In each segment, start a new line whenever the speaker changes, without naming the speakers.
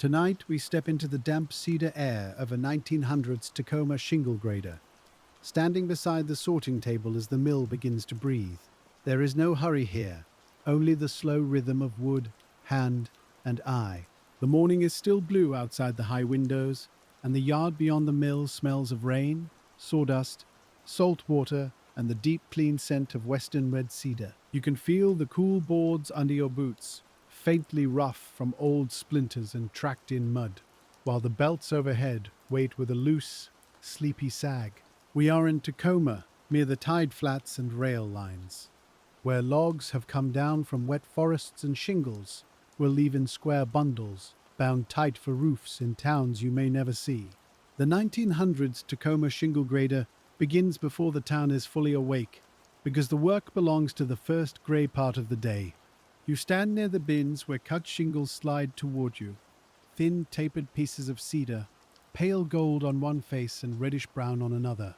Tonight, we step into the damp cedar air of a 1900s Tacoma shingle grader. Standing beside the sorting table as the mill begins to breathe. There is no hurry here, only the slow rhythm of wood, hand, and eye. The morning is still blue outside the high windows, and the yard beyond the mill smells of rain, sawdust, salt water, and the deep, clean scent of western red cedar. You can feel the cool boards under your boots, faintly rough from old splinters and tracked in mud, while the belts overhead wait with a loose, sleepy sag. We are in Tacoma, near the tide flats and rail lines, where logs have come down from wet forests and shingles will leave in square bundles, bound tight for roofs in towns you may never see. The 1900s Tacoma shingle grader begins before the town is fully awake, because the work belongs to the first grey part of the day. You stand near the bins where cut shingles slide toward you, thin tapered pieces of cedar, pale gold on one face and reddish-brown on another.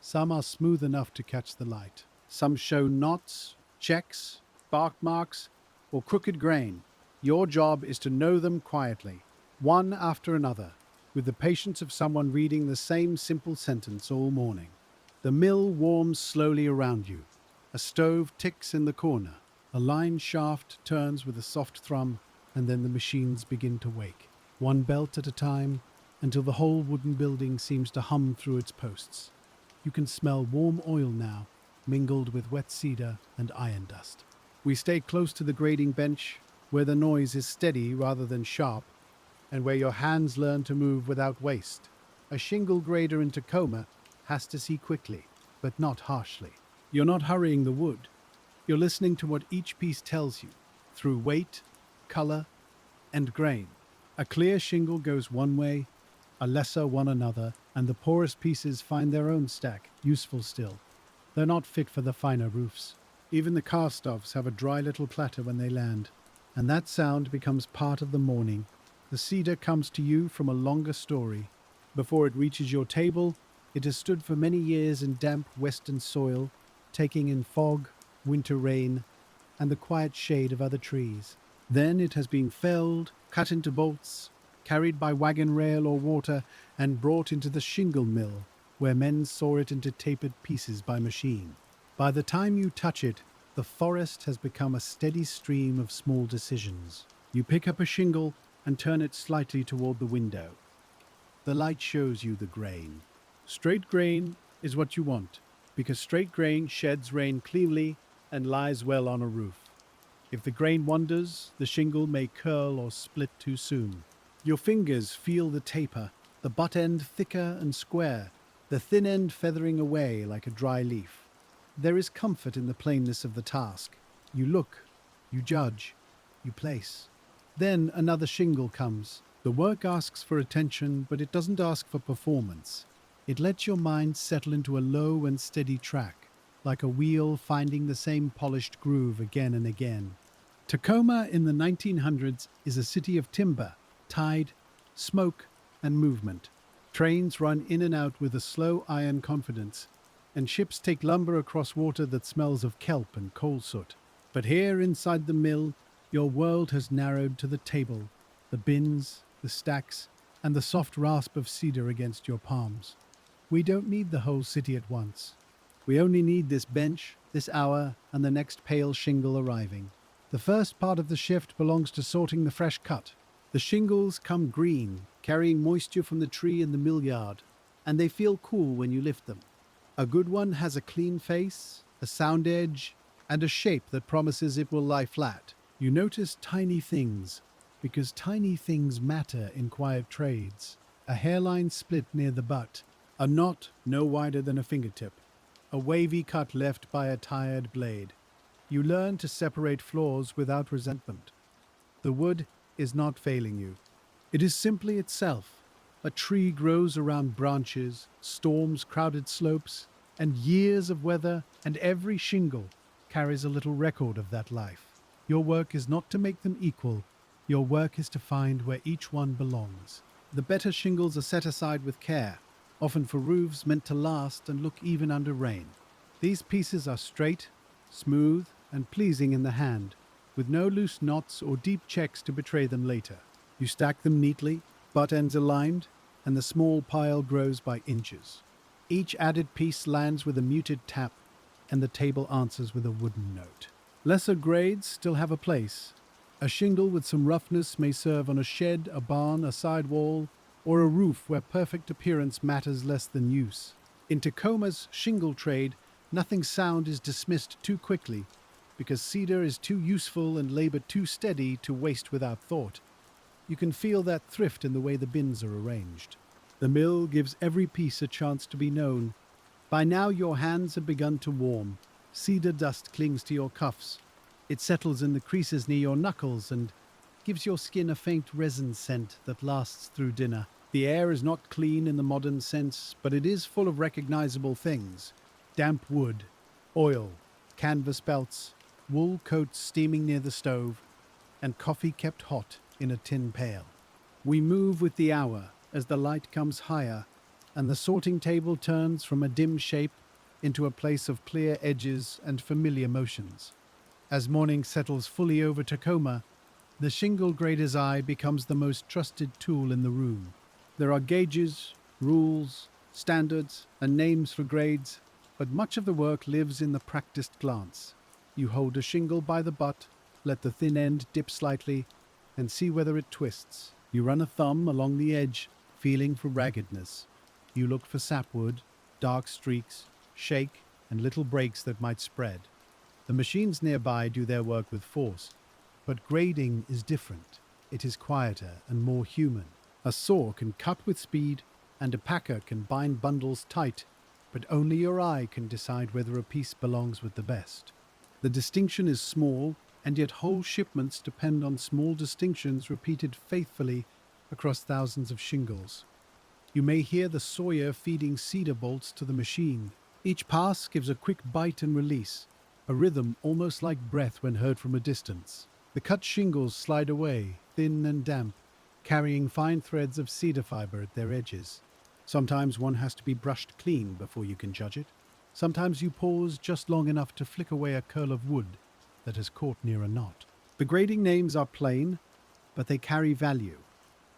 Some are smooth enough to catch the light. Some show knots, checks, bark marks, or crooked grain. Your job is to know them quietly, one after another, with the patience of someone reading the same simple sentence all morning. The mill warms slowly around you. A stove ticks in the corner. A line shaft turns with a soft thrum, and then the machines begin to wake, one belt at a time, until the whole wooden building seems to hum through its posts. You can smell warm oil now, mingled with wet cedar and iron dust. We stay close to the grading bench, where the noise is steady rather than sharp, and where your hands learn to move without waste. A shingle grader in Tacoma has to see quickly, but not harshly. You're not hurrying the wood. You're listening to what each piece tells you, through weight, color, and grain. A clear shingle goes one way, a lesser one another, and the poorest pieces find their own stack, useful still. They're not fit for the finer roofs. Even the cast-offs have a dry little clatter when they land, and that sound becomes part of the morning. The cedar comes to you from a longer story. Before it reaches your table, it has stood for many years in damp western soil, taking in fog, winter rain, and the quiet shade of other trees. Then it has been felled, cut into bolts, carried by wagon rail or water, and brought into the shingle mill, where men saw it into tapered pieces by machine. By the time you touch it, the forest has become a steady stream of small decisions. You pick up a shingle and turn it slightly toward the window. The light shows you the grain. Straight grain is what you want, because straight grain sheds rain cleanly and lies well on a roof. If the grain wanders, the shingle may curl or split too soon. Your fingers feel the taper, the butt end thicker and square, the thin end feathering away like a dry leaf. There is comfort in the plainness of the task. You look, you judge, you place. Then another shingle comes. The work asks for attention, but it doesn't ask for performance. It lets your mind settle into a low and steady track, like a wheel finding the same polished groove again and again. Tacoma in the 1900s is a city of timber, tide, smoke, and movement. Trains run in and out with a slow iron confidence, and ships take lumber across water that smells of kelp and coal soot. But here inside the mill, your world has narrowed to the table, the bins, the stacks, and the soft rasp of cedar against your palms. We don't need the whole city at once. We only need this bench, this hour, and the next pale shingle arriving. The first part of the shift belongs to sorting the fresh cut. The shingles come green, carrying moisture from the tree in the mill yard, and they feel cool when you lift them. A good one has a clean face, a sound edge, and a shape that promises it will lie flat. You notice tiny things, because tiny things matter in quiet trades. A hairline split near the butt, a knot no wider than a fingertip, a wavy cut left by a tired blade. You learn to separate flaws without resentment. The wood is not failing you. It is simply itself. A tree grows around branches, storms crowded slopes, and years of weather, and every shingle carries a little record of that life. Your work is not to make them equal. Your work is to find where each one belongs. The better shingles are set aside with care, often for roofs meant to last and look even under rain. These pieces are straight, smooth, and pleasing in the hand, with no loose knots or deep checks to betray them later. You stack them neatly, butt ends aligned, and the small pile grows by inches. Each added piece lands with a muted tap, and the table answers with a wooden note. Lesser grades still have a place. A shingle with some roughness may serve on a shed, a barn, a sidewall, or a roof where perfect appearance matters less than use. In Tacoma's shingle trade, nothing sound is dismissed too quickly, because cedar is too useful and labor too steady to waste without thought. You can feel that thrift in the way the bins are arranged. The mill gives every piece a chance to be known. By now your hands have begun to warm. Cedar dust clings to your cuffs. It settles in the creases near your knuckles and gives your skin a faint resin scent that lasts through dinner. The air is not clean in the modern sense, but it is full of recognizable things. Damp wood, oil, canvas belts, wool coats steaming near the stove, and coffee kept hot in a tin pail. We move with the hour as the light comes higher and the sorting table turns from a dim shape into a place of clear edges and familiar motions. As morning settles fully over Tacoma, the shingle grader's eye becomes the most trusted tool in the room. There are gauges, rules, standards, and names for grades, but much of the work lives in the practiced glance. You hold a shingle by the butt, let the thin end dip slightly, and see whether it twists. You run a thumb along the edge, feeling for raggedness. You look for sapwood, dark streaks, shake, and little breaks that might spread. The machines nearby do their work with force, but grading is different. It is quieter and more human. A saw can cut with speed, and a packer can bind bundles tight, but only your eye can decide whether a piece belongs with the best. The distinction is small, and yet whole shipments depend on small distinctions repeated faithfully across thousands of shingles. You may hear the sawyer feeding cedar bolts to the machine. Each pass gives a quick bite and release, a rhythm almost like breath when heard from a distance. The cut shingles slide away, thin and damp, carrying fine threads of cedar fiber at their edges. Sometimes one has to be brushed clean before you can judge it. Sometimes you pause just long enough to flick away a curl of wood that has caught near a knot. The grading names are plain, but they carry value.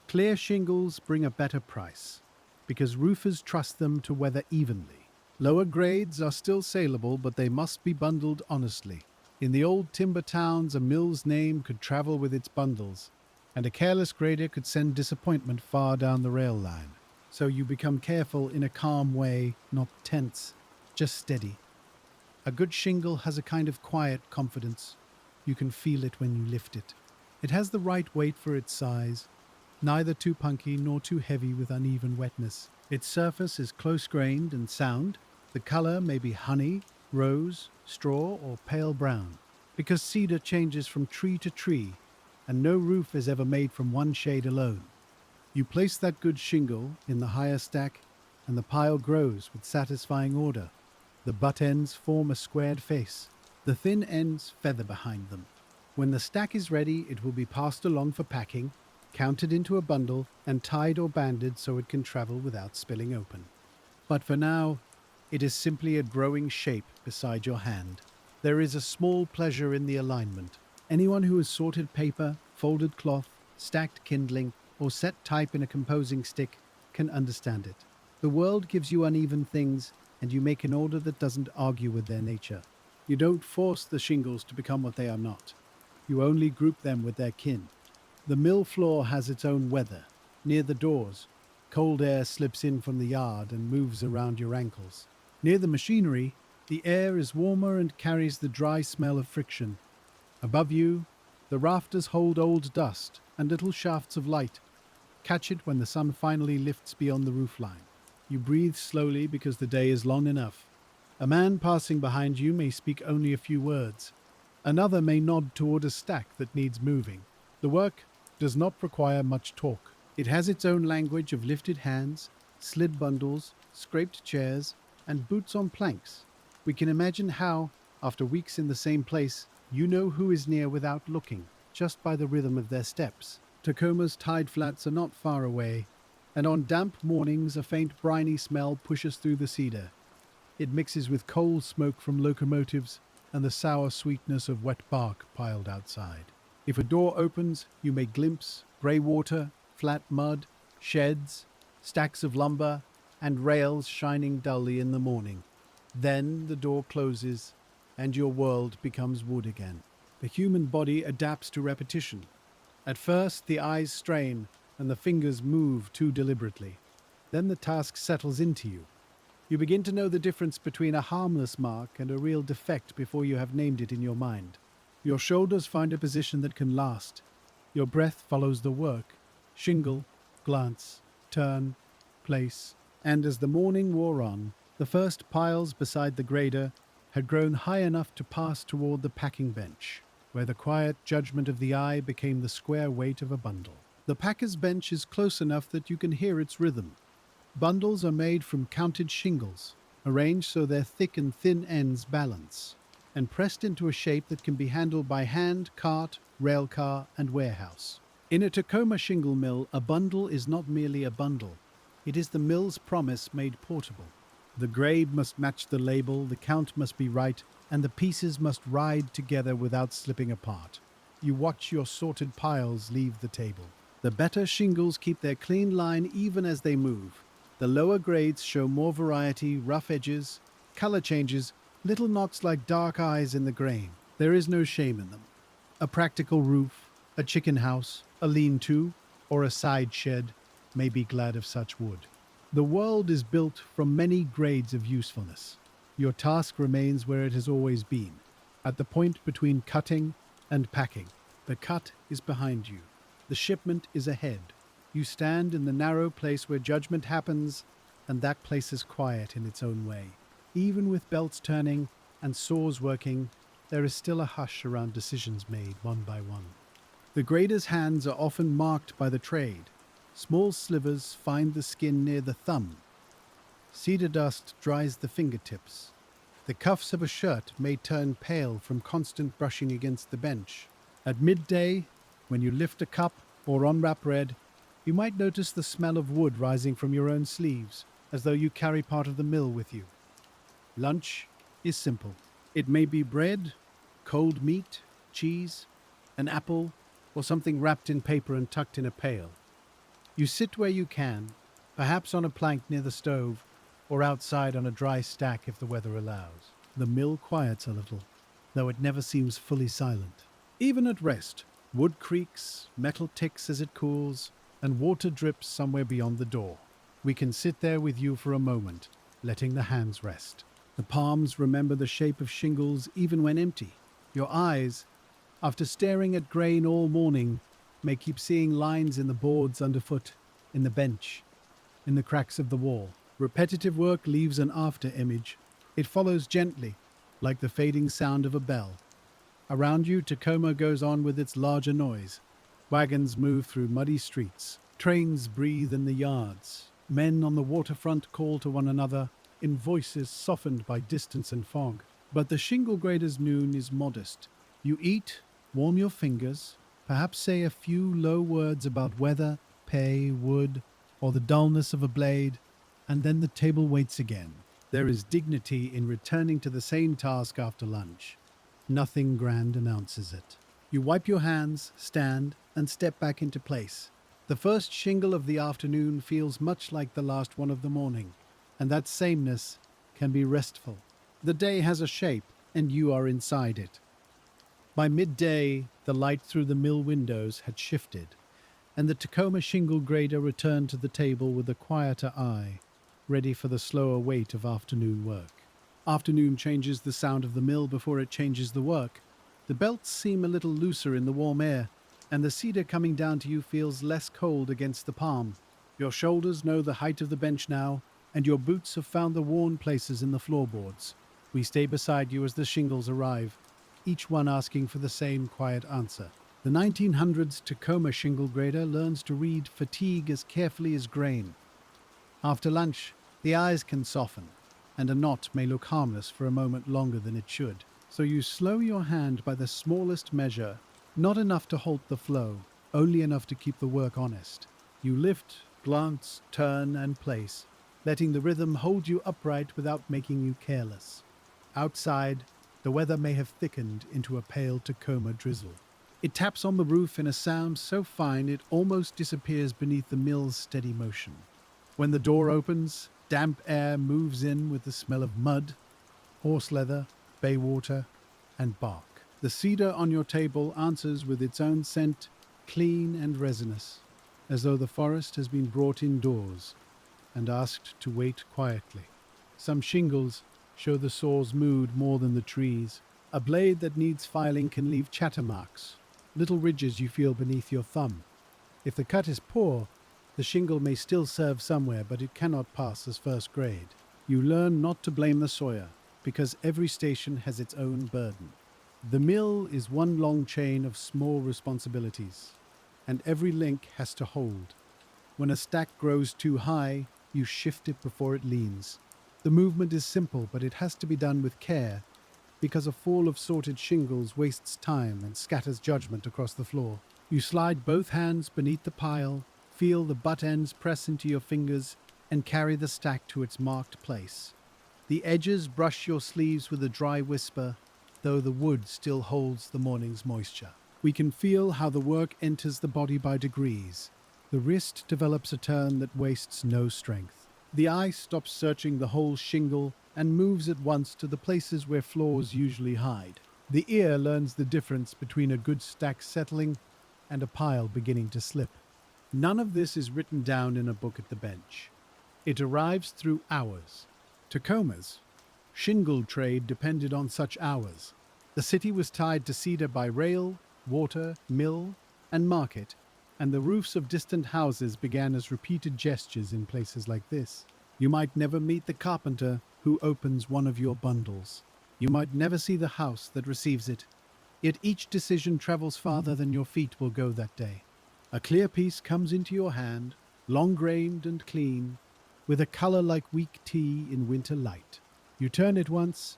Clear shingles bring a better price, because roofers trust them to weather evenly. Lower grades are still saleable, but they must be bundled honestly. In the old timber towns, a mill's name could travel with its bundles, and a careless grader could send disappointment far down the rail line. So you become careful in a calm way, not tense, just steady. A good shingle has a kind of quiet confidence. You can feel it when you lift it. It has the right weight for its size, neither too punky nor too heavy with uneven wetness. Its surface is close-grained and sound. The color may be honey, rose, straw, or pale brown, because cedar changes from tree to tree, and no roof is ever made from one shade alone. You place that good shingle in the higher stack, and the pile grows with satisfying order. The butt ends form a squared face. The thin ends feather behind them. When the stack is ready, it will be passed along for packing, counted into a bundle, and tied or banded so it can travel without spilling open. But for now, it is simply a growing shape beside your hand. There is a small pleasure in the alignment. Anyone who has sorted paper, folded cloth, stacked kindling, or set type in a composing stick can understand it. The world gives you uneven things, and you make an order that doesn't argue with their nature. You don't force the shingles to become what they are not. You only group them with their kin. The mill floor has its own weather. Near the doors, cold air slips in from the yard and moves around your ankles. Near the machinery, the air is warmer and carries the dry smell of friction. Above you, the rafters hold old dust and little shafts of light. Catch it when the sun finally lifts beyond the roofline. You breathe slowly because the day is long enough. A man passing behind you may speak only a few words. Another may nod toward a stack that needs moving. The work does not require much talk. It has its own language of lifted hands, slid bundles, scraped chairs, and boots on planks. We can imagine how, after weeks in the same place, you know who is near without looking, just by the rhythm of their steps. Tacoma's tide flats are not far away, and on damp mornings a faint briny smell pushes through the cedar. It mixes with coal smoke from locomotives and the sour sweetness of wet bark piled outside. If a door opens, you may glimpse Grey water, flat mud, sheds, stacks of lumber, and rails shining dully in the morning. Then the door closes, and your world becomes wood again. The human body adapts to repetition. At first, the eyes strain, and the fingers move too deliberately. Then the task settles into you. You begin to know the difference between a harmless mark and a real defect before you have named it in your mind. Your shoulders find a position that can last. Your breath follows the work. Shingle, glance, turn, place. And as the morning wore on, the first piles beside the grader had grown high enough to pass toward the packing bench, where the quiet judgment of the eye became the square weight of a bundle. The packer's bench is close enough that you can hear its rhythm. Bundles are made from counted shingles, arranged so their thick and thin ends balance, and pressed into a shape that can be handled by hand, cart, railcar, and warehouse. In a Tacoma shingle mill, a bundle is not merely a bundle. It is the mill's promise made portable. The grade must match the label, the count must be right, and the pieces must ride together without slipping apart. You watch your sorted piles leave the table. The better shingles keep their clean line even as they move. The lower grades show more variety, rough edges, color changes, little knots like dark eyes in the grain. There is no shame in them. A practical roof, a chicken house, a lean-to, or a side shed may be glad of such wood. The world is built from many grades of usefulness. Your task remains where it has always been, at the point between cutting and packing. The cut is behind you. The shipment is ahead. You stand in the narrow place where judgment happens, and that place is quiet in its own way. Even with belts turning and saws working, there is still a hush around decisions made one by one. The grader's hands are often marked by the trade. Small slivers find the skin near the thumb. Cedar dust dries the fingertips. The cuffs of a shirt may turn pale from constant brushing against the bench. At midday, when you lift a cup or unwrap bread, you might notice the smell of wood rising from your own sleeves, as though you carry part of the mill with you. Lunch is simple. It may be bread, cold meat, cheese, an apple, or something wrapped in paper and tucked in a pail. You sit where you can, perhaps on a plank near the stove, or outside on a dry stack if the weather allows. The mill quiets a little, though it never seems fully silent. Even at rest, wood creaks, metal ticks as it cools, and water drips somewhere beyond the door. We can sit there with you for a moment, letting the hands rest. The palms remember the shape of shingles even when empty. Your eyes, after staring at grain all morning, may keep seeing lines in the boards underfoot, in the bench, in the cracks of the wall. Repetitive work leaves an after image. It follows gently, like the fading sound of a bell. Around you, Tacoma goes on with its larger noise. Wagons move through muddy streets. Trains breathe in the yards. Men on the waterfront call to one another in voices softened by distance and fog. But the shingle grader's noon is modest. You eat, warm your fingers, perhaps say a few low words about weather, pay, wood, or the dullness of a blade, and then the table waits again. There is dignity in returning to the same task after lunch. Nothing grand announces it. You wipe your hands, stand, and step back into place. The first shingle of the afternoon feels much like the last one of the morning, and that sameness can be restful. The day has a shape, and you are inside it. By midday, the light through the mill windows had shifted, and the Tacoma shingle grader returned to the table with a quieter eye, ready for the slower weight of afternoon work. Afternoon changes the sound of the mill before it changes the work. The belts seem a little looser in the warm air, and the cedar coming down to you feels less cold against the palm. Your shoulders know the height of the bench now, and your boots have found the worn places in the floorboards. We stay beside you as the shingles arrive, each one asking for the same quiet answer. The 1900s Tacoma shingle grader learns to read fatigue as carefully as grain. After lunch, the eyes can soften, and a knot may look harmless for a moment longer than it should. So you slow your hand by the smallest measure, not enough to halt the flow, only enough to keep the work honest. You lift, glance, turn, and place, letting the rhythm hold you upright without making you careless. Outside, the weather may have thickened into a pale Tacoma drizzle. It taps on the roof in a sound so fine it almost disappears beneath the mill's steady motion. When the door opens, damp air moves in with the smell of mud, horse leather, bay water, and bark. The cedar on your table answers with its own scent, clean and resinous, as though the forest has been brought indoors and asked to wait quietly. Some shingles show the saw's mood more than the trees. A blade that needs filing can leave chatter marks, little ridges you feel beneath your thumb. If the cut is poor, the shingle may still serve somewhere, but it cannot pass as first grade. You learn not to blame the sawyer, because every station has its own burden. The mill is one long chain of small responsibilities, and every link has to hold. When a stack grows too high, you shift it before it leans. The movement is simple, but it has to be done with care, because a fall of sorted shingles wastes time and scatters judgment across the floor. You slide both hands beneath the pile, feel the butt ends press into your fingers, and carry the stack to its marked place. The edges brush your sleeves with a dry whisper, though the wood still holds the morning's moisture. We can feel how the work enters the body by degrees. The wrist develops a turn that wastes no strength. The eye stops searching the whole shingle and moves at once to the places where flaws usually hide. The ear learns the difference between a good stack settling and a pile beginning to slip. None of this is written down in a book at the bench. It arrives through hours. Tacoma's shingle trade depended on such hours. The city was tied to cedar by rail, water, mill, and market, and the roofs of distant houses began as repeated gestures in places like this. You might never meet the carpenter who opens one of your bundles. You might never see the house that receives it. Yet each decision travels farther than your feet will go that day. A clear piece comes into your hand, long-grained and clean, with a color like weak tea in winter light. You turn it once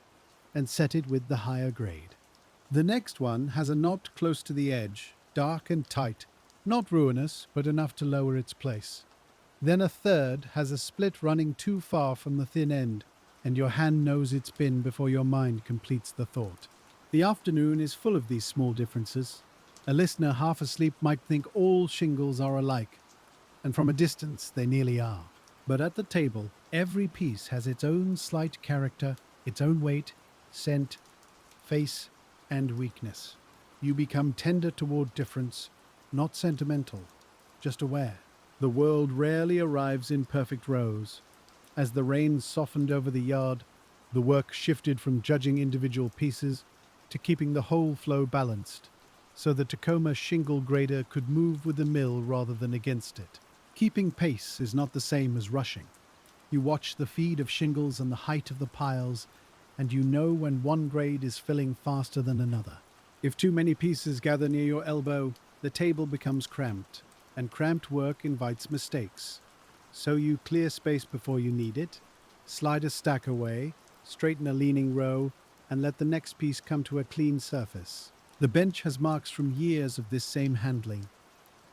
and set it with the higher grade. The next one has a knot close to the edge, dark and tight, not ruinous, but enough to lower its place. Then a third has a split running too far from the thin end, and your hand knows it's been before your mind completes the thought. The afternoon is full of these small differences. A listener half asleep might think all shingles are alike, and from a distance they nearly are. But at the table, every piece has its own slight character, its own weight, scent, face, and weakness. You become tender toward difference, not sentimental, just aware. The world rarely arrives in perfect rows. As the rain softened over the yard, the work shifted from judging individual pieces to keeping the whole flow balanced, so the Tacoma shingle grader could move with the mill rather than against it. Keeping pace is not the same as rushing. You watch the feed of shingles and the height of the piles, and you know when one grade is filling faster than another. If too many pieces gather near your elbow, the table becomes cramped, and cramped work invites mistakes. So you clear space before you need it, slide a stack away, straighten a leaning row, and let the next piece come to a clean surface. The bench has marks from years of this same handling.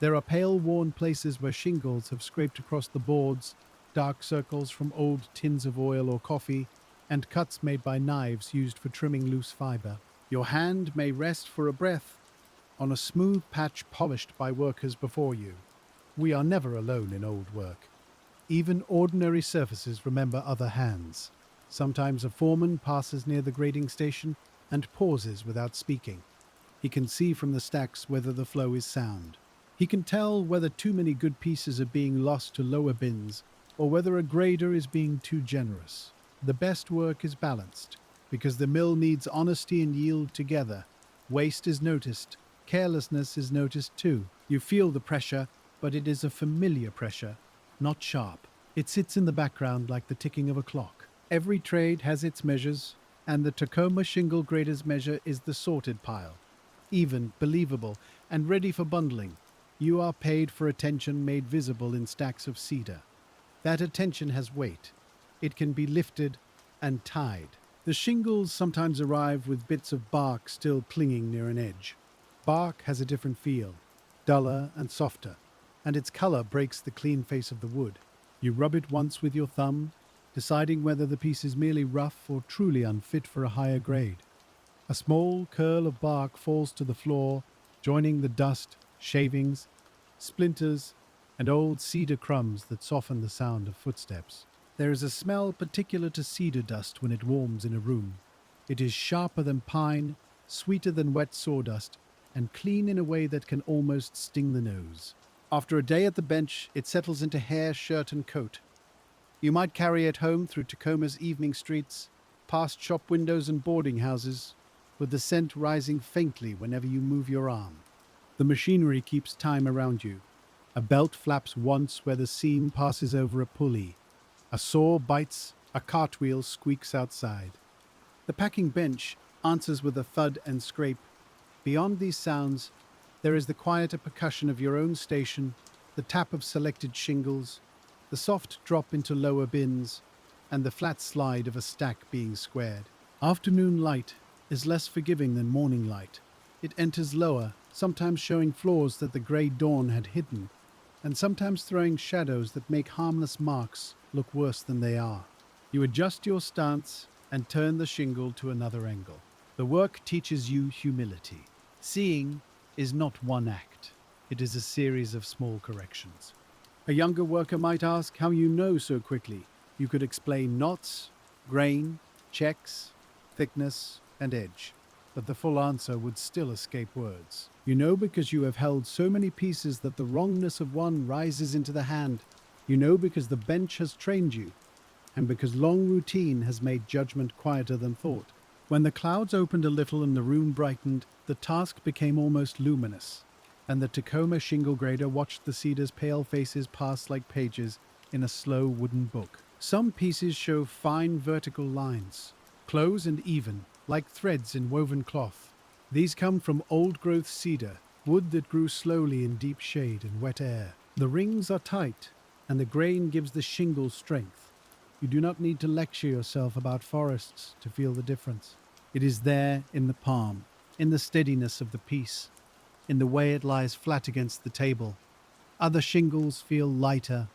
There are pale, worn places where shingles have scraped across the boards, dark circles from old tins of oil or coffee, and cuts made by knives used for trimming loose fiber. Your hand may rest for a breath on a smooth patch polished by workers before you. We are never alone in old work. Even ordinary surfaces remember other hands. Sometimes a foreman passes near the grading station and pauses without speaking. He can see from the stacks whether the flow is sound. He can tell whether too many good pieces are being lost to lower bins or whether a grader is being too generous. The best work is balanced, because the mill needs honesty and yield together. Waste is noticed. Carelessness is noticed too. You feel the pressure, but it is a familiar pressure, not sharp. It sits in the background like the ticking of a clock. Every trade has its measures, and the Tacoma shingle grader's measure is the sorted pile. Even, believable, and ready for bundling. You are paid for attention made visible in stacks of cedar. That attention has weight. It can be lifted and tied. The shingles sometimes arrive with bits of bark still clinging near an edge. Bark has a different feel, duller and softer, and its color breaks the clean face of the wood. You rub it once with your thumb, deciding whether the piece is merely rough or truly unfit for a higher grade. A small curl of bark falls to the floor, joining the dust, shavings, splinters, and old cedar crumbs that soften the sound of footsteps. There is a smell particular to cedar dust when it warms in a room. It is sharper than pine, sweeter than wet sawdust, and clean in a way that can almost sting the nose. After a day at the bench, it settles into hair, shirt, and coat. You might carry it home through Tacoma's evening streets, past shop windows and boarding houses, with the scent rising faintly whenever you move your arm. The machinery keeps time around you. A belt flaps once where the seam passes over a pulley. A saw bites, a cartwheel squeaks outside. The packing bench answers with a thud and scrape. Beyond these sounds, there is the quieter percussion of your own station, the tap of selected shingles, the soft drop into lower bins, and the flat slide of a stack being squared. Afternoon light is less forgiving than morning light. It enters lower, sometimes showing flaws that the grey dawn had hidden, and sometimes throwing shadows that make harmless marks look worse than they are. You adjust your stance and turn the shingle to another angle. The work teaches you humility. Seeing is not one act. It is a series of small corrections. A younger worker might ask how you know so quickly. You could explain knots, grain, checks, thickness, and edge, but the full answer would still escape words. You know because you have held so many pieces that the wrongness of one rises into the hand. You know because the bench has trained you, and because long routine has made judgment quieter than thought. When the clouds opened a little and the room brightened, the task became almost luminous, and the Tacoma Shingle grader watched the cedar's pale faces pass like pages in a slow wooden book. Some pieces show fine vertical lines, close and even, like threads in woven cloth. These come from old-growth cedar, wood that grew slowly in deep shade and wet air. The rings are tight, and the grain gives the shingle strength. You do not need to lecture yourself about forests to feel the difference. It is there in the palm, in the steadiness of the piece, in the way it lies flat against the table. Other shingles feel lighter,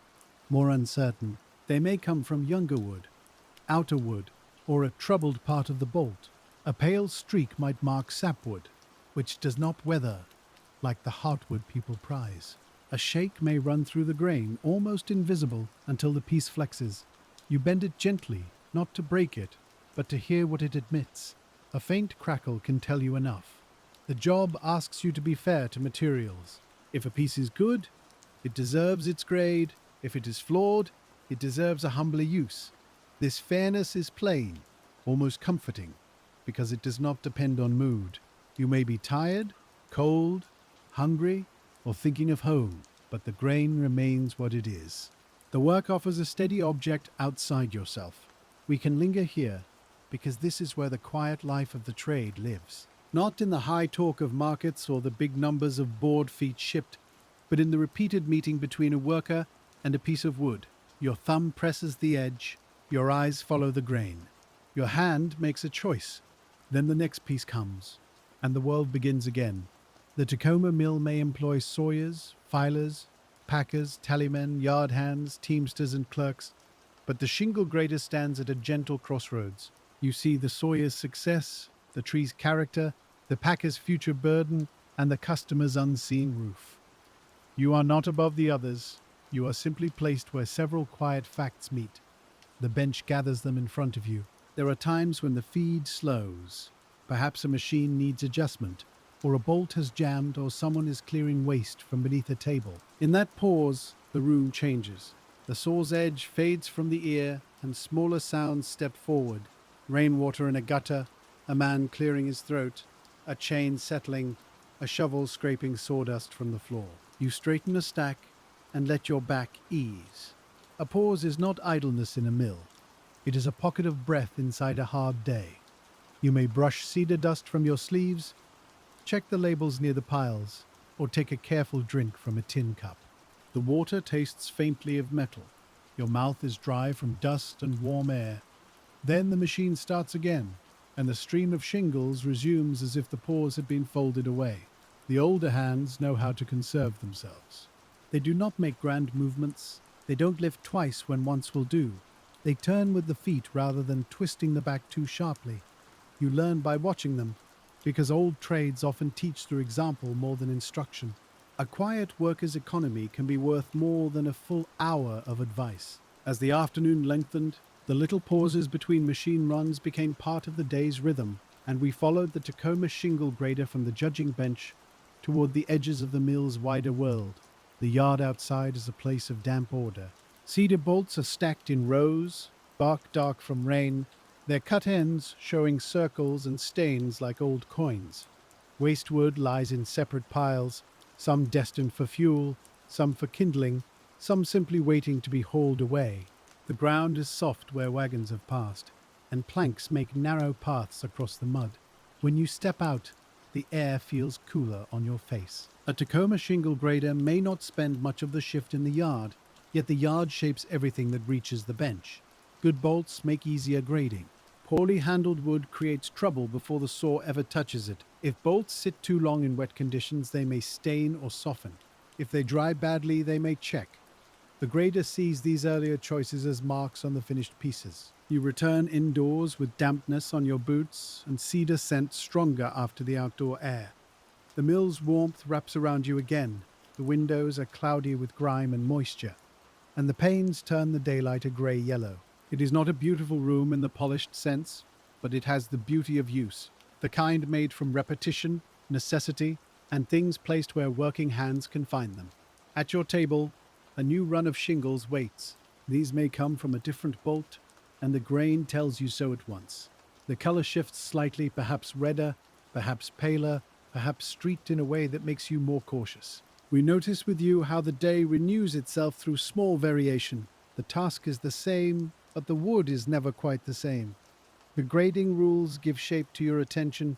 more uncertain. They may come from younger wood, outer wood, or a troubled part of the bolt. A pale streak might mark sapwood, which does not weather like the heartwood people prize. A shake may run through the grain, almost invisible, until the piece flexes. You bend it gently, not to break it, but to hear what it admits. A faint crackle can tell you enough. The job asks you to be fair to materials. If a piece is good, it deserves its grade. If it is flawed, it deserves a humbler use. This fairness is plain, almost comforting, because it does not depend on mood. You may be tired, cold, hungry, or thinking of home, but the grain remains what it is. The work offers a steady object outside yourself. We can linger here, because this is where the quiet life of the trade lives. Not in the high talk of markets or the big numbers of board feet shipped, but in the repeated meeting between a worker and a piece of wood. Your thumb presses the edge, your eyes follow the grain. Your hand makes a choice. Then the next piece comes, and the world begins again. The Tacoma mill may employ sawyers, filers, packers, tallymen, yard hands, teamsters, and clerks, but the shingle grader stands at a gentle crossroads. You see the sawyer's success, the tree's character, the packer's future burden, and the customer's unseen roof. You are not above the others. You are simply placed where several quiet facts meet. The bench gathers them in front of you. There are times when the feed slows. Perhaps a machine needs adjustment, or a bolt has jammed, or someone is clearing waste from beneath a table. In that pause, the room changes. The saw's edge fades from the ear, and smaller sounds step forward. Rainwater in a gutter, a man clearing his throat, a chain settling, a shovel scraping sawdust from the floor. You straighten a stack and let your back ease. A pause is not idleness in a mill. It is a pocket of breath inside a hard day. You may brush cedar dust from your sleeves, check the labels near the piles, or take a careful drink from a tin cup. The water tastes faintly of metal. Your mouth is dry from dust and warm air. Then the machine starts again, and the stream of shingles resumes as if the pause had been folded away. The older hands know how to conserve themselves. They do not make grand movements. They don't lift twice when once will do. They turn with the feet rather than twisting the back too sharply. You learn by watching them. because old trades often teach through example more than instruction. A quiet worker's economy can be worth more than a full hour of advice. As the afternoon lengthened, the little pauses between machine runs became part of the day's rhythm, and we followed the Tacoma shingle grader from the judging bench toward the edges of the mill's wider world. The yard outside is a place of damp order. Cedar bolts are stacked in rows, bark dark from rain, their cut ends showing circles and stains like old coins. Waste wood lies in separate piles, some destined for fuel, some for kindling, some simply waiting to be hauled away. The ground is soft where wagons have passed, and planks make narrow paths across the mud. When you step out, the air feels cooler on your face. A Tacoma shingle grader may not spend much of the shift in the yard, yet the yard shapes everything that reaches the bench. Good bolts make easier grading. Poorly handled wood creates trouble before the saw ever touches it. If bolts sit too long in wet conditions, they may stain or soften. If they dry badly, they may check. The grader sees these earlier choices as marks on the finished pieces. You return indoors with dampness on your boots and cedar scent stronger after the outdoor air. The mill's warmth wraps around you again. The windows are cloudy with grime and moisture, and the panes turn the daylight a grey-yellow. It is not a beautiful room in the polished sense, but it has the beauty of use, the kind made from repetition, necessity, and things placed where working hands can find them. At your table, a new run of shingles waits. These may come from a different bolt, and the grain tells you so at once. The color shifts slightly, perhaps redder, perhaps paler, perhaps streaked in a way that makes you more cautious. We notice with you how the day renews itself through small variation. The task is the same, but the wood is never quite the same. The grading rules give shape to your attention.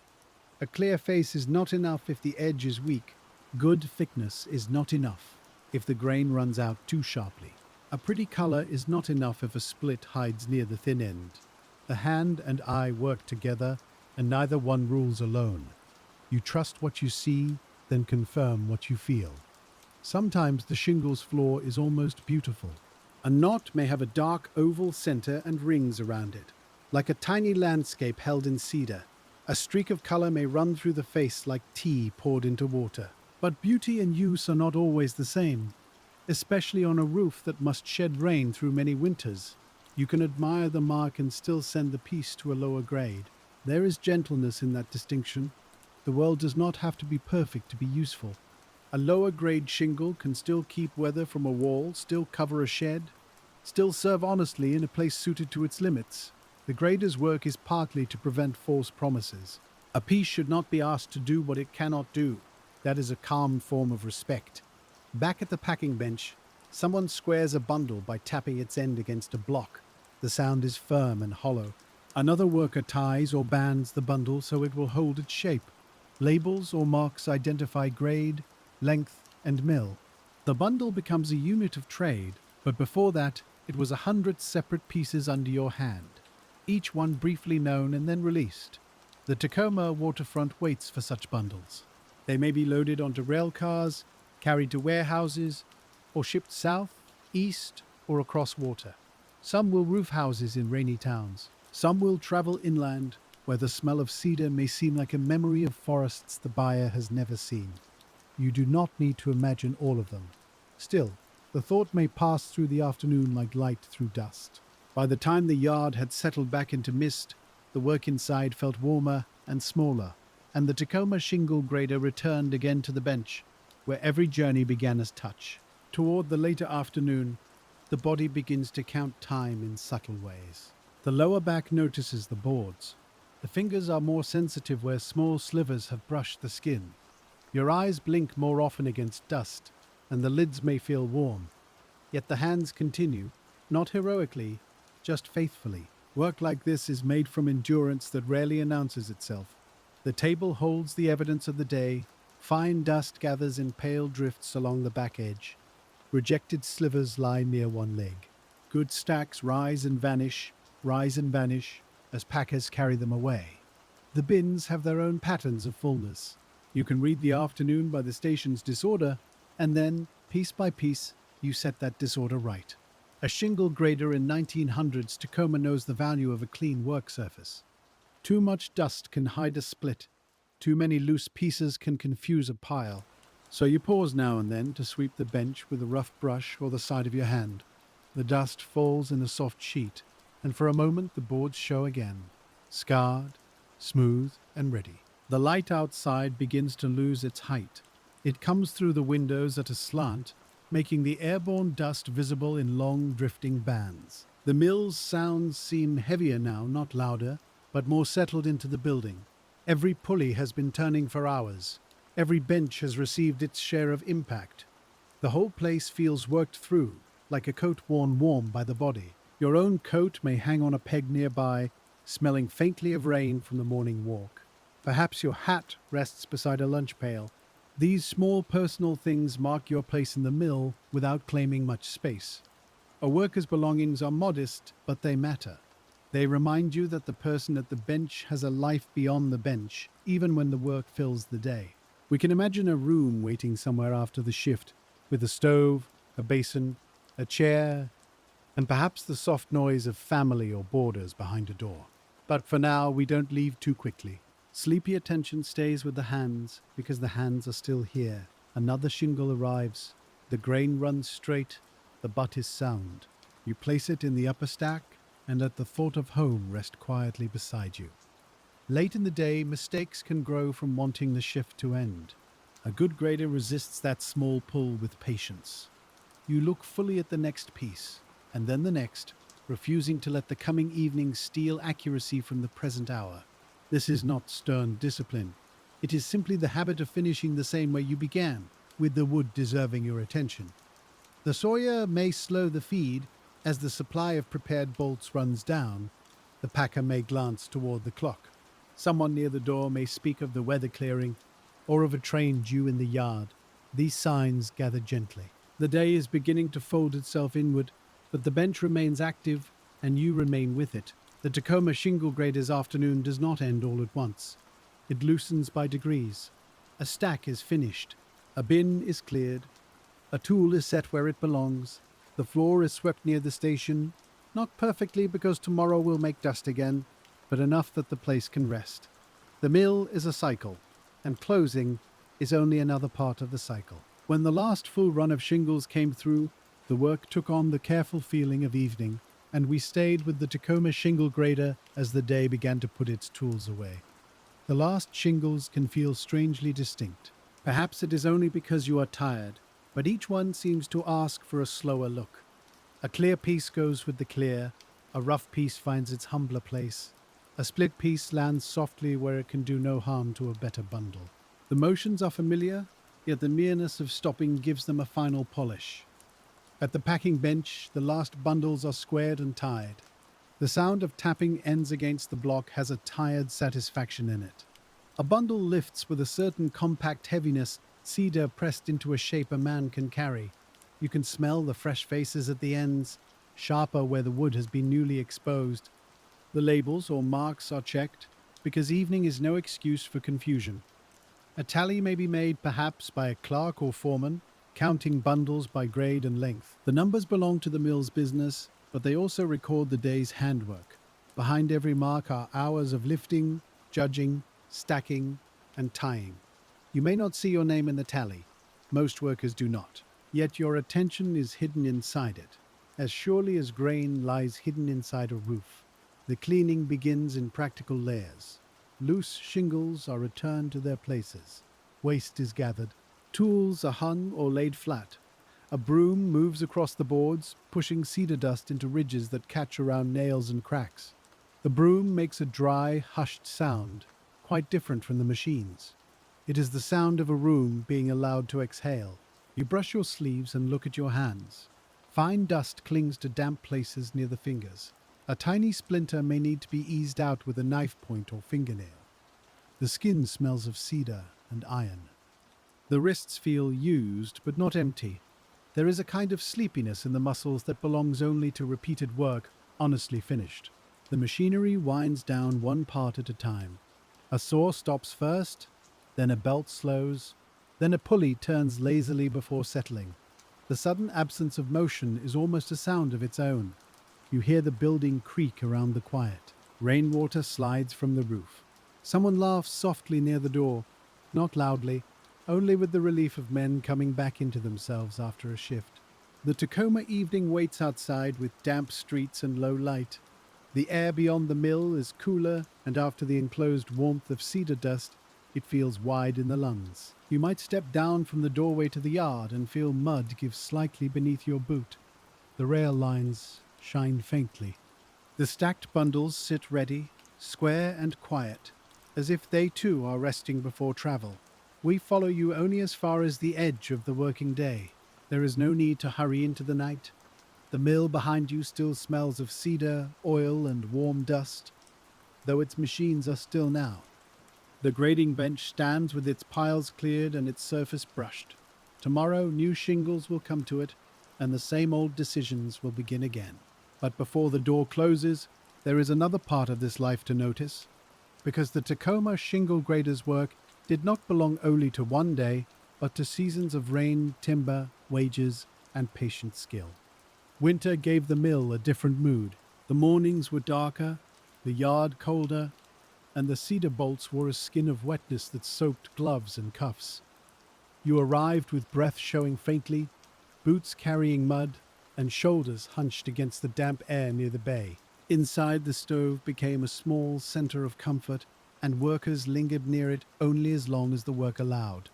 A clear face is not enough if the edge is weak. Good thickness is not enough if the grain runs out too sharply. A pretty color is not enough if a split hides near the thin end. The hand and eye work together, and neither one rules alone. You trust what you see, then confirm what you feel. Sometimes the shingles floor is almost beautiful. A knot may have a dark oval center and rings around it, like a tiny landscape held in cedar. A streak of color may run through the face like tea poured into water. But beauty and use are not always the same, especially on a roof that must shed rain through many winters. You can admire the mark and still send the piece to a lower grade. There is gentleness in that distinction. The world does not have to be perfect to be useful. A lower grade shingle can still keep weather from a wall, still cover a shed, still serve honestly in a place suited to its limits. The grader's work is partly to prevent false promises. A piece should not be asked to do what it cannot do. That is a calm form of respect. Back at the packing bench, someone squares a bundle by tapping its end against a block. The sound is firm and hollow. Another worker ties or bands the bundle so it will hold its shape. Labels or marks identify grade, length, and mill. The bundle becomes a unit of trade, but before that, it was 100 separate pieces under your hand, each one briefly known and then released. The Tacoma waterfront waits for such bundles. They may be loaded onto rail cars, carried to warehouses, or shipped south, east, or across water. Some will roof houses in rainy towns. Some will travel inland, where the smell of cedar may seem like a memory of forests the buyer has never seen. You do not need to imagine all of them. Still, the thought may pass through the afternoon like light through dust. By the time the yard had settled back into mist, the work inside felt warmer and smaller, and the Tacoma shingle grader returned again to the bench, where every journey began as touch. Toward the later afternoon, the body begins to count time in subtle ways. The lower back notices the boards. The fingers are more sensitive where small slivers have brushed the skin. Your eyes blink more often against dust, and the lids may feel warm. Yet the hands continue, not heroically, just faithfully. Work like this is made from endurance that rarely announces itself. The table holds the evidence of the day. Fine dust gathers in pale drifts along the back edge. Rejected slivers lie near one leg. Good stacks rise and vanish, as packers carry them away. The bins have their own patterns of fullness. You can read the afternoon by the station's disorder, and then, piece by piece, you set that disorder right. A shingle grader in 1900s Tacoma knows the value of a clean work surface. Too much dust can hide a split. Too many loose pieces can confuse a pile. So you pause now and then to sweep the bench with a rough brush or the side of your hand. The dust falls in a soft sheet, and for a moment the boards show again, scarred, smooth, and ready. The light outside begins to lose its height. It comes through the windows at a slant, making the airborne dust visible in long, drifting bands. The mill's sounds seem heavier now, not louder, but more settled into the building. Every pulley has been turning for hours. Every bench has received its share of impact. The whole place feels worked through, like a coat worn warm by the body. Your own coat may hang on a peg nearby, smelling faintly of rain from the morning walk. Perhaps your hat rests beside a lunch pail. These small personal things mark your place in the mill without claiming much space. A worker's belongings are modest, but they matter. They remind you that the person at the bench has a life beyond the bench, even when the work fills the day. We can imagine a room waiting somewhere after the shift, with a stove, a basin, a chair, and perhaps the soft noise of family or boarders behind a door. But for now, we don't leave too quickly. Sleepy attention stays with the hands, because the hands are still here. Another shingle arrives. The grain runs straight. The butt is sound. You place it in the upper stack, and at the thought of home rest quietly beside you. Late in the day, mistakes can grow from wanting the shift to end. A good grader resists that small pull with patience. You look fully at the next piece, and then the next, refusing to let the coming evening steal accuracy from the present hour. This is not stern discipline. It is simply the habit of finishing the same way you began, with the wood deserving your attention. The sawyer may slow the feed as the supply of prepared bolts runs down. The packer may glance toward the clock. Someone near the door may speak of the weather clearing or of a train due in the yard. These signs gather gently. The day is beginning to fold itself inward, but the bench remains active and you remain with it. The Tacoma Shingle grader's afternoon does not end all at once. It loosens by degrees. A stack is finished. A bin is cleared. A tool is set where it belongs. The floor is swept near the station, not perfectly because tomorrow will make dust again, but enough that the place can rest. The mill is a cycle, and closing is only another part of the cycle. When the last full run of shingles came through, the work took on the careful feeling of evening, and we stayed with the Tacoma Shingle grader as the day began to put its tools away. The last shingles can feel strangely distinct. Perhaps it is only because you are tired, but each one seems to ask for a slower look. A clear piece goes with the clear, a rough piece finds its humbler place, a split piece lands softly where it can do no harm to a better bundle. The motions are familiar, yet the mereness of stopping gives them a final polish. At the packing bench, the last bundles are squared and tied. The sound of tapping ends against the block has a tired satisfaction in it. A bundle lifts with a certain compact heaviness, cedar pressed into a shape a man can carry. You can smell the fresh faces at the ends, sharper where the wood has been newly exposed. The labels or marks are checked, because evening is no excuse for confusion. A tally may be made perhaps by a clerk or foreman, counting bundles by grade and length. The numbers belong to the mill's business, but they also record the day's handwork. Behind every mark are hours of lifting, judging, stacking, and tying. You may not see your name in the tally. Most workers do not. Yet your attention is hidden inside it, as surely as grain lies hidden inside a roof. The cleaning begins in practical layers. Loose shingles are returned to their places. Waste is gathered. Tools are hung or laid flat. A broom moves across the boards, pushing cedar dust into ridges that catch around nails and cracks. The broom makes a dry, hushed sound, quite different from the machines. It is the sound of a room being allowed to exhale. You brush your sleeves and look at your hands. Fine dust clings to damp places near the fingers. A tiny splinter may need to be eased out with a knife point or fingernail. The skin smells of cedar and iron. The wrists feel used, but not empty. There is a kind of sleepiness in the muscles that belongs only to repeated work, honestly finished. The machinery winds down one part at a time. A saw stops first, then a belt slows, then a pulley turns lazily before settling. The sudden absence of motion is almost a sound of its own. You hear the building creak around the quiet. Rainwater slides from the roof. Someone laughs softly near the door, not loudly, only with the relief of men coming back into themselves after a shift. The Tacoma evening waits outside with damp streets and low light. The air beyond the mill is cooler, and after the enclosed warmth of cedar dust, it feels wide in the lungs. You might step down from the doorway to the yard and feel mud give slightly beneath your boot. The rail lines shine faintly. The stacked bundles sit ready, square and quiet, as if they too are resting before travel. We follow you only as far as the edge of the working day. There is no need to hurry into the night. The mill behind you still smells of cedar, oil, and warm dust, though its machines are still now. The grading bench stands with its piles cleared and its surface brushed. Tomorrow, new shingles will come to it, and the same old decisions will begin again. But before the door closes, there is another part of this life to notice, because the Tacoma shingle grader's work did not belong only to one day, but to seasons of rain, timber, wages, and patient skill. Winter gave the mill a different mood. The mornings were darker, the yard colder, and the cedar bolts wore a skin of wetness that soaked gloves and cuffs. You arrived with breath showing faintly, boots carrying mud, and shoulders hunched against the damp air near the bay. Inside, the stove became a small center of comfort, and workers lingered near it only as long as the work allowed.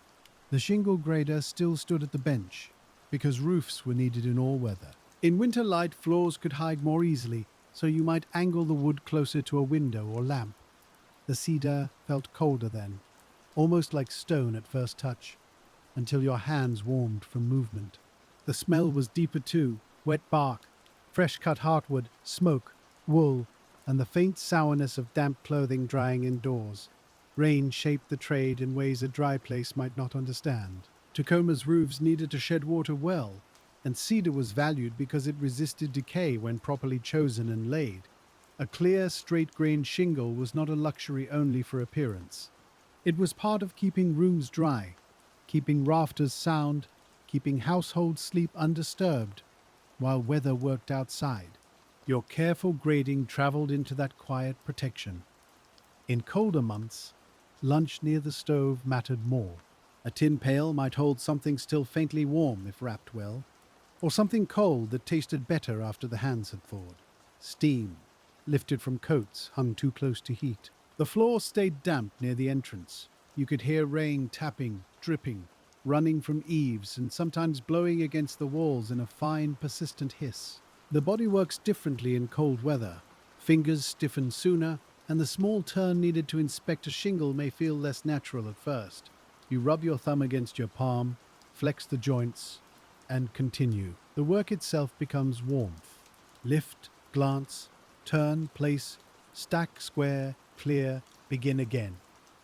The shingle grader still stood at the bench, because roofs were needed in all weather. In winter light, floors could hide more easily, so you might angle the wood closer to a window or lamp. The cedar felt colder then, almost like stone at first touch, until your hands warmed from movement. The smell was deeper too, wet bark, fresh-cut heartwood, smoke, wool, and the faint sourness of damp clothing drying indoors. Rain shaped the trade in ways a dry place might not understand. Tacoma's roofs needed to shed water well, and cedar was valued because it resisted decay when properly chosen and laid. A clear, straight-grained shingle was not a luxury only for appearance. It was part of keeping rooms dry, keeping rafters sound, keeping household sleep undisturbed, while weather worked outside. Your careful grading traveled into that quiet protection. In colder months, lunch near the stove mattered more. A tin pail might hold something still faintly warm if wrapped well, or something cold that tasted better after the hands had thawed. Steam, lifted from coats, hung too close to heat. The floor stayed damp near the entrance. You could hear rain tapping, dripping, running from eaves and sometimes blowing against the walls in a fine, persistent hiss. The body works differently in cold weather. Fingers stiffen sooner, and the small turn needed to inspect a shingle may feel less natural at first. You rub your thumb against your palm, flex the joints, and continue. The work itself becomes warmth. Lift, glance, turn, place, stack, square, clear, begin again.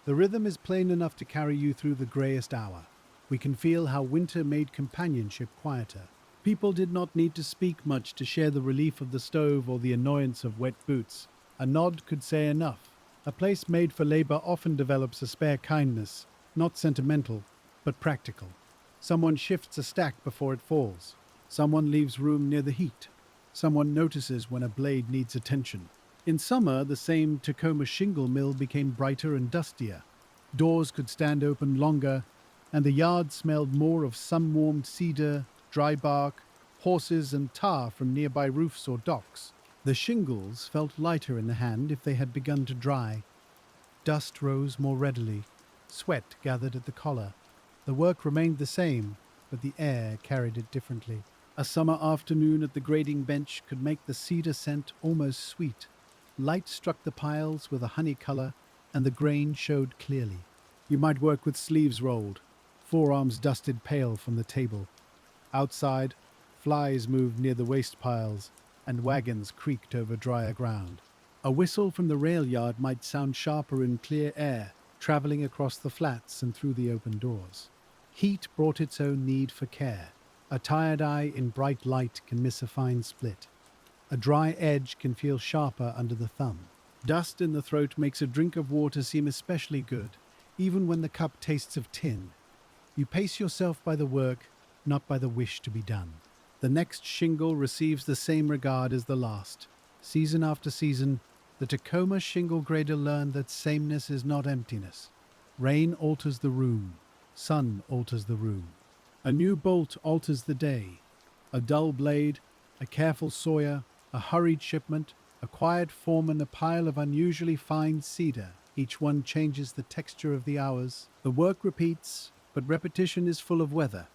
The rhythm is plain enough to carry you through the greyest hour. We can feel how winter made companionship quieter. People did not need to speak much to share the relief of the stove or the annoyance of wet boots. A nod could say enough. A place made for labor often develops a spare kindness, not sentimental, but practical. Someone shifts a stack before it falls. Someone leaves room near the heat. Someone notices when a blade needs attention. In summer, the same Tacoma shingle mill became brighter and dustier. Doors could stand open longer, and the yard smelled more of sun-warmed cedar, dry bark, horses, and tar from nearby roofs or docks. The shingles felt lighter in the hand if they had begun to dry. Dust rose more readily. Sweat gathered at the collar. The work remained the same, but the air carried it differently. A summer afternoon at the grading bench could make the cedar scent almost sweet. Light struck the piles with a honey color, and the grain showed clearly. You might work with sleeves rolled, forearms dusted pale from the table. Outside, flies moved near the waste piles, and wagons creaked over drier ground. A whistle from the rail yard might sound sharper in clear air, traveling across the flats and through the open doors. Heat brought its own need for care. A tired eye in bright light can miss a fine split. A dry edge can feel sharper under the thumb. Dust in the throat makes a drink of water seem especially good, even when the cup tastes of tin. You pace yourself by the work, not by the wish to be done. The next shingle receives the same regard as the last. Season after season, The Tacoma Shingle grader learned that sameness is not emptiness. Rain alters the room. Sun alters the room. A new bolt alters the day. A dull blade, a careful sawyer, a hurried shipment, a quiet foreman, a pile of unusually fine cedar. Each one changes the texture of the hours. The work repeats, but repetition is full of weather.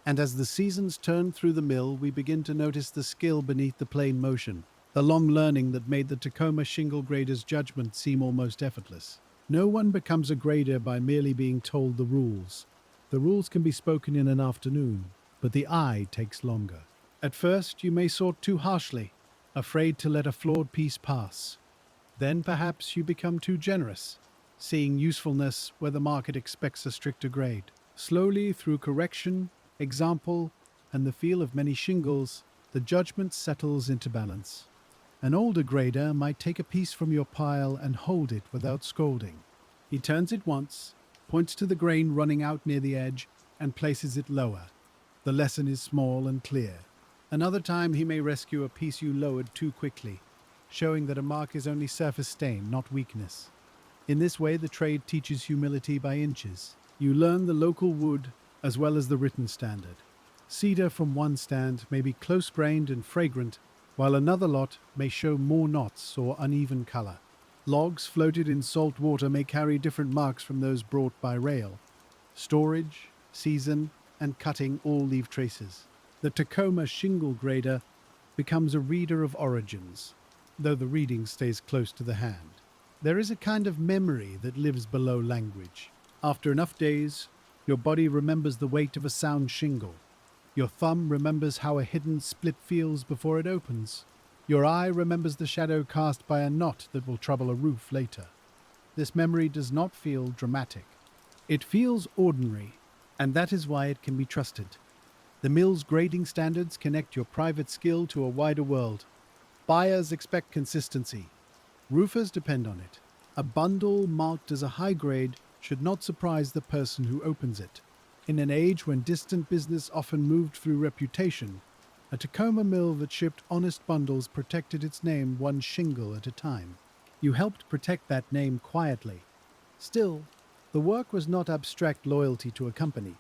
And as the seasons turn through the mill, we begin to notice the skill beneath the plain motion, the long learning that made the Tacoma shingle grader's judgment seem almost effortless. No one becomes a grader by merely being told the rules. The rules can be spoken in an afternoon, but the eye takes longer. At first, you may sort too harshly, afraid to let a flawed piece pass. Then perhaps you become too generous, seeing usefulness where the market expects a stricter grade. Slowly, through correction, example, and the feel of many shingles, the judgment settles into balance. An older grader might take a piece from your pile and hold it without scolding. He turns it once, points to the grain running out near the edge, and places it lower. The lesson is small and clear. Another time he may rescue a piece you lowered too quickly, showing that a mark is only surface stain, not weakness. In this way, the trade teaches humility by inches. You learn the local wood as well as the written standard. Cedar from one stand may be close-grained and fragrant, while another lot may show more knots or uneven color. Logs floated in salt water may carry different marks from those brought by rail. Storage, season, and cutting all leave traces. The Tacoma shingle grader becomes a reader of origins, though the reading stays close to the hand. There is a kind of memory that lives below language. After enough days, your body remembers the weight of a sound shingle. Your thumb remembers how a hidden split feels before it opens. Your eye remembers the shadow cast by a knot that will trouble a roof later. This memory does not feel dramatic. It feels ordinary, and that is why it can be trusted. The mill's grading standards connect your private skill to a wider world. Buyers expect consistency. Roofers depend on it. A bundle marked as a high grade should not surprise the person who opens it. In an age when distant business often moved through reputation, a Tacoma mill that shipped honest bundles protected its name one shingle at a time. You helped protect that name quietly. Still, the work was not abstract loyalty to a company.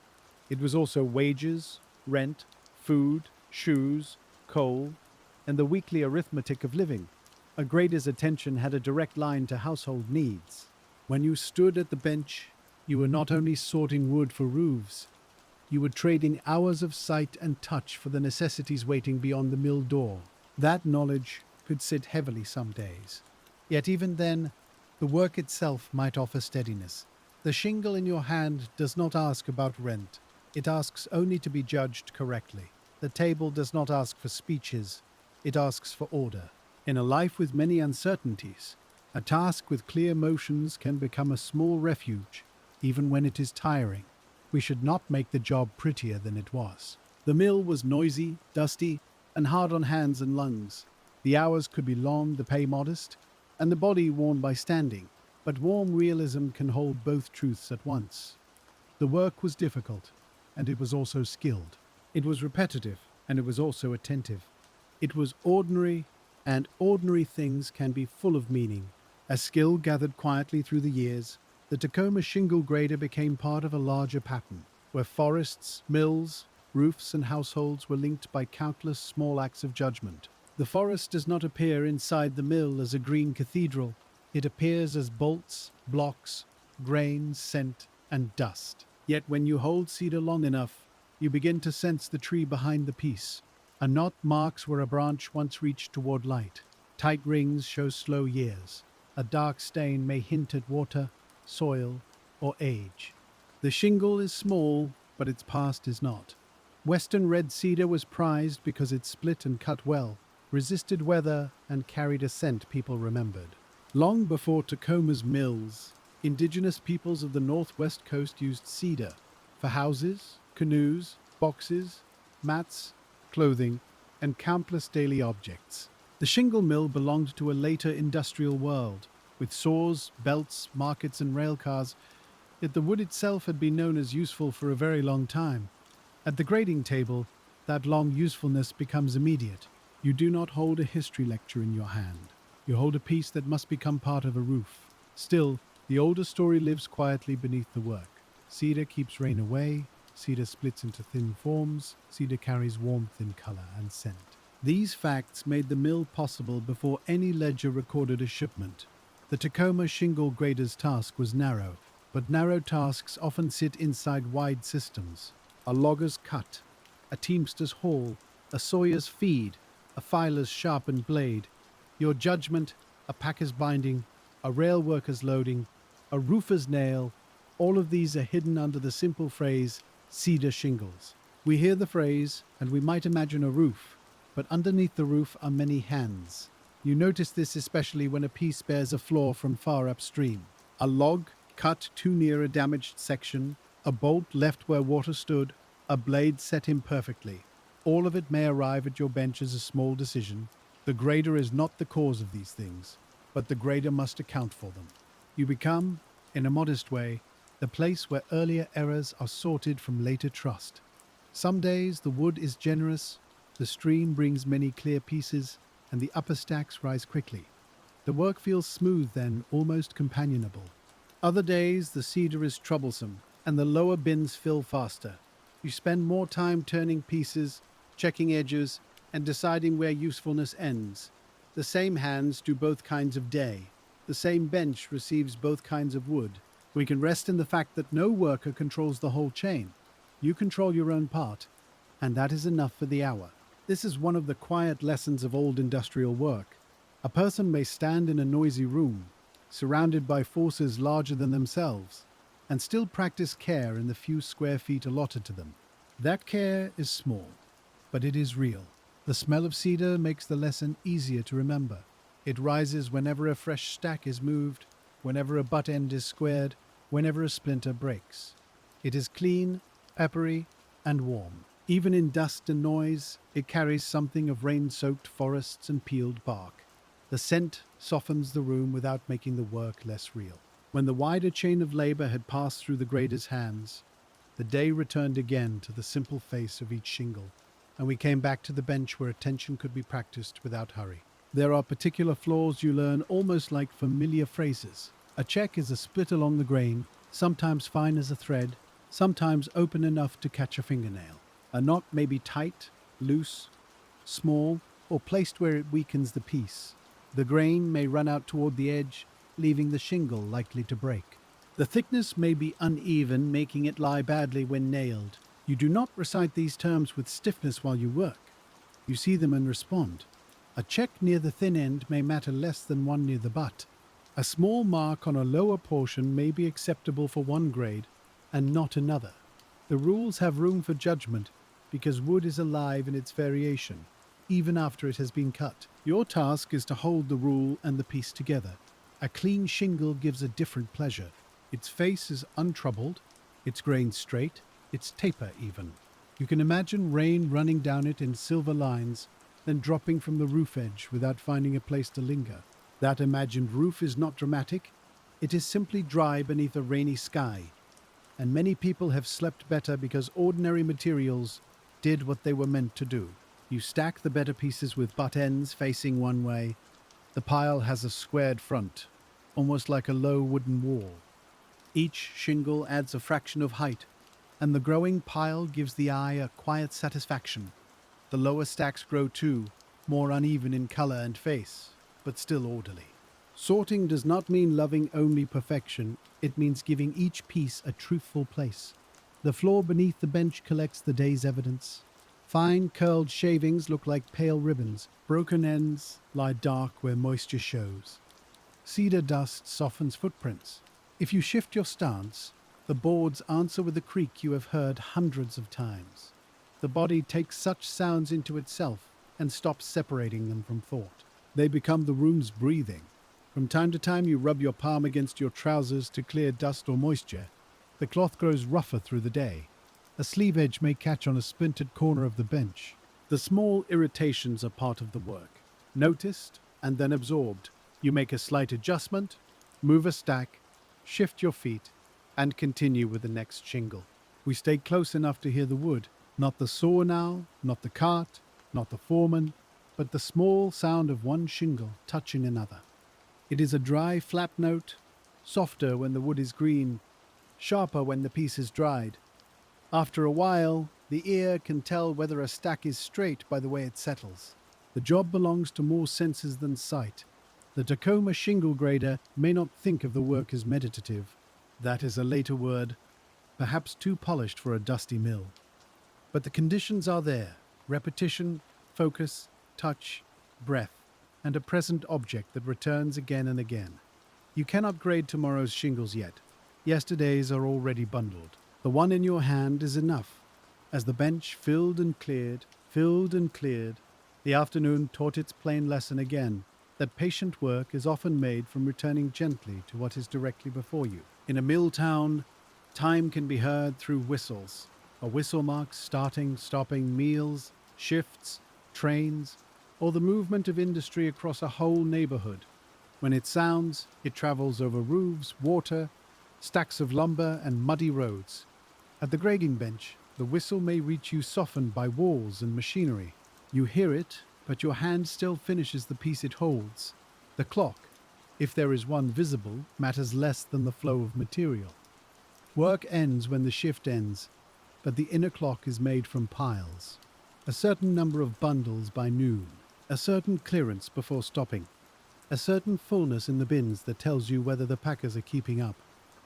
It was also wages, rent, food, shoes, coal, and the weekly arithmetic of living. A grader's attention had a direct line to household needs. When you stood at the bench, you were not only sorting wood for roofs, you were trading hours of sight and touch for the necessities waiting beyond the mill door. That knowledge could sit heavily some days. Yet even then, the work itself might offer steadiness. The shingle in your hand does not ask about rent. It asks only to be judged correctly. The table does not ask for speeches. It asks for order. In a life with many uncertainties, a task with clear motions can become a small refuge, even when it is tiring. We should not make the job prettier than it was. The mill was noisy, dusty, and hard on hands and lungs. The hours could be long, the pay modest, and the body worn by standing. But warm realism can hold both truths at once. The work was difficult, and it was also skilled. It was repetitive, and it was also attentive. It was ordinary, and ordinary things can be full of meaning. As skill gathered quietly through the years, the Tacoma shingle grader became part of a larger pattern, where forests, mills, roofs, and households were linked by countless small acts of judgment. The forest does not appear inside the mill as a green cathedral. It appears as bolts, blocks, grain, scent, and dust. Yet when you hold cedar long enough, you begin to sense the tree behind the piece. A knot marks where a branch once reached toward light. Tight rings show slow years. A dark stain may hint at water, soil, or age. The shingle is small, but its past is not. Western red cedar was prized because it split and cut well, resisted weather, and carried a scent people remembered. Long before Tacoma's mills, indigenous peoples of the northwest coast used cedar for houses, canoes, boxes, mats, clothing, and countless daily objects. The shingle mill belonged to a later industrial world, with saws, belts, markets, and railcars, yet the wood itself had been known as useful for a very long time. At the grading table, that long usefulness becomes immediate. You do not hold a history lecture in your hand. You hold a piece that must become part of a roof. Still, the older story lives quietly beneath the work. Cedar keeps rain away, cedar splits into thin forms, cedar carries warmth in color and scent. These facts made the mill possible before any ledger recorded a shipment. The Tacoma Shingle grader's task was narrow, but narrow tasks often sit inside wide systems. A logger's cut, a teamster's haul, a sawyer's feed, a filer's sharpened blade. Your judgment, a packer's binding, a rail worker's loading, a roofer's nail, all of these are hidden under the simple phrase, cedar shingles. We hear the phrase, and we might imagine a roof, but underneath the roof are many hands. You notice this especially when a piece bears a flaw from far upstream. A log cut too near a damaged section, a bolt left where water stood, a blade set imperfectly. All of it may arrive at your bench as a small decision. The grader is not the cause of these things, but the grader must account for them. You become, in a modest way, the place where earlier errors are sorted from later trust. Some days the wood is generous, the stream brings many clear pieces, and the upper stacks rise quickly. The work feels smooth then, almost companionable. Other days the cedar is troublesome, and the lower bins fill faster. You spend more time turning pieces, checking edges, and deciding where usefulness ends. The same hands do both kinds of day. The same bench receives both kinds of wood. We can rest in the fact that no worker controls the whole chain. You control your own part, and that is enough for the hour. This is one of the quiet lessons of old industrial work. A person may stand in a noisy room, surrounded by forces larger than themselves, and still practice care in the few square feet allotted to them. That care is small, but it is real. The smell of cedar makes the lesson easier to remember. It rises whenever a fresh stack is moved, whenever a butt end is squared, whenever a splinter breaks. It is clean, peppery, and warm. Even in dust and noise, it carries something of rain-soaked forests and peeled bark. The scent softens the room without making the work less real. When the wider chain of labor had passed through the grader's hands, the day returned again to the simple face of each shingle, and we came back to the bench where attention could be practiced without hurry. There are particular flaws you learn almost like familiar phrases. A check is a split along the grain, sometimes fine as a thread, sometimes open enough to catch a fingernail. A knot may be tight, loose, small, or placed where it weakens the piece. The grain may run out toward the edge, leaving the shingle likely to break. The thickness may be uneven, making it lie badly when nailed. You do not recite these terms with stiffness while you work. You see them and respond. A check near the thin end may matter less than one near the butt. A small mark on a lower portion may be acceptable for one grade and not another. The rules have room for judgment because wood is alive in its variation, even after it has been cut. Your task is to hold the rule and the piece together. A clean shingle gives a different pleasure. Its face is untroubled, its grain straight, its taper even. You can imagine rain running down it in silver lines, then dropping from the roof edge without finding a place to linger. That imagined roof is not dramatic, it is simply dry beneath a rainy sky. And many people have slept better because ordinary materials did what they were meant to do. You stack the better pieces with butt ends facing one way. The pile has a squared front, almost like a low wooden wall. Each shingle adds a fraction of height, and the growing pile gives the eye a quiet satisfaction. The lower stacks grow too, more uneven in color and face, but still orderly. Sorting does not mean loving only perfection, it means giving each piece a truthful place. The floor beneath the bench collects the day's evidence. Fine curled shavings look like pale ribbons. Broken ends lie dark where moisture shows. Cedar dust softens footprints. If you shift your stance, the boards answer with a creak you have heard hundreds of times. The body takes such sounds into itself and stops separating them from thought. They become the room's breathing. From time to time you rub your palm against your trousers to clear dust or moisture. The cloth grows rougher through the day. A sleeve edge may catch on a splintered corner of the bench. The small irritations are part of the work. Noticed and then absorbed. You make a slight adjustment, move a stack, shift your feet, and continue with the next shingle. We stay close enough to hear the wood. Not the saw now, not the cart, not the foreman, but the small sound of one shingle touching another. It is a dry, flat note, softer when the wood is green, sharper when the piece is dried. After a while, the ear can tell whether a stack is straight by the way it settles. The job belongs to more senses than sight. The Tacoma shingle grader may not think of the work as meditative. That is a later word, perhaps too polished for a dusty mill. But the conditions are there: repetition, focus, touch, breath, and a present object that returns again and again. You cannot grade tomorrow's shingles yet. Yesterday's are already bundled. The one in your hand is enough. As the bench filled and cleared, the afternoon taught its plain lesson again, that patient work is often made from returning gently to what is directly before you. In a mill town, time can be heard through whistles. A whistle marks starting, stopping meals, shifts, trains, or the movement of industry across a whole neighborhood. When it sounds, it travels over roofs, water, stacks of lumber, and muddy roads. At the grading bench, the whistle may reach you softened by walls and machinery. You hear it, but your hand still finishes the piece it holds. The clock, if there is one visible, matters less than the flow of material. Work ends when the shift ends, but the inner clock is made from piles. A certain number of bundles by noon, a certain clearance before stopping, a certain fullness in the bins that tells you whether the packers are keeping up.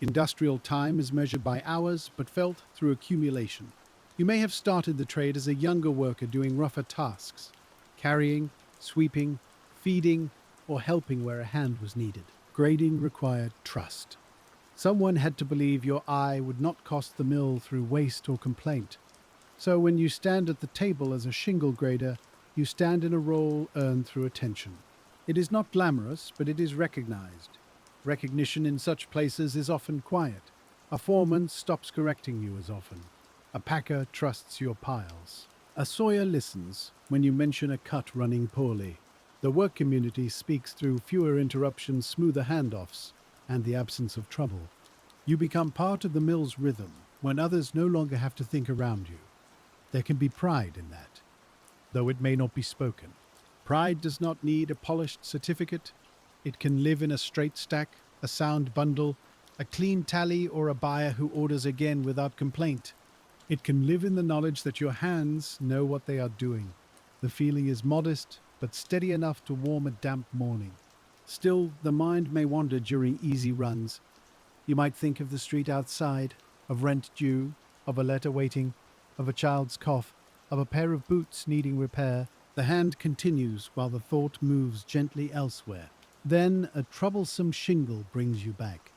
Industrial time is measured by hours, but felt through accumulation. You may have started the trade as a younger worker doing rougher tasks, carrying, sweeping, feeding, or helping where a hand was needed. Grading required trust. Someone had to believe your eye would not cost the mill through waste or complaint. So when you stand at the table as a shingle grader, you stand in a role earned through attention. It is not glamorous, but it is recognized. Recognition in such places is often quiet. A foreman stops correcting you as often. A packer trusts your piles. A sawyer listens when you mention a cut running poorly. The work community speaks through fewer interruptions, smoother handoffs, and the absence of trouble. You become part of the mill's rhythm when others no longer have to think around you. There can be pride in that, though it may not be spoken. Pride does not need a polished certificate. It can live in a straight stack, a sound bundle, a clean tally, or a buyer who orders again without complaint. It can live in the knowledge that your hands know what they are doing. The feeling is modest, but steady enough to warm a damp morning. Still, the mind may wander during easy runs. You might think of the street outside, of rent due, of a letter waiting, of a child's cough, of a pair of boots needing repair. The hand continues while the thought moves gently elsewhere. Then a troublesome shingle brings you back,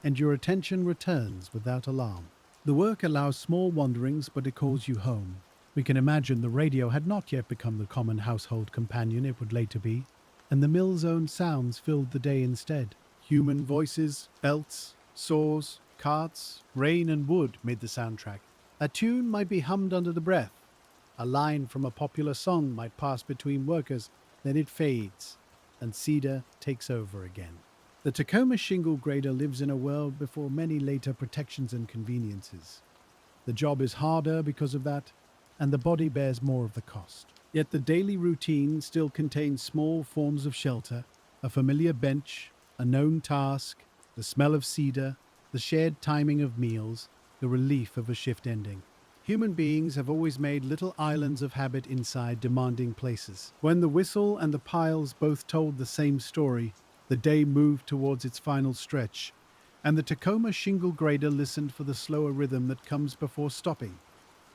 and your attention returns without alarm. The work allows small wanderings, but it calls you home. We can imagine the radio had not yet become the common household companion it would later be, and the mill's own sounds filled the day instead. Human voices, belts, saws, carts, rain and wood made the soundtrack. A tune might be hummed under the breath. A line from a popular song might pass between workers, then it fades, and cedar takes over again. The Tacoma shingle grader lives in a world before many later protections and conveniences. The job is harder because of that, and the body bears more of the cost. Yet the daily routine still contains small forms of shelter, a familiar bench, a known task, the smell of cedar, the shared timing of meals, the relief of a shift ending. Human beings have always made little islands of habit inside demanding places. When the whistle and the piles both told the same story, the day moved towards its final stretch, and the Tacoma shingle grader listened for the slower rhythm that comes before stopping.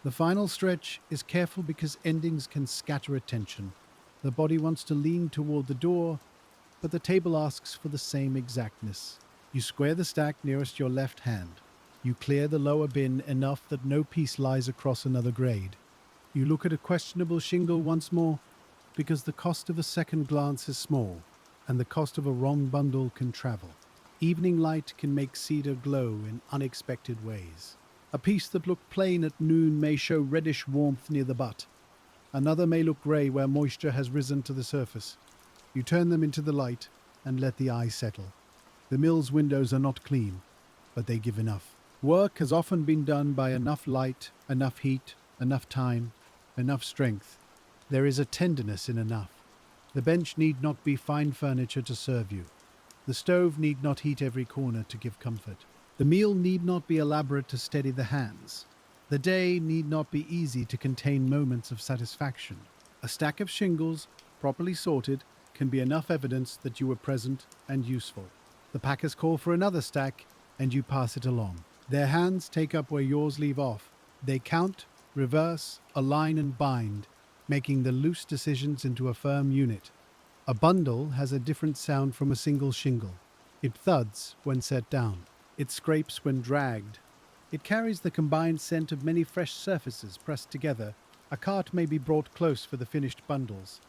The final stretch is careful because endings can scatter attention. The body wants to lean toward the door, but the table asks for the same exactness. You square the stack nearest your left hand. You clear the lower bin enough that no piece lies across another grade. You look at a questionable shingle once more, because the cost of a second glance is small, and the cost of a wrong bundle can travel. Evening light can make cedar glow in unexpected ways. A piece that looked plain at noon may show reddish warmth near the butt. Another may look grey where moisture has risen to the surface. You turn them into the light and let the eye settle. The mill's windows are not clean, but they give enough. Work has often been done by enough light, enough heat, enough time, enough strength. There is a tenderness in enough. The bench need not be fine furniture to serve you. The stove need not heat every corner to give comfort. The meal need not be elaborate to steady the hands. The day need not be easy to contain moments of satisfaction. A stack of shingles, properly sorted, can be enough evidence that you were present and useful. The packers call for another stack, and you pass it along. Their hands take up where yours leave off. They count, reverse, align, and bind, making the loose decisions into a firm unit. A bundle has a different sound from a single shingle. It thuds when set down. It scrapes when dragged. It carries the combined scent of many fresh surfaces pressed together. A cart may be brought close for the finished bundles.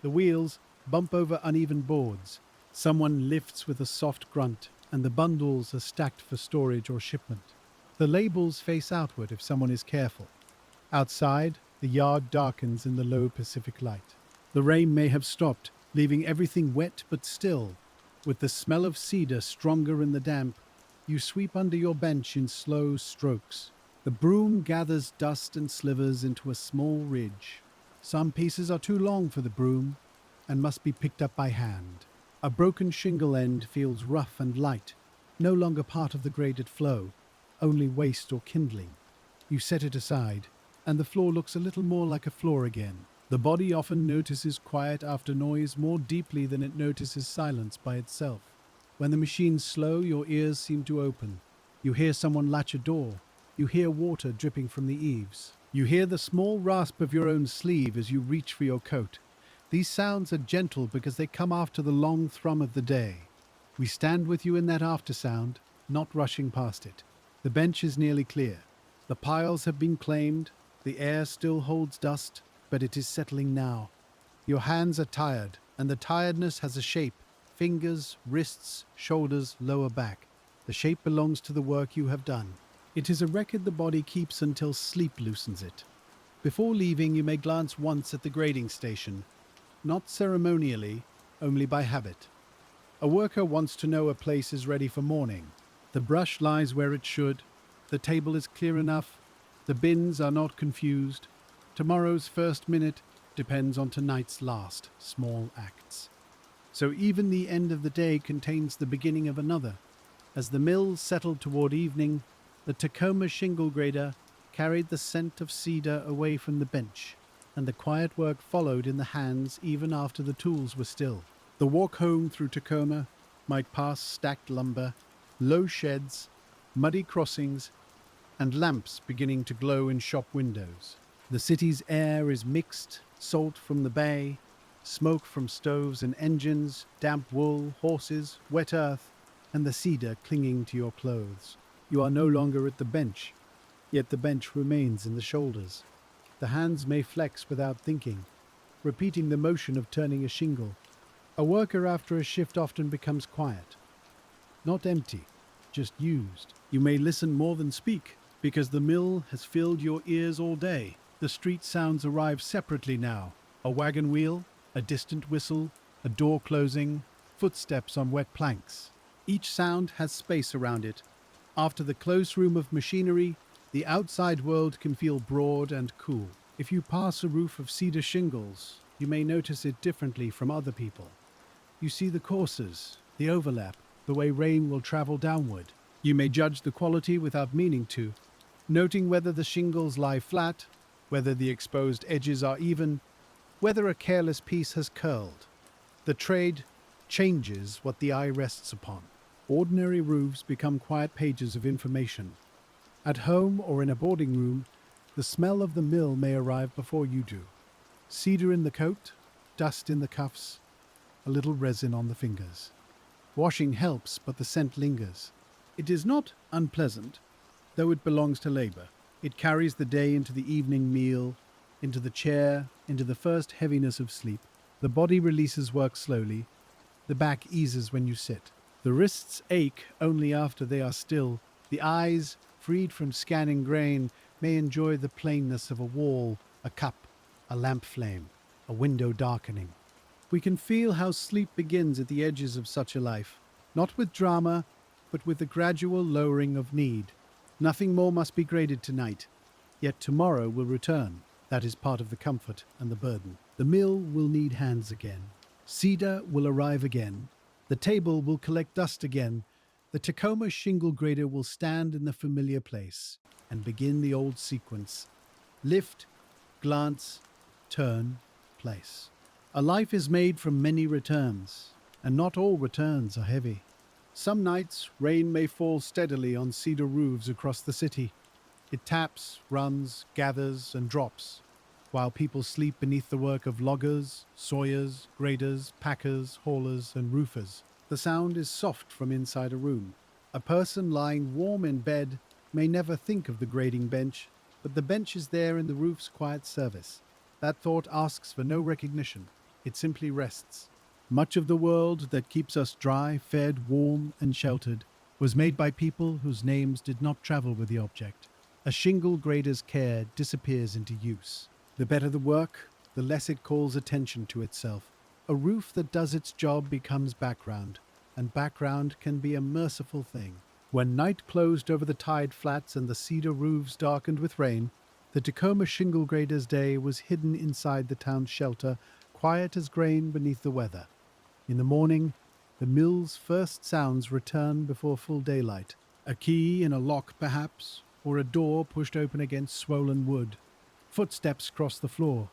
The wheels bump over uneven boards. Someone lifts with a soft grunt, and the bundles are stacked for storage or shipment. The labels face outward if someone is careful. Outside, the yard darkens in the low Pacific light. The rain may have stopped, leaving everything wet but still. With the smell of cedar stronger in the damp, you sweep under your bench in slow strokes. The broom gathers dust and slivers into a small ridge. Some pieces are too long for the broom and must be picked up by hand. A broken shingle end feels rough and light, no longer part of the graded flow, only waste or kindling. You set it aside, and the floor looks a little more like a floor again. The body often notices quiet after noise more deeply than it notices silence by itself. When the machines slow, your ears seem to open. You hear someone latch a door. You hear water dripping from the eaves. You hear the small rasp of your own sleeve as you reach for your coat. These sounds are gentle because they come after the long thrum of the day. We stand with you in that aftersound, not rushing past it. The bench is nearly clear. The piles have been claimed. The air still holds dust, but it is settling now. Your hands are tired, and the tiredness has a shape. Fingers, wrists, shoulders, lower back. The shape belongs to the work you have done. It is a record the body keeps until sleep loosens it. Before leaving, you may glance once at the grading station, not ceremonially, only by habit. A worker wants to know a place is ready for morning. The brush lies where it should. The table is clear enough. The bins are not confused. Tomorrow's first minute depends on tonight's last small acts. So even the end of the day contains the beginning of another. As the mill settled toward evening, the Tacoma Shingle grader carried the scent of cedar away from the bench, and the quiet work followed in the hands even after the tools were still. The walk home through Tacoma might pass stacked lumber, low sheds, muddy crossings, and lamps beginning to glow in shop windows. The city's air is mixed, salt from the bay, smoke from stoves and engines, damp wool, horses, wet earth, and the cedar clinging to your clothes. You are no longer at the bench, yet the bench remains in the shoulders. The hands may flex without thinking, repeating the motion of turning a shingle. A worker after a shift often becomes quiet. Not empty, just used. You may listen more than speak, because the mill has filled your ears all day. The street sounds arrive separately now. A wagon wheel, a distant whistle, a door closing, footsteps on wet planks. Each sound has space around it. After the close room of machinery, the outside world can feel broad and cool. If you pass a roof of cedar shingles, you may notice it differently from other people. You see the courses, the overlap, the way rain will travel downward. You may judge the quality without meaning to, noting whether the shingles lie flat, whether the exposed edges are even, whether a careless piece has curled. The trade changes what the eye rests upon. Ordinary roofs become quiet pages of information. At home or in a boarding room, the smell of the mill may arrive before you do. Cedar in the coat, dust in the cuffs, a little resin on the fingers. Washing helps, but the scent lingers. It is not unpleasant, though it belongs to labor. It carries the day into the evening meal, into the chair, into the first heaviness of sleep. The body releases work slowly. The back eases when you sit. The wrists ache only after they are still. The eyes, freed from scanning grain, may enjoy the plainness of a wall, a cup, a lamp flame, a window darkening. We can feel how sleep begins at the edges of such a life, not with drama, but with the gradual lowering of need. Nothing more must be graded tonight, yet tomorrow will return. That is part of the comfort and the burden. The mill will need hands again. Cedar will arrive again. The table will collect dust again. The Tacoma shingle grader will stand in the familiar place and begin the old sequence. Lift, glance, turn, place. A life is made from many returns, and not all returns are heavy. Some nights, rain may fall steadily on cedar roofs across the city. It taps, runs, gathers, and drops, while people sleep beneath the work of loggers, sawyers, graders, packers, haulers, and roofers. The sound is soft from inside a room. A person lying warm in bed may never think of the grading bench, but the bench is there in the roof's quiet service. That thought asks for no recognition. It simply rests. Much of the world that keeps us dry, fed, warm, and sheltered was made by people whose names did not travel with the object. A shingle grader's care disappears into use. The better the work, the less it calls attention to itself. A roof that does its job becomes background, and background can be a merciful thing. When night closed over the tide flats and the cedar roofs darkened with rain, the Tacoma shingle grader's day was hidden inside the town's shelter, quiet as grain beneath the weather. In the morning, the mill's first sounds return before full daylight. A key in a lock, perhaps, or a door pushed open against swollen wood. Footsteps cross the floor.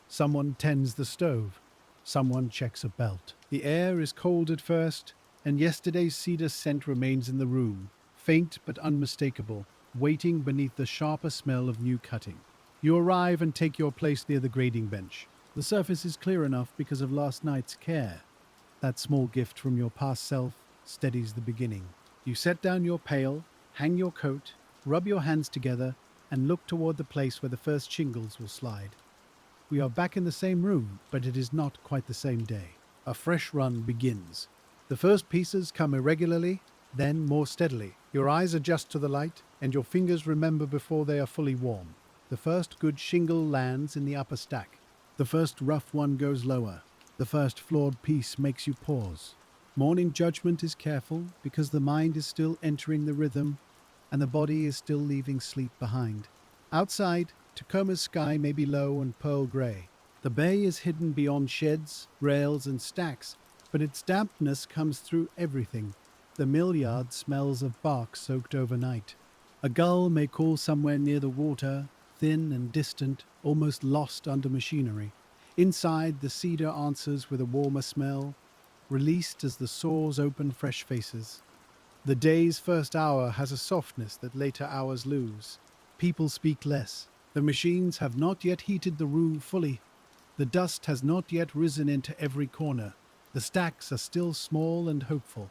Someone tends the stove. Someone checks a belt. The air is cold at first, and yesterday's cedar scent remains in the room, faint but unmistakable, waiting beneath the sharper smell of new cutting. You arrive and take your place near the grading bench. The surface is clear enough because of last night's care. That small gift from your past self steadies the beginning. You set down your pail, hang your coat, rub your hands together, and look toward the place where the first shingles will slide. We are back in the same room, but it is not quite the same day. A fresh run begins. The first pieces come irregularly, then more steadily. Your eyes adjust to the light, and your fingers remember before they are fully warm. The first good shingle lands in the upper stack. The first rough one goes lower. The first flawed piece makes you pause. Morning judgment is careful because the mind is still entering the rhythm and the body is still leaving sleep behind. Outside, Tacoma's sky may be low and pearl grey. The bay is hidden beyond sheds, rails, and stacks, but its dampness comes through everything. The mill yard smells of bark soaked overnight. A gull may call somewhere near the water, thin and distant, almost lost under machinery. Inside, the cedar answers with a warmer smell, released as the saws open fresh faces. The day's first hour has a softness that later hours lose. People speak less. The machines have not yet heated the room fully. The dust has not yet risen into every corner. The stacks are still small and hopeful.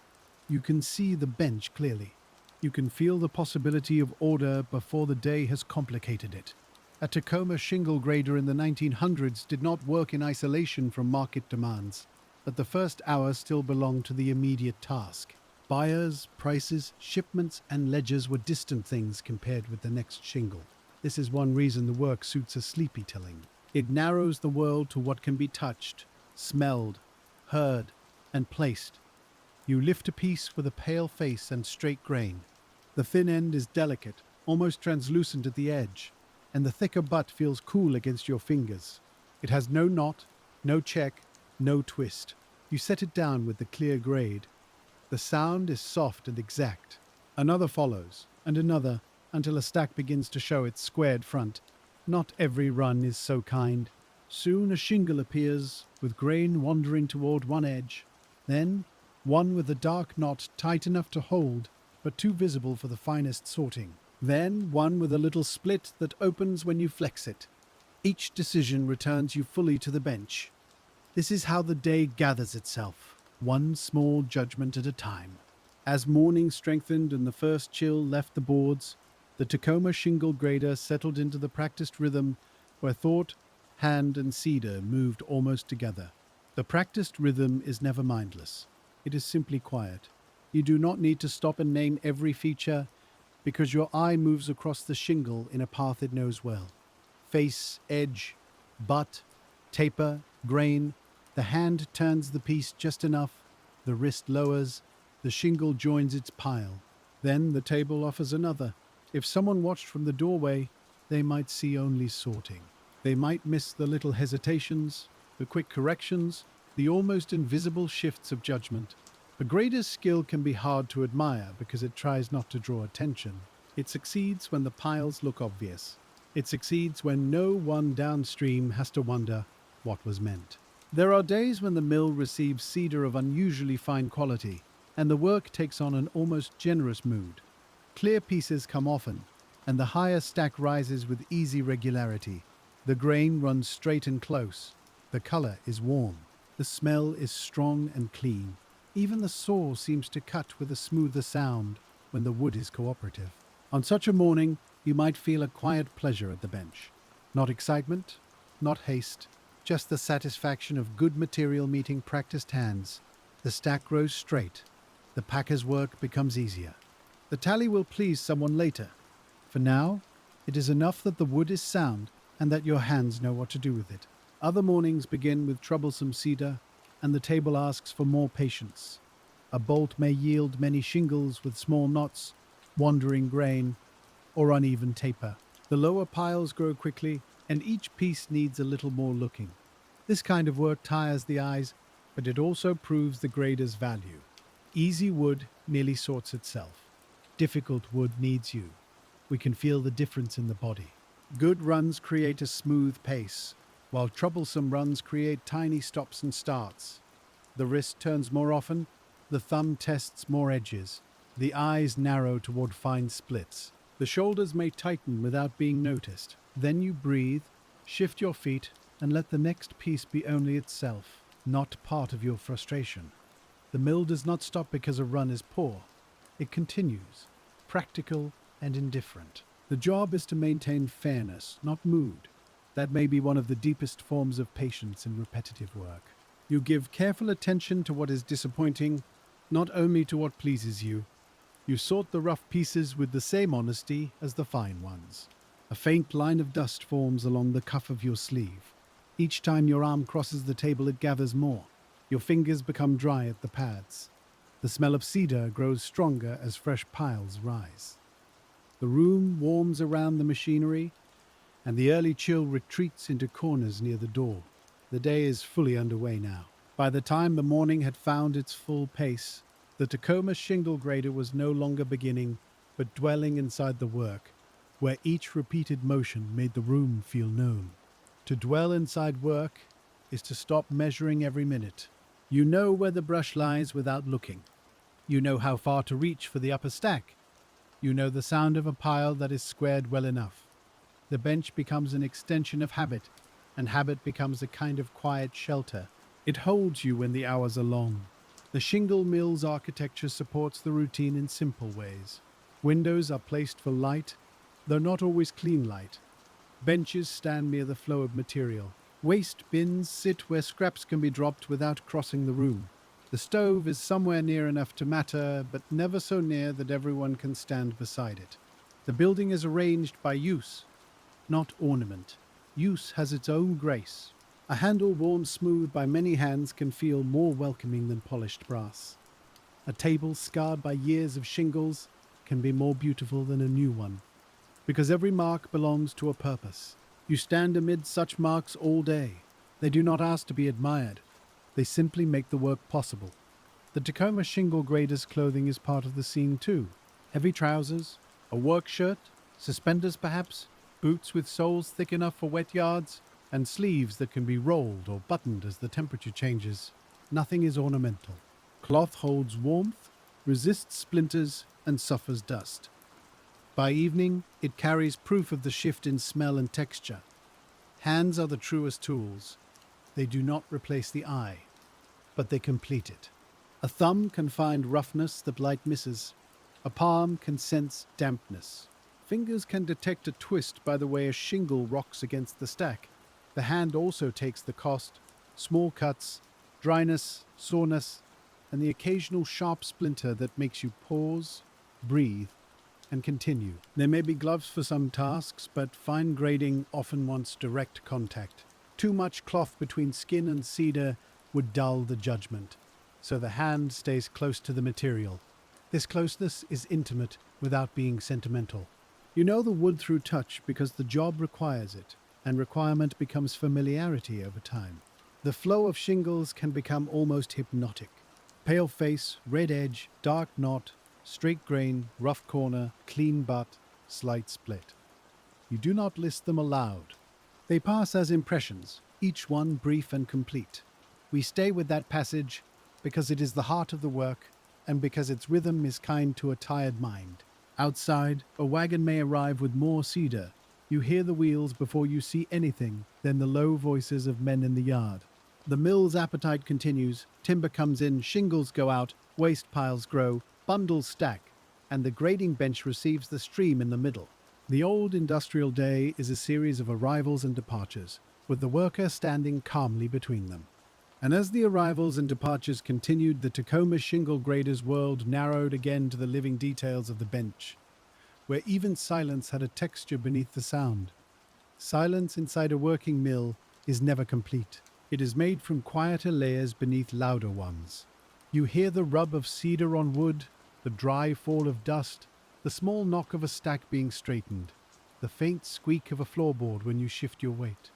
You can see the bench clearly. You can feel the possibility of order before the day has complicated it. A Tacoma shingle grader in the 1900s did not work in isolation from market demands, but the first hour still belonged to the immediate task. Buyers, prices, shipments, and ledgers were distant things compared with the next shingle. This is one reason the work suits a sleepy tilling. It narrows the world to what can be touched, smelled, heard, and placed. You lift a piece with a pale face and straight grain. The thin end is delicate, almost translucent at the edge, and the thicker butt feels cool against your fingers. It has no knot, no check, no twist. You set it down with the clear grade. The sound is soft and exact. Another follows, and another, until a stack begins to show its squared front. Not every run is so kind. Soon a shingle appears, with grain wandering toward one edge. Then, one with a dark knot tight enough to hold, but too visible for the finest sorting. Then, one with a little split that opens when you flex it. Each decision returns you fully to the bench. This is how the day gathers itself, one small judgment at a time. As morning strengthened and the first chill left the boards, the Tacoma shingle grader settled into the practiced rhythm where thought, hand, and cedar moved almost together. The practiced rhythm is never mindless. It is simply quiet. You do not need to stop and name every feature because your eye moves across the shingle in a path it knows well. Face, edge, butt, taper, grain. The hand turns the piece just enough, the wrist lowers, the shingle joins its pile. Then the table offers another. If someone watched from the doorway, they might see only sorting. They might miss the little hesitations, the quick corrections, the almost invisible shifts of judgment. A grader's skill can be hard to admire because it tries not to draw attention. It succeeds when the piles look obvious. It succeeds when no one downstream has to wonder what was meant. There are days when the mill receives cedar of unusually fine quality, and the work takes on an almost generous mood. Clear pieces come often, and the higher stack rises with easy regularity. The grain runs straight and close. The color is warm. The smell is strong and clean. Even the saw seems to cut with a smoother sound when the wood is cooperative. On such a morning, you might feel a quiet pleasure at the bench. Not excitement, not haste, just the satisfaction of good material meeting practiced hands. The stack grows straight. The packer's work becomes easier. The tally will please someone later. For now, it is enough that the wood is sound and that your hands know what to do with it. Other mornings begin with troublesome cedar, and the table asks for more patience. A bolt may yield many shingles with small knots, wandering grain, or uneven taper. The lower piles grow quickly, and each piece needs a little more looking. This kind of work tires the eyes, but it also proves the grader's value. Easy wood merely sorts itself. Difficult wood needs you. We can feel the difference in the body. Good runs create a smooth pace, while troublesome runs create tiny stops and starts. The wrist turns more often, the thumb tests more edges, the eyes narrow toward fine splits. The shoulders may tighten without being noticed. Then you breathe, shift your feet, and let the next piece be only itself, not part of your frustration. The mill does not stop because a run is poor. It continues, practical and indifferent. The job is to maintain fairness, not mood. That may be one of the deepest forms of patience in repetitive work. You give careful attention to what is disappointing, not only to what pleases you. You sort the rough pieces with the same honesty as the fine ones. A faint line of dust forms along the cuff of your sleeve. Each time your arm crosses the table, it gathers more. Your fingers become dry at the pads. The smell of cedar grows stronger as fresh piles rise. The room warms around the machinery, and the early chill retreats into corners near the door. The day is fully underway now. By the time the morning had found its full pace, the Tacoma Shingle grader was no longer beginning, but dwelling inside the work, where each repeated motion made the room feel known. To dwell inside work is to stop measuring every minute. You know where the brush lies without looking. You know how far to reach for the upper stack. You know the sound of a pile that is squared well enough. The bench becomes an extension of habit, and habit becomes a kind of quiet shelter. It holds you when the hours are long. The shingle mill's architecture supports the routine in simple ways. Windows are placed for light, though not always clean light. Benches stand near the flow of material. Waste bins sit where scraps can be dropped without crossing the room. The stove is somewhere near enough to matter, but never so near that everyone can stand beside it. The building is arranged by use, not ornament. Use has its own grace. A handle worn smooth by many hands can feel more welcoming than polished brass. A table scarred by years of shingles can be more beautiful than a new one, because every mark belongs to a purpose. You stand amid such marks all day. They do not ask to be admired. They simply make the work possible. The Tacoma Shingle grader's clothing is part of the scene too. Heavy trousers, a work shirt, suspenders perhaps, boots with soles thick enough for wet yards, and sleeves that can be rolled or buttoned as the temperature changes. Nothing is ornamental. Cloth holds warmth, resists splinters, and suffers dust. By evening, it carries proof of the shift in smell and texture. Hands are the truest tools. They do not replace the eye, but they complete it. A thumb can find roughness that light misses. A palm can sense dampness. Fingers can detect a twist by the way a shingle rocks against the stack. The hand also takes the cost, small cuts, dryness, soreness, and the occasional sharp splinter that makes you pause, breathe, and continue. There may be gloves for some tasks, but fine grading often wants direct contact. Too much cloth between skin and cedar would dull the judgment, so the hand stays close to the material. This closeness is intimate without being sentimental. You know the wood through touch because the job requires it, and requirement becomes familiarity over time. The flow of shingles can become almost hypnotic. Pale face, red edge, dark knot, straight grain, rough corner, clean butt, slight split. You do not list them aloud. They pass as impressions, each one brief and complete. We stay with that passage because it is the heart of the work and because its rhythm is kind to a tired mind. Outside, a wagon may arrive with more cedar. You hear the wheels before you see anything, then the low voices of men in the yard. The mill's appetite continues, timber comes in, shingles go out, waste piles grow, bundles stack, and the grading bench receives the stream in the middle. The old industrial day is a series of arrivals and departures, with the worker standing calmly between them. And as the arrivals and departures continued, the Tacoma Shingle grader's world narrowed again to the living details of the bench, where even silence had a texture beneath the sound. Silence inside a working mill is never complete. It is made from quieter layers beneath louder ones. You hear the rub of cedar on wood, the dry fall of dust, the small knock of a stack being straightened, the faint squeak of a floorboard when you shift your weight.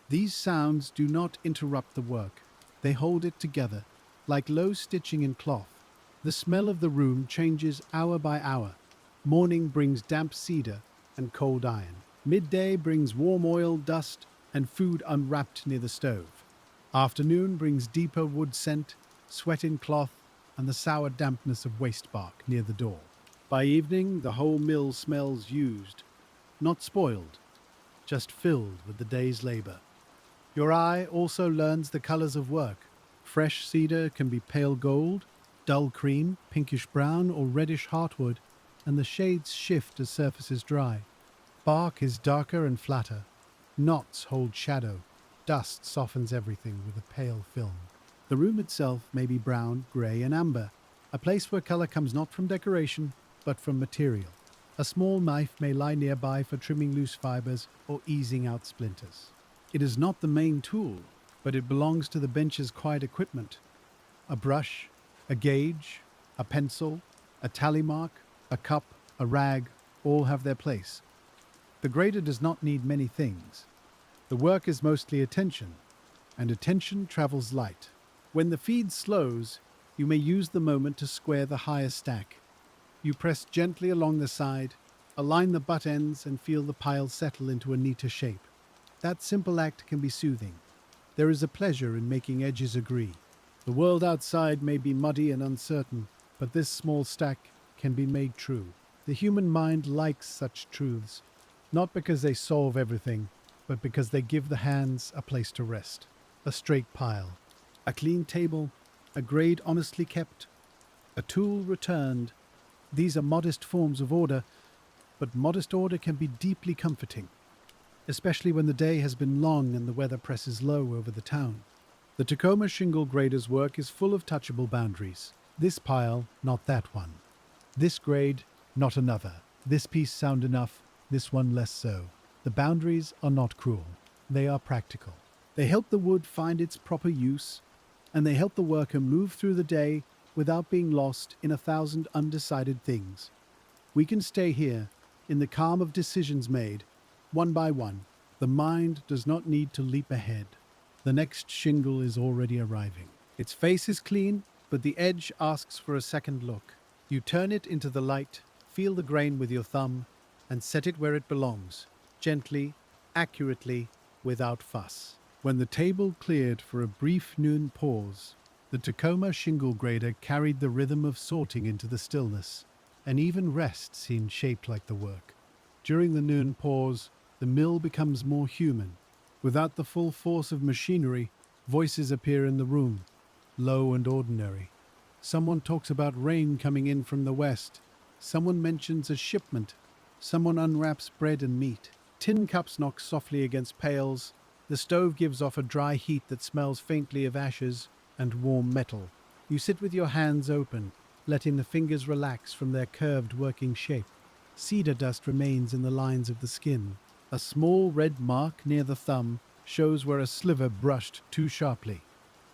These sounds do not interrupt the work. They hold it together, like low stitching in cloth. The smell of the room changes hour by hour. Morning brings damp cedar and cold iron. Midday brings warm oil, dust, and food unwrapped near the stove. Afternoon brings deeper wood scent, sweat in cloth, and the sour dampness of waste bark near the door. By evening, the whole mill smells used, not spoiled, just filled with the day's labor. Your eye also learns the colors of work. Fresh cedar can be pale gold, dull cream, pinkish brown, or reddish heartwood, and the shades shift as surfaces dry. Bark is darker and flatter. Knots hold shadow. Dust softens everything with a pale film. The room itself may be brown, grey, and amber, a place where color comes not from decoration, but from material. A small knife may lie nearby for trimming loose fibers or easing out splinters. It is not the main tool, but it belongs to the bench's quiet equipment. A brush, a gauge, a pencil, a tally mark, a cup, a rag, all have their place. The grader does not need many things. The work is mostly attention, and attention travels light. When the feed slows, you may use the moment to square the higher stack. You press gently along the side, align the butt ends, and feel the pile settle into a neater shape. That simple act can be soothing. There is a pleasure in making edges agree. The world outside may be muddy and uncertain, but this small stack can be made true. The human mind likes such truths, not because they solve everything, but because they give the hands a place to rest. A straight pile, a clean table, a grade honestly kept, a tool returned. These are modest forms of order, but modest order can be deeply comforting, especially when the day has been long and the weather presses low over the town. The Tacoma Shingle grader's work is full of touchable boundaries. This pile, not that one. This grade, not another. This piece sound enough, this one less so. The boundaries are not cruel. They are practical. They help the wood find its proper use, and they help the worker move through the day without being lost in 1,000 undecided things. We can stay here, in the calm of decisions made, one by one. The mind does not need to leap ahead. The next shingle is already arriving. Its face is clean, but the edge asks for a second look. You turn it into the light, feel the grain with your thumb, and set it where it belongs, gently, accurately, without fuss. When the table cleared for a brief noon pause, the Tacoma Shingle grader carried the rhythm of sorting into the stillness, and even rest seemed shaped like the work. During the noon pause, the mill becomes more human. Without the full force of machinery, voices appear in the room, low and ordinary. Someone talks about rain coming in from the west. Someone mentions a shipment. Someone unwraps bread and meat. Tin cups knock softly against pails. The stove gives off a dry heat that smells faintly of ashes and warm metal. You sit with your hands open, letting the fingers relax from their curved working shape. Cedar dust remains in the lines of the skin. A small red mark near the thumb shows where a sliver brushed too sharply.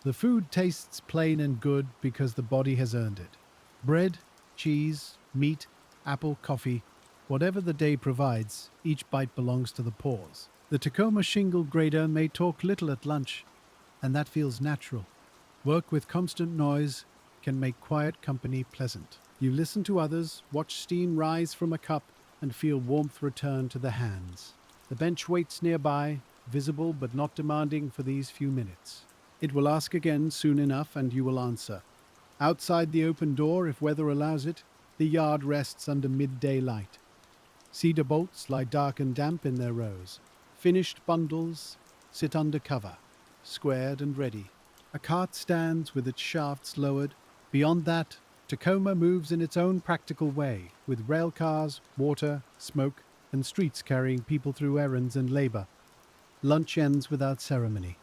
The food tastes plain and good because the body has earned it. Bread, cheese, meat, apple, coffee, whatever the day provides, each bite belongs to the pause. The Tacoma Shingle grader may talk little at lunch, and that feels natural. Work with constant noise can make quiet company pleasant. You listen to others, watch steam rise from a cup, and feel warmth return to the hands. The bench waits nearby, visible but not demanding for these few minutes. It will ask again soon enough, and you will answer. Outside the open door, if weather allows it, the yard rests under midday light. Cedar bolts lie dark and damp in their rows. Finished bundles sit under cover, squared and ready. A cart stands with its shafts lowered. Beyond that, Tacoma moves in its own practical way, with rail cars, water, smoke, and streets carrying people through errands and labor. Lunch ends without ceremony.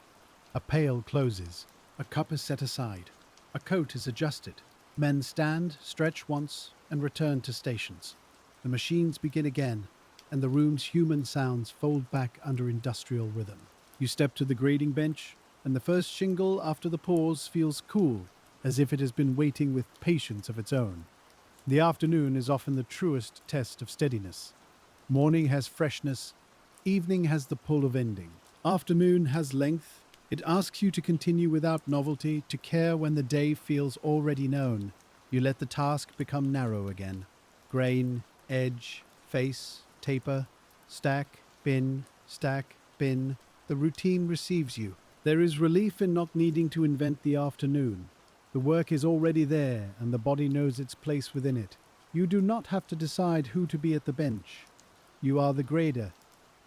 A pail closes. A cup is set aside. A coat is adjusted. Men stand, stretch once, and return to stations. The machines begin again, and the room's human sounds fold back under industrial rhythm. You step to the grading bench, and the first shingle after the pause feels cool, as if it has been waiting with patience of its own. The afternoon is often the truest test of steadiness. Morning has freshness, evening has the pull of ending. Afternoon has length. It asks you to continue without novelty, to care when the day feels already known. You let the task become narrow again. Grain, edge, face, taper, stack, bin, stack, bin. The routine receives you. There is relief in not needing to invent the afternoon. The work is already there, and the body knows its place within it. You do not have to decide who to be at the bench. You are the grader.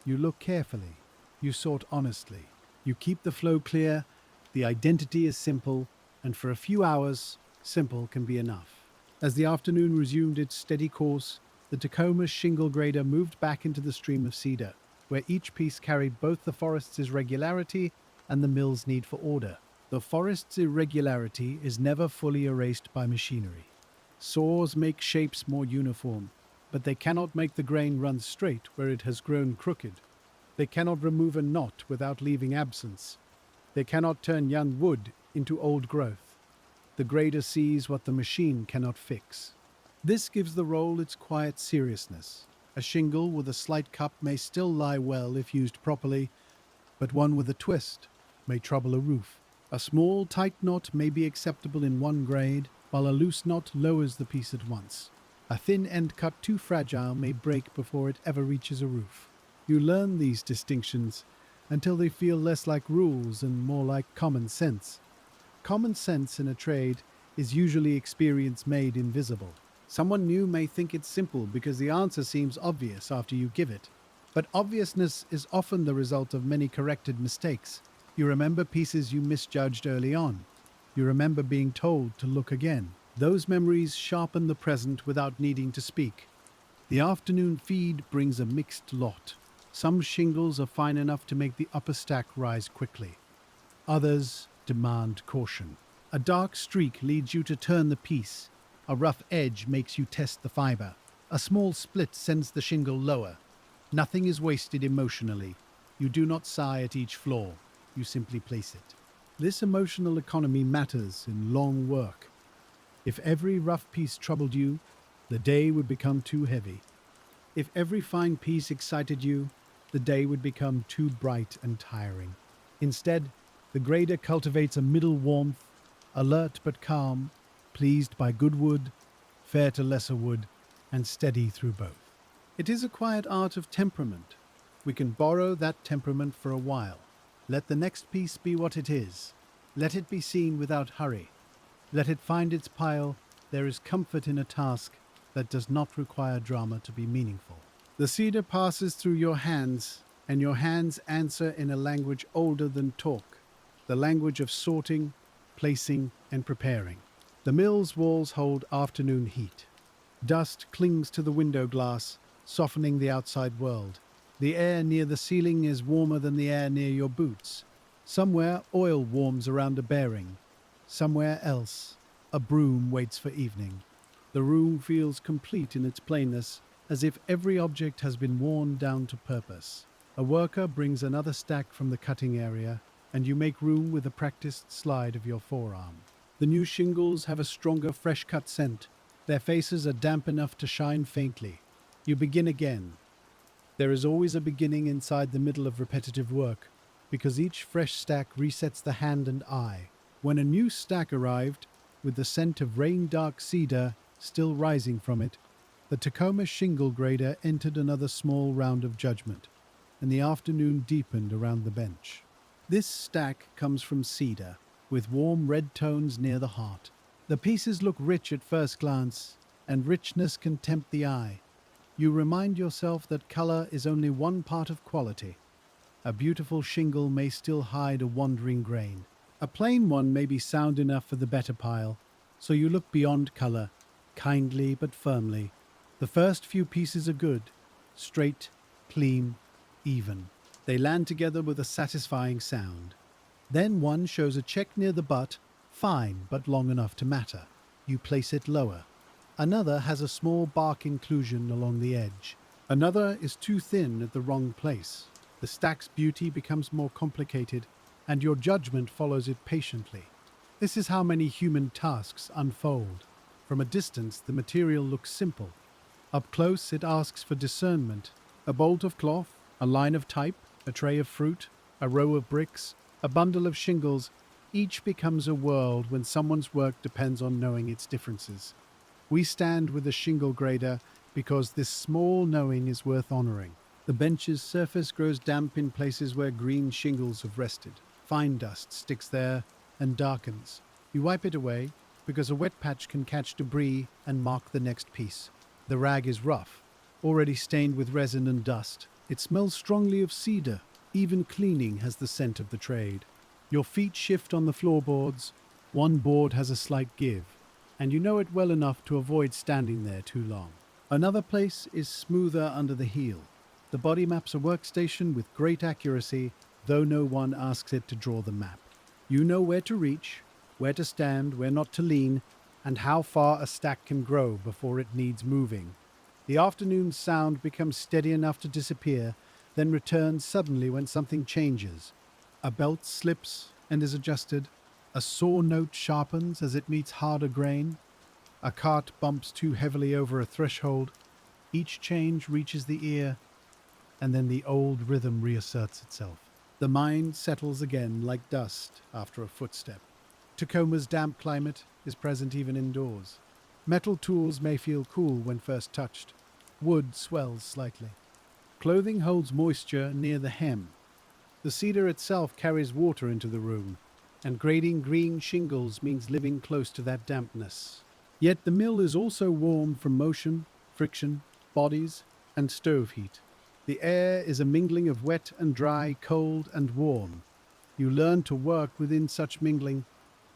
You look carefully. You sort honestly. You keep the flow clear. The identity is simple, and for a few hours, simple can be enough. As the afternoon resumed its steady course, the Tacoma Shingle grader moved back into the stream of cedar, where each piece carried both the forest's irregularity and the mill's need for order. The forest's irregularity is never fully erased by machinery. Saws make shapes more uniform, but they cannot make the grain run straight where it has grown crooked. They cannot remove a knot without leaving absence. They cannot turn young wood into old growth. The grader sees what the machine cannot fix. This gives the roll its quiet seriousness. A shingle with a slight cup may still lie well if used properly, but one with a twist may trouble a roof. A small, tight knot may be acceptable in one grade, while a loose knot lowers the piece at once. A thin end cut too fragile may break before it ever reaches a roof. You learn these distinctions until they feel less like rules and more like common sense. Common sense in a trade is usually experience made invisible. Someone new may think it's simple because the answer seems obvious after you give it. But obviousness is often the result of many corrected mistakes. You remember pieces you misjudged early on. You remember being told to look again. Those memories sharpen the present without needing to speak. The afternoon feed brings a mixed lot. Some shingles are fine enough to make the upper stack rise quickly. Others demand caution. A dark streak leads you to turn the piece. A rough edge makes you test the fiber. A small split sends the shingle lower. Nothing is wasted emotionally. You do not sigh at each flaw. You simply place it. This emotional economy matters in long work. If every rough piece troubled you, the day would become too heavy. If every fine piece excited you, the day would become too bright and tiring. Instead, the grader cultivates a middle warmth, alert but calm, pleased by good wood, fair to lesser wood, and steady through both. It is a quiet art of temperament. We can borrow that temperament for a while. Let the next piece be what it is. Let it be seen without hurry. Let it find its pile. There is comfort in a task that does not require drama to be meaningful. The cedar passes through your hands, and your hands answer in a language older than talk, the language of sorting, placing, and preparing. The mill's walls hold afternoon heat. Dust clings to the window glass, softening the outside world. The air near the ceiling is warmer than the air near your boots. Somewhere, oil warms around a bearing. Somewhere else, a broom waits for evening. The room feels complete in its plainness, as if every object has been worn down to purpose. A worker brings another stack from the cutting area, and you make room with a practiced slide of your forearm. The new shingles have a stronger fresh-cut scent. Their faces are damp enough to shine faintly. You begin again. There is always a beginning inside the middle of repetitive work, because each fresh stack resets the hand and eye. When a new stack arrived, with the scent of rain-dark cedar still rising from it, the Tacoma Shingle grader entered another small round of judgment, and the afternoon deepened around the bench. This stack comes from cedar, with warm red tones near the heart. The pieces look rich at first glance, and richness can tempt the eye. You remind yourself that color is only one part of quality. A beautiful shingle may still hide a wandering grain. A plain one may be sound enough for the better pile, so you look beyond color, kindly but firmly. The first few pieces are good, straight, clean, even. They land together with a satisfying sound. Then one shows a check near the butt, fine but long enough to matter. You place it lower. Another has a small bark inclusion along the edge. Another is too thin at the wrong place. The stack's beauty becomes more complicated, and your judgment follows it patiently. This is how many human tasks unfold. From a distance, the material looks simple. Up close, it asks for discernment. A bolt of cloth, a line of type, a tray of fruit, a row of bricks, a bundle of shingles, each becomes a world when someone's work depends on knowing its differences. We stand with the shingle grader because this small knowing is worth honoring. The bench's surface grows damp in places where green shingles have rested. Fine dust sticks there and darkens. You wipe it away because a wet patch can catch debris and mark the next piece. The rag is rough, already stained with resin and dust. It smells strongly of cedar. Even cleaning has the scent of the trade. Your feet shift on the floorboards. One board has a slight give, and you know it well enough to avoid standing there too long. Another place is smoother under the heel. The body maps a workstation with great accuracy, though no one asks it to draw the map. You know where to reach, where to stand, where not to lean, and how far a stack can grow before it needs moving. The afternoon sound becomes steady enough to disappear, then returns suddenly when something changes. A belt slips and is adjusted. A saw note sharpens as it meets harder grain. A cart bumps too heavily over a threshold. Each change reaches the ear, and then the old rhythm reasserts itself. The mind settles again like dust after a footstep. Tacoma's damp climate is present even indoors. Metal tools may feel cool when first touched. Wood swells slightly. Clothing holds moisture near the hem. The cedar itself carries water into the room, and grading green shingles means living close to that dampness. Yet the mill is also warm from motion, friction, bodies, and stove heat. The air is a mingling of wet and dry, cold and warm. You learn to work within such mingling.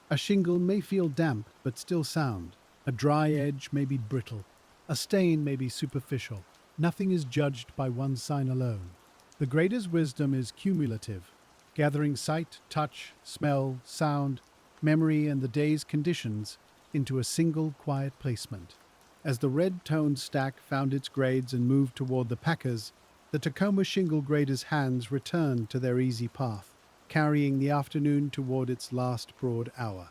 A shingle may feel damp but still sound. A dry edge may be brittle. A stain may be superficial. Nothing is judged by one sign alone. The grader's wisdom is cumulative, gathering sight, touch, smell, sound, memory, and the day's conditions into a single quiet placement. As the red-toned stack found its grades and moved toward the packers, the Tacoma Shingle grader's hands returned to their easy path, carrying the afternoon toward its last broad hour.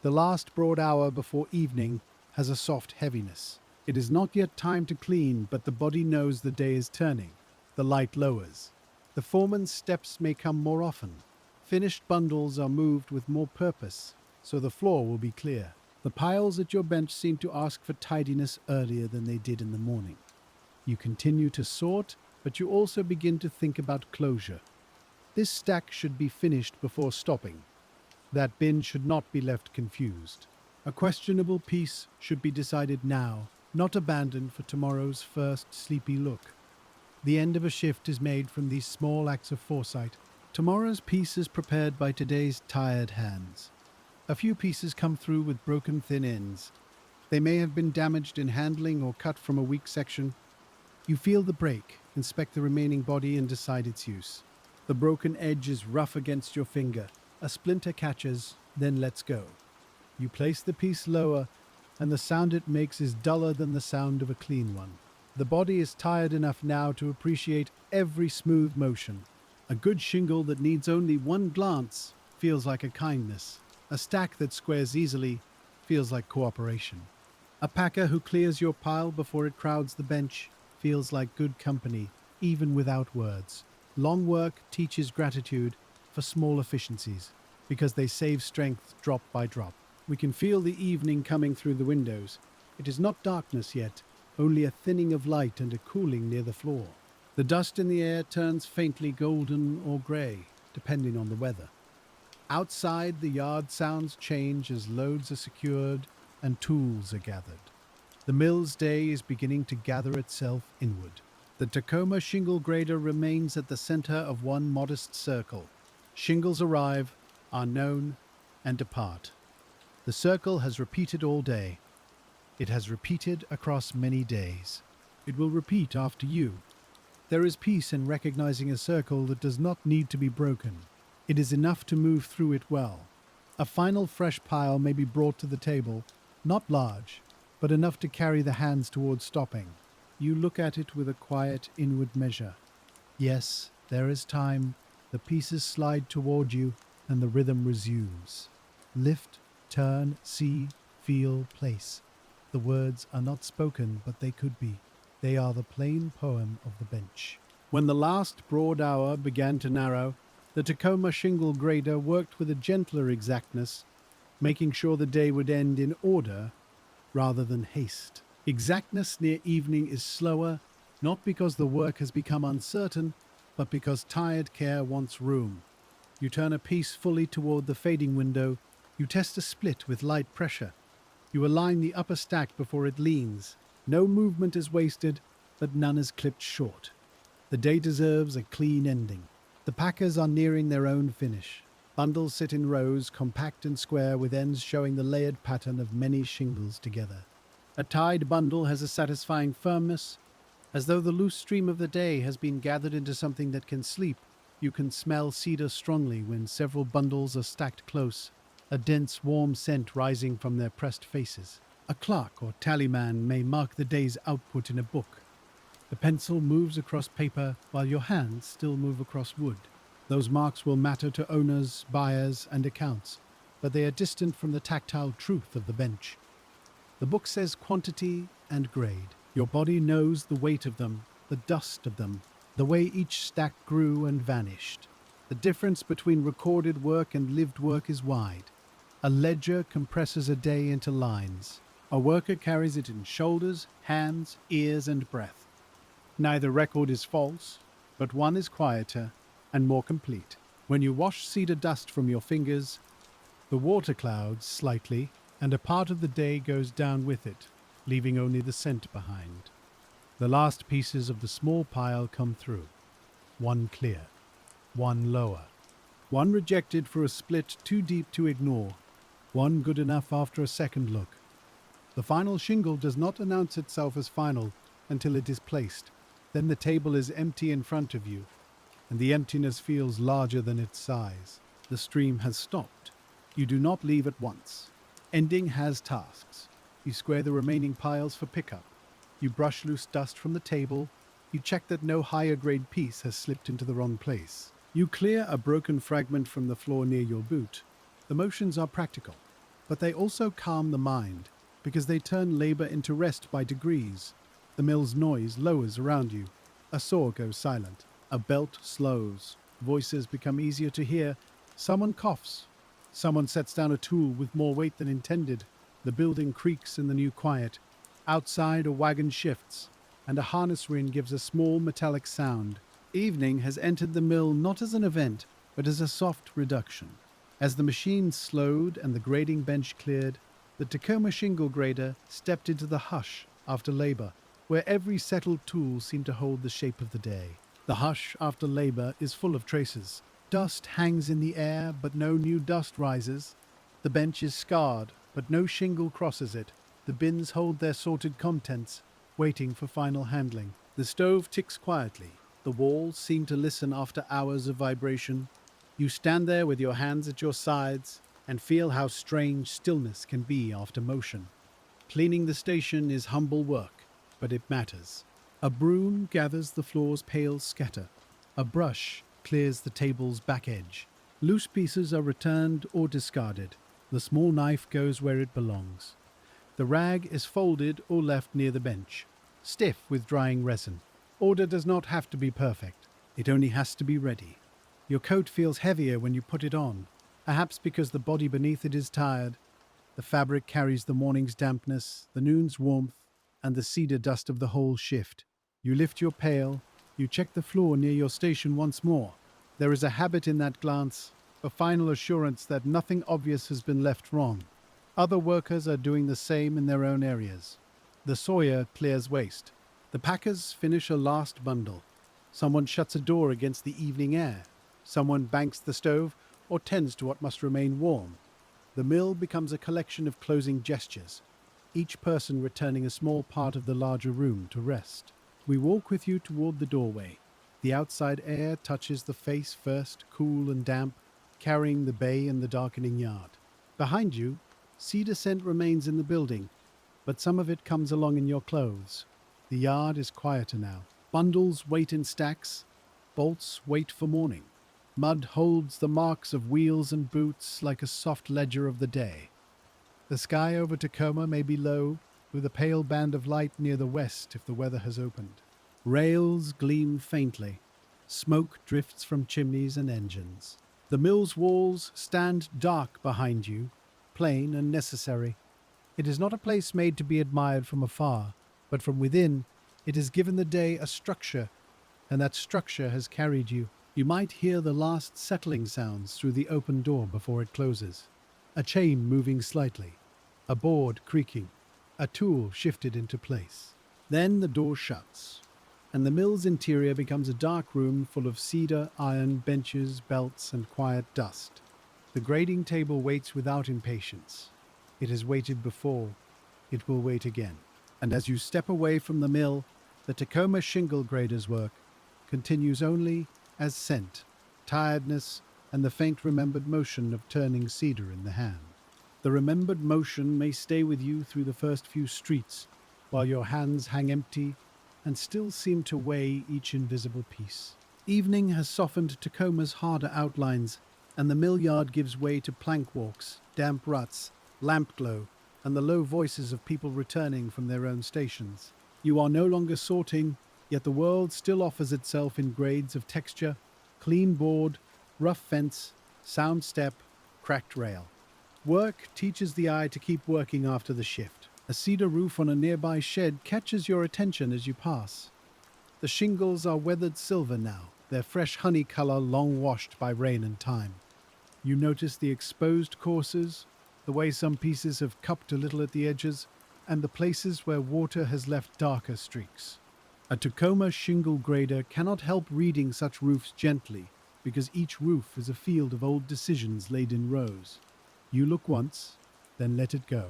The last broad hour before evening has a soft heaviness. It is not yet time to clean, but the body knows the day is turning. The light lowers. The foreman's steps may come more often. Finished bundles are moved with more purpose, so the floor will be clear. The piles at your bench seem to ask for tidiness earlier than they did in the morning. You continue to sort, but you also begin to think about closure. This stack should be finished before stopping. That bin should not be left confused. A questionable piece should be decided now, not abandoned for tomorrow's first sleepy look. The end of a shift is made from these small acts of foresight. Tomorrow's piece is prepared by today's tired hands. A few pieces come through with broken thin ends. They may have been damaged in handling or cut from a weak section. You feel the break, inspect the remaining body and decide its use. The broken edge is rough against your finger. A splinter catches, then lets go. You place the piece lower, and the sound it makes is duller than the sound of a clean one. The body is tired enough now to appreciate every smooth motion. A good shingle that needs only one glance feels like a kindness. A stack that squares easily feels like cooperation. A packer who clears your pile before it crowds the bench feels like good company, even without words. Long work teaches gratitude, for small efficiencies, because they save strength drop by drop. We can feel the evening coming through the windows. It is not darkness yet, only a thinning of light and a cooling near the floor. The dust in the air turns faintly golden or grey, depending on the weather. Outside, the yard sounds change as loads are secured and tools are gathered. The mill's day is beginning to gather itself inward. The Tacoma shingle grader remains at the center of one modest circle. Shingles arrive, are known, and depart. The circle has repeated all day. It has repeated across many days. It will repeat after you. There is peace in recognizing a circle that does not need to be broken. It is enough to move through it well. A final fresh pile may be brought to the table, not large, but enough to carry the hands towards stopping. You look at it with a quiet inward measure. Yes, there is time. The pieces slide toward you, and the rhythm resumes. Lift, turn, see, feel, place. The words are not spoken, but they could be. They are the plain poem of the bench. When the last broad hour began to narrow, the Tacoma shingle grader worked with a gentler exactness, making sure the day would end in order rather than haste. Exactness near evening is slower, not because the work has become uncertain, but because tired care wants room. You turn a piece fully toward the fading window. You test a split with light pressure. You align the upper stack before it leans. No movement is wasted, but none is clipped short. The day deserves a clean ending. The packers are nearing their own finish. Bundles sit in rows, compact and square, with ends showing the layered pattern of many shingles together. A tied bundle has a satisfying firmness, as though the loose stream of the day has been gathered into something that can sleep. You can smell cedar strongly when several bundles are stacked close, a dense, warm scent rising from their pressed faces. A clerk or tallyman may mark the day's output in a book. The pencil moves across paper while your hands still move across wood. Those marks will matter to owners, buyers, and accounts, but they are distant from the tactile truth of the bench. The book says quantity and grade. Your body knows the weight of them, the dust of them, the way each stack grew and vanished. The difference between recorded work and lived work is wide. A ledger compresses a day into lines. A worker carries it in shoulders, hands, ears, and breath. Neither record is false, but one is quieter and more complete. When you wash cedar dust from your fingers, the water clouds slightly, and a part of the day goes down with it, leaving only the scent behind. The last pieces of the small pile come through. One clear, one lower, one rejected for a split too deep to ignore, one good enough after a second look. The final shingle does not announce itself as final until it is placed. Then the table is empty in front of you, and the emptiness feels larger than its size. The stream has stopped. You do not leave at once. Ending has tasks. You square the remaining piles for pickup. You brush loose dust from the table. You check that no higher grade piece has slipped into the wrong place. You clear a broken fragment from the floor near your boot. The motions are practical, but they also calm the mind, because they turn labor into rest by degrees. The mill's noise lowers around you. A saw goes silent. A belt slows. Voices become easier to hear. Someone coughs. Someone sets down a tool with more weight than intended. The building creaks in the new quiet. Outside, a wagon shifts, and a harness ring gives a small metallic sound. Evening has entered the mill not as an event, but as a soft reduction. As the machine slowed and the grading bench cleared, the Tacoma shingle grader stepped into the hush after labor, where every settled tool seemed to hold the shape of the day. The hush after labor is full of traces. Dust hangs in the air, but no new dust rises. The bench is scarred, but no shingle crosses it. The bins hold their sorted contents, waiting for final handling. The stove ticks quietly. The walls seem to listen after hours of vibration. You stand there with your hands at your sides and feel how strange stillness can be after motion. Cleaning the station is humble work, but it matters. A broom gathers the floor's pale scatter. A brush clears the table's back edge. Loose pieces are returned or discarded. The small knife goes where it belongs. The rag is folded or left near the bench, stiff with drying resin. Order does not have to be perfect. It only has to be ready. Your coat feels heavier when you put it on, perhaps because the body beneath it is tired. The fabric carries the morning's dampness, the noon's warmth, and the cedar dust of the whole shift. You lift your pail, you check the floor near your station once more. There is a habit in that glance, a final assurance that nothing obvious has been left wrong. Other workers are doing the same in their own areas. The sawyer clears waste. The packers finish a last bundle. Someone shuts a door against the evening air. Someone banks the stove or tends to what must remain warm. The mill becomes a collection of closing gestures, each person returning a small part of the larger room to rest. We walk with you toward the doorway. The outside air touches the face first, cool and damp, carrying the bay and the darkening yard. Behind you, cedar scent remains in the building, but some of it comes along in your clothes. The yard is quieter now. Bundles wait in stacks, bolts wait for morning. Mud holds the marks of wheels and boots like a soft ledger of the day. The sky over Tacoma may be low, with a pale band of light near the west if the weather has opened. Rails gleam faintly. Smoke drifts from chimneys and engines. The mill's walls stand dark behind you, plain and necessary. It is not a place made to be admired from afar, but from within, it has given the day a structure, and that structure has carried you. You might hear the last settling sounds through the open door before it closes. A chain moving slightly, a board creaking, a tool shifted into place. Then the door shuts, and the mill's interior becomes a dark room full of cedar, iron, benches, belts, and quiet dust. The grading table waits without impatience. It has waited before. It will wait again. And as you step away from the mill, the Tacoma Shingle grader's work continues only as scent, tiredness, and the faint remembered motion of turning cedar in the hand. The remembered motion may stay with you through the first few streets, while your hands hang empty and still seem to weigh each invisible piece. Evening has softened Tacoma's harder outlines, and the mill yard gives way to plank walks, damp ruts, lamp glow, and the low voices of people returning from their own stations. You are no longer sorting, yet the world still offers itself in grades of texture: clean board, rough fence, sound step, cracked rail. Work teaches the eye to keep working after the shift. A cedar roof on a nearby shed catches your attention as you pass. The shingles are weathered silver now, their fresh honey color long washed by rain and time. You notice the exposed courses, the way some pieces have cupped a little at the edges, and the places where water has left darker streaks. A Tacoma shingle grader cannot help reading such roofs gently, because each roof is a field of old decisions laid in rows. You look once, then let it go.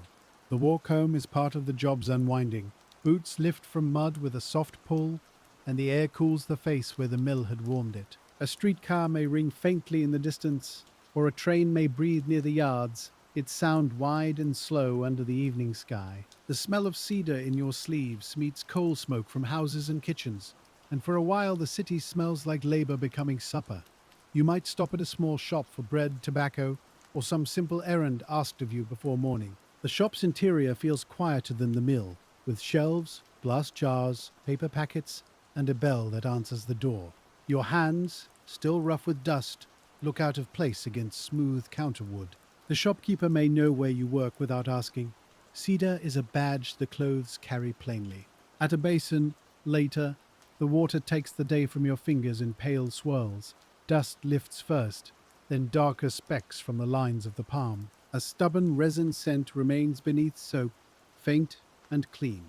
The walk home is part of the job's unwinding. Boots lift from mud with a soft pull, and the air cools the face where the mill had warmed it. A streetcar may ring faintly in the distance, or a train may breathe near the yards, its sound wide and slow under the evening sky. The smell of cedar in your sleeves meets coal smoke from houses and kitchens, and for a while the city smells like labor becoming supper. You might stop at a small shop for bread, tobacco, or some simple errand asked of you before morning. The shop's interior feels quieter than the mill, with shelves, glass jars, paper packets, and a bell that answers the door. Your hands, still rough with dust, look out of place against smooth counterwood. The shopkeeper may know where you work without asking. Cedar is a badge the clothes carry plainly. At a basin, later, the water takes the day from your fingers in pale swirls. Dust lifts first, then darker specks from the lines of the palm. A stubborn resin scent remains beneath soap, faint and clean.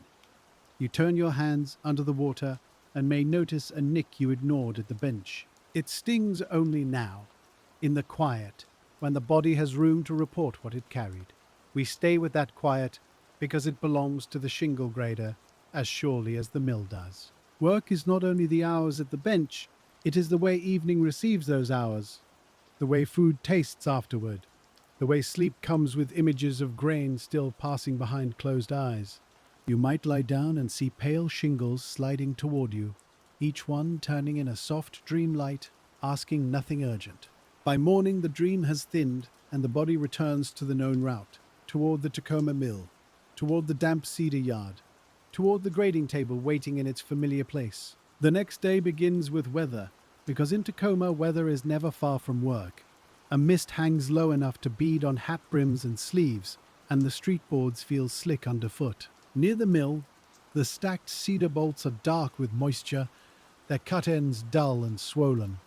You turn your hands under the water and may notice a nick you ignored at the bench. It stings only now, in the quiet, when the body has room to report what it carried. We stay with that quiet because it belongs to the shingle grader as surely as the mill does. Work is not only the hours at the bench, it is the way evening receives those hours, the way food tastes afterward, the way sleep comes with images of grain still passing behind closed eyes. You might lie down and see pale shingles sliding toward you, each one turning in a soft dream light, asking nothing urgent. By morning the dream has thinned and the body returns to the known route, toward the Tacoma mill, toward the damp cedar yard, toward the grading table waiting in its familiar place. The next day begins with weather, because in Tacoma weather is never far from work. A mist hangs low enough to bead on hat brims and sleeves, and the street boards feel slick underfoot. Near the mill, the stacked cedar bolts are dark with moisture, their cut ends dull and swollen.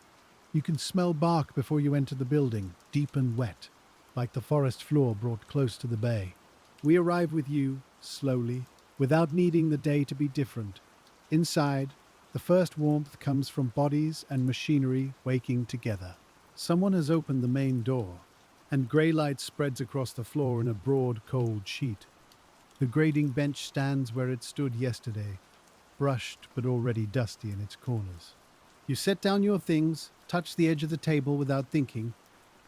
You can smell bark before you enter the building, deep and wet, like the forest floor brought close to the bay. We arrive with you, slowly, without needing the day to be different. Inside, the first warmth comes from bodies and machinery waking together. Someone has opened the main door, and grey light spreads across the floor in a broad, cold sheet. The grading bench stands where it stood yesterday, brushed but already dusty in its corners. You set down your things, touch the edge of the table without thinking,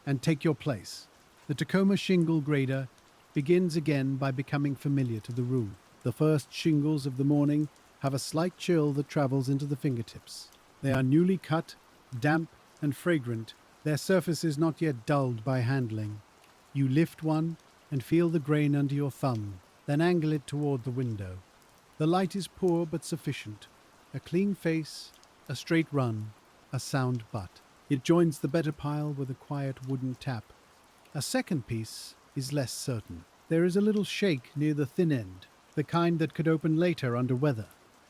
and take your place. The Tacoma Shingle grader begins again by becoming familiar to the room. The first shingles of the morning have a slight chill that travels into the fingertips. They are newly cut, damp, and fragrant, their surfaces not yet dulled by handling. You lift one and feel the grain under your thumb, then angle it toward the window. The light is poor but sufficient. A clean face, a straight run, a sound butt. It joins the better pile with a quiet wooden tap. A second piece is less certain. There is a little shake near the thin end, the kind that could open later under weather.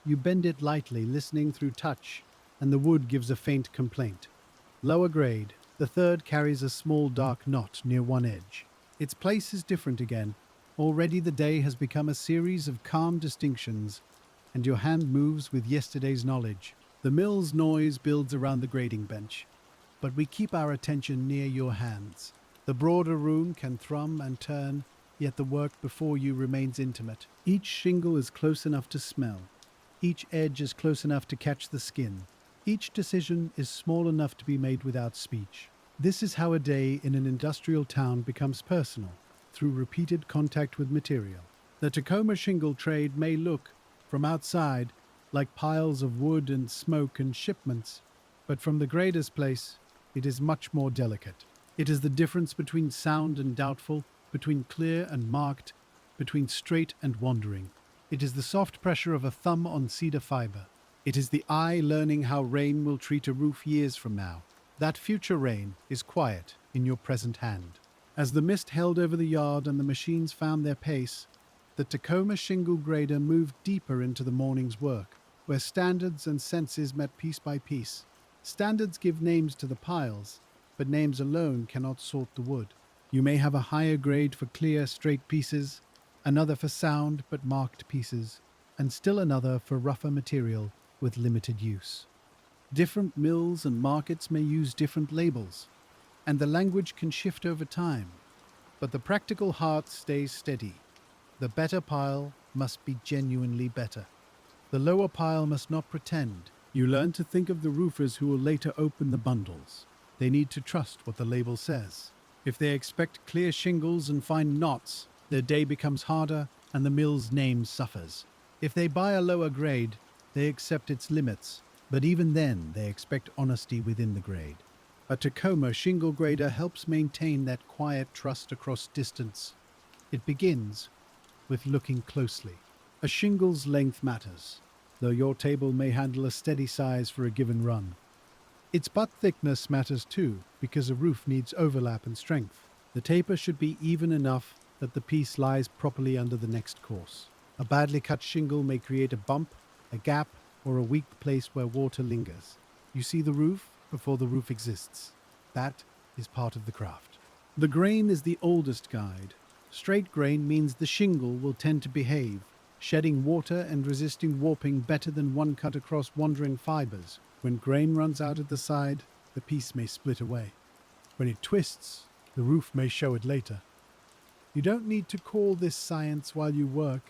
You bend it lightly, listening through touch, and the wood gives a faint complaint. Lower grade, the third carries a small dark knot near one edge. Its place is different again. Already the day has become a series of calm distinctions, and your hand moves with yesterday's knowledge. The mill's noise builds around the grading bench, but we keep our attention near your hands. The broader room can thrum and turn, yet the work before you remains intimate. Each shingle is close enough to smell. Each edge is close enough to catch the skin. Each decision is small enough to be made without speech. This is how a day in an industrial town becomes personal, through repeated contact with material. The Tacoma shingle trade may look, from outside, like piles of wood and smoke and shipments, but from the grader's place, it is much more delicate. It is the difference between sound and doubtful, between clear and marked, between straight and wandering. It is the soft pressure of a thumb on cedar fiber. It is the eye learning how rain will treat a roof years from now. That future rain is quiet in your present hand. As the mist held over the yard and the machines found their pace, the Tacoma shingle grader moved deeper into the morning's work, where standards and senses met piece by piece. Standards give names to the piles, but names alone cannot sort the wood. You may have a higher grade for clear, straight pieces, another for sound but marked pieces, and still another for rougher material with limited use. Different mills and markets may use different labels, and the language can shift over time, but the practical heart stays steady. The better pile must be genuinely better. The lower pile must not pretend. You learn to think of the roofers who will later open the bundles. They need to trust what the label says. If they expect clear shingles and find knots, their day becomes harder and the mill's name suffers. If they buy a lower grade, they accept its limits, but even then they expect honesty within the grade. A Tacoma shingle grader helps maintain that quiet trust across distance. It begins with looking closely. A shingle's length matters, though your table may handle a steady size for a given run. Its butt thickness matters too, because a roof needs overlap and strength. The taper should be even enough that the piece lies properly under the next course. A badly cut shingle may create a bump, a gap, or a weak place where water lingers. You see the roof before the roof exists. That is part of the craft. The grain is the oldest guide. Straight grain means the shingle will tend to behave, shedding water and resisting warping better than one cut across wandering fibers. When grain runs out at the side, the piece may split away. When it twists, the roof may show it later. You don't need to call this science while you work.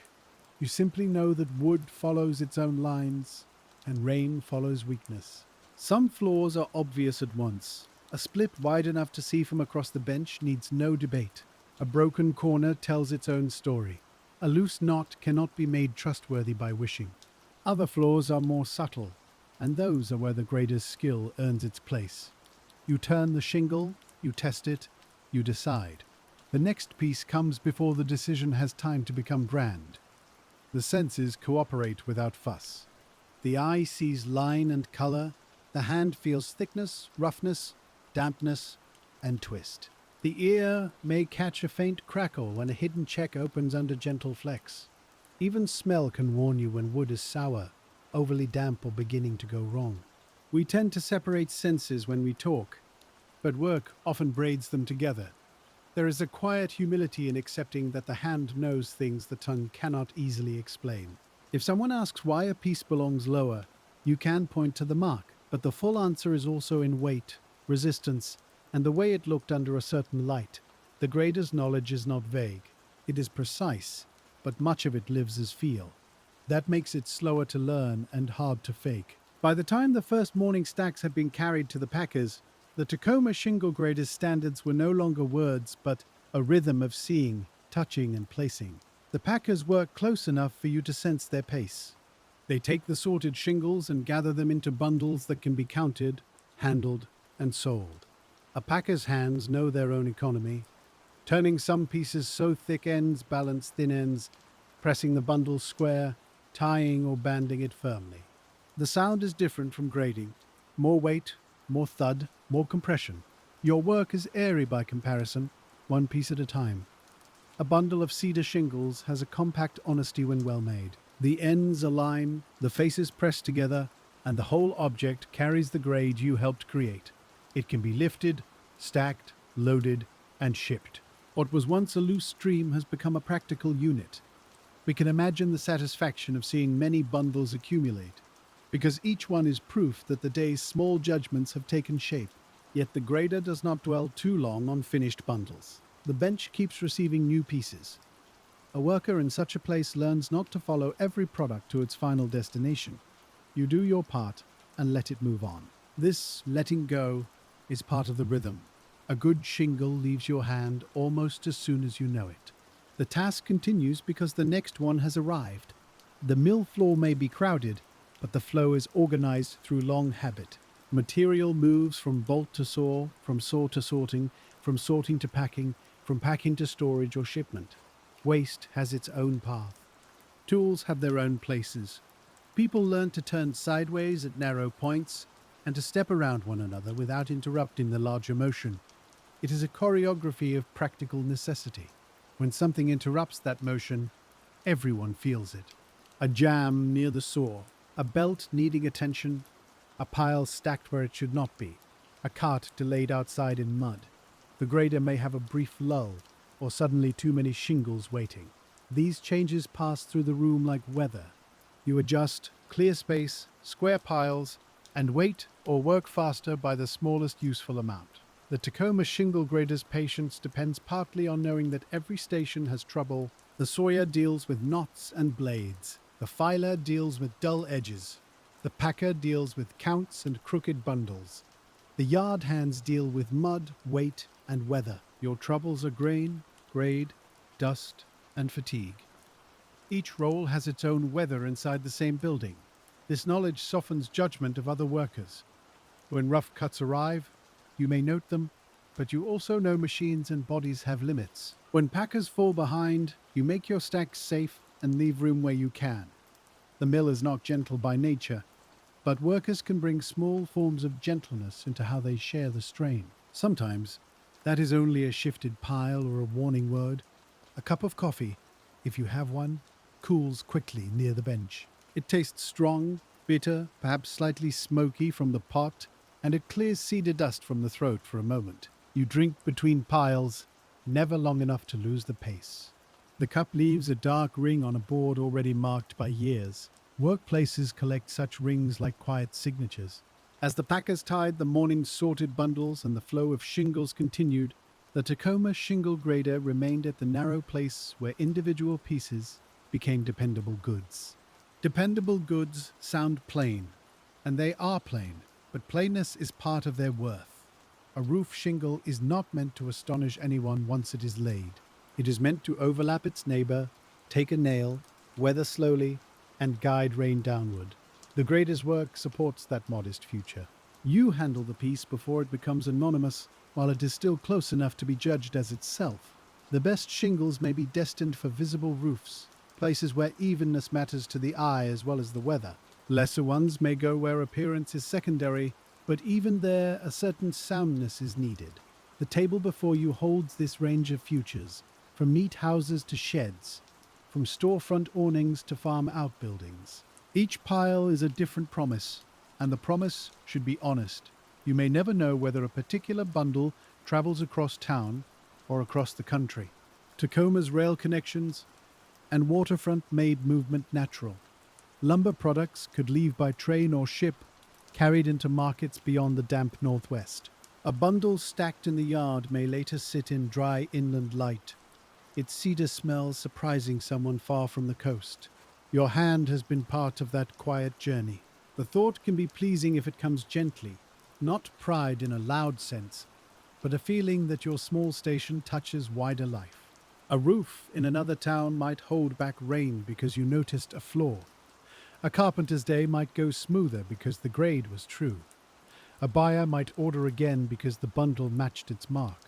You simply know that wood follows its own lines, and rain follows weakness. Some flaws are obvious at once. A split wide enough to see from across the bench needs no debate. A broken corner tells its own story. A loose knot cannot be made trustworthy by wishing. Other flaws are more subtle, and those are where the grader's skill earns its place. You turn the shingle, you test it, you decide. The next piece comes before the decision has time to become brand. The senses cooperate without fuss. The eye sees line and color, The hand feels thickness, roughness, dampness, and twist. The ear may catch a faint crackle when a hidden check opens under gentle flex. Even smell can warn you when wood is sour, overly damp, or beginning to go wrong. We tend to separate senses when we talk, but work often braids them together. There is a quiet humility in accepting that the hand knows things the tongue cannot easily explain. If someone asks why a piece belongs lower, you can point to the mark, but the full answer is also in weight, resistance, and the way it looked under a certain light. The grader's knowledge is not vague. It is precise, but much of it lives as feel. That makes it slower to learn and hard to fake. By the time the first morning stacks had been carried to the packers, the Tacoma Shingle grader's standards were no longer words, but a rhythm of seeing, touching, and placing. The packers work close enough for you to sense their pace. They take the sorted shingles and gather them into bundles that can be counted, handled, and sold. A packer's hands know their own economy, turning some pieces so thick ends balance thin ends, pressing the bundle square, tying or banding it firmly. The sound is different from grading. More weight, more thud, more compression. Your work is airy by comparison, one piece at a time. A bundle of cedar shingles has a compact honesty when well made. The ends align, the faces press together, and the whole object carries the grade you helped create. It can be lifted, stacked, loaded, and shipped. What was once a loose stream has become a practical unit. We can imagine the satisfaction of seeing many bundles accumulate, because each one is proof that the day's small judgments have taken shape. Yet the grader does not dwell too long on finished bundles. The bench keeps receiving new pieces. A worker in such a place learns not to follow every product to its final destination. You do your part and let it move on. This letting go is part of the rhythm. A good shingle leaves your hand almost as soon as you know it. The task continues because the next one has arrived. The mill floor may be crowded, but the flow is organized through long habit. Material moves from bolt to saw, from saw to sorting, from sorting to packing, from packing to storage or shipment. Waste has its own path. Tools have their own places. People learn to turn sideways at narrow points and to step around one another without interrupting the larger motion. It is a choreography of practical necessity. When something interrupts that motion, everyone feels it. A jam near the saw, a belt needing attention, a pile stacked where it should not be, a cart delayed outside in mud. The grader may have a brief lull, or suddenly too many shingles waiting. These changes pass through the room like weather. You adjust, clear space, square piles, and wait or work faster by the smallest useful amount. The Tacoma Shingle grader's patience depends partly on knowing that every station has trouble. The sawyer deals with knots and blades. The filer deals with dull edges. The packer deals with counts and crooked bundles. The yard hands deal with mud, weight, and weather. Your troubles are grain, grade, dust, and fatigue. Each role has its own weather inside the same building. This knowledge softens judgment of other workers. When rough cuts arrive, you may note them, but you also know machines and bodies have limits. When packers fall behind, you make your stacks safe and leave room where you can. The mill is not gentle by nature, but workers can bring small forms of gentleness into how they share the strain. Sometimes, that is only a shifted pile or a warning word. A cup of coffee, if you have one, cools quickly near the bench. It tastes strong, bitter, perhaps slightly smoky from the pot, and it clears cedar dust from the throat for a moment. You drink between piles, never long enough to lose the pace. The cup leaves a dark ring on a board already marked by years. Workplaces collect such rings like quiet signatures. As the packers tied the morning's sorted bundles and the flow of shingles continued, the Tacoma Shingle grader remained at the narrow place where individual pieces became dependable goods. Dependable goods sound plain, and they are plain, but plainness is part of their worth. A roof shingle is not meant to astonish anyone once it is laid. It is meant to overlap its neighbor, take a nail, weather slowly, and guide rain downward. The grader's work supports that modest future. You handle the piece before it becomes anonymous, while it is still close enough to be judged as itself. The best shingles may be destined for visible roofs, places where evenness matters to the eye as well as the weather. Lesser ones may go where appearance is secondary, But even there, a certain soundness is needed. The table before you holds this range of futures, from neat houses to sheds, from storefront awnings to farm outbuildings. Each pile is a different promise, and the promise should be honest. You may never know whether a particular bundle travels across town or across the country. Tacoma's rail connections and waterfront made movement natural. Lumber products could leave by train or ship, carried into markets beyond the damp northwest. A bundle stacked in the yard may later sit in dry inland light, its cedar smell surprising someone far from the coast. Your hand has been part of that quiet journey. The thought can be pleasing if it comes gently, not pride in a loud sense, but a feeling that your small station touches wider life. A roof in another town might hold back rain because you noticed a flaw. A carpenter's day might go smoother because the grade was true. A buyer might order again because the bundle matched its mark.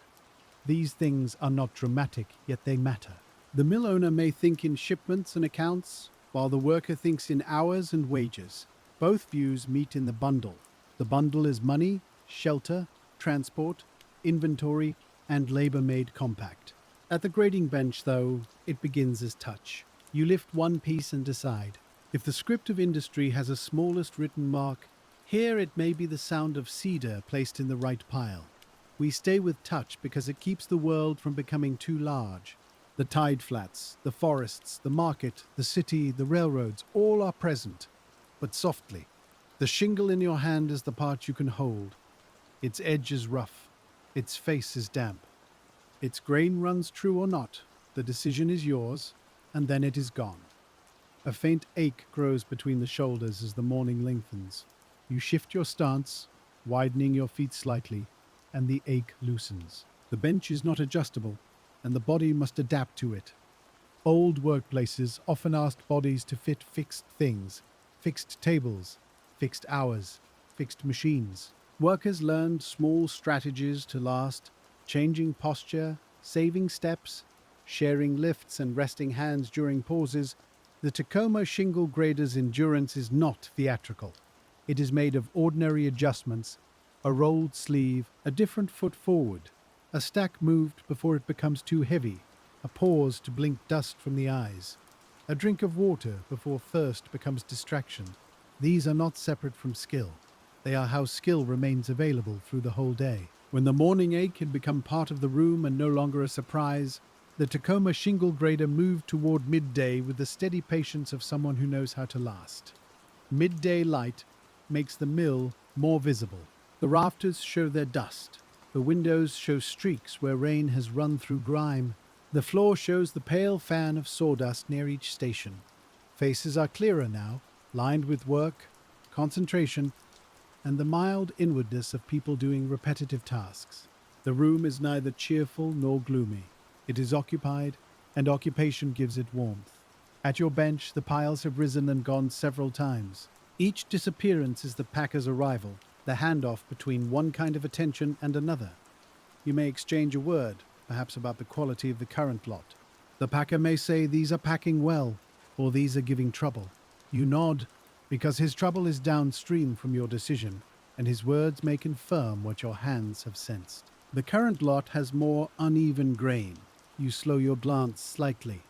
These things are not dramatic, yet they matter. The mill owner may think in shipments and accounts, while the worker thinks in hours and wages. Both views meet in the bundle. The bundle is money, shelter, transport, inventory, and labor made compact. At the grading bench, though, it begins as touch. You lift one piece and decide. If the script of industry has a smallest written mark, here it may be the sound of cedar placed in the right pile. We stay with touch because it keeps the world from becoming too large. The tide flats, the forests, the market, the city, the railroads, all are present, but softly. The shingle in your hand is the part you can hold. Its edge is rough. Its face is damp. Its grain runs true or not. The decision is yours, and then it is gone. A faint ache grows between the shoulders as the morning lengthens. You shift your stance, widening your feet slightly, and the ache loosens. The bench is not adjustable, and the body must adapt to it. Old workplaces often asked bodies to fit fixed things, fixed tables, fixed hours, fixed machines. Workers learned small strategies to last, changing posture, saving steps, sharing lifts and resting hands during pauses. The Tacoma Shingle grader's endurance is not theatrical. It is made of ordinary adjustments, a rolled sleeve, a different foot forward, a stack moved before it becomes too heavy, a pause to blink dust from the eyes, a drink of water before thirst becomes distraction. These are not separate from skill. They are how skill remains available through the whole day. When the morning ache had become part of the room and no longer a surprise, the Tacoma Shingle grader moved toward midday with the steady patience of someone who knows how to last. Midday light makes the mill more visible. The rafters show their dust. The windows show streaks where rain has run through grime. The floor shows the pale fan of sawdust near each station. Faces are clearer now, lined with work, concentration, and the mild inwardness of people doing repetitive tasks. The room is neither cheerful nor gloomy. It is occupied, and occupation gives it warmth. At your bench, the piles have risen and gone several times. Each disappearance is the packer's arrival, the handoff between one kind of attention and another. You may exchange a word, perhaps about the quality of the current lot. The packer may say, "These are packing well," or "These are giving trouble." You nod, because his trouble is downstream from your decision, and his words may confirm what your hands have sensed. The current lot has more uneven grain. You slow your glance slightly.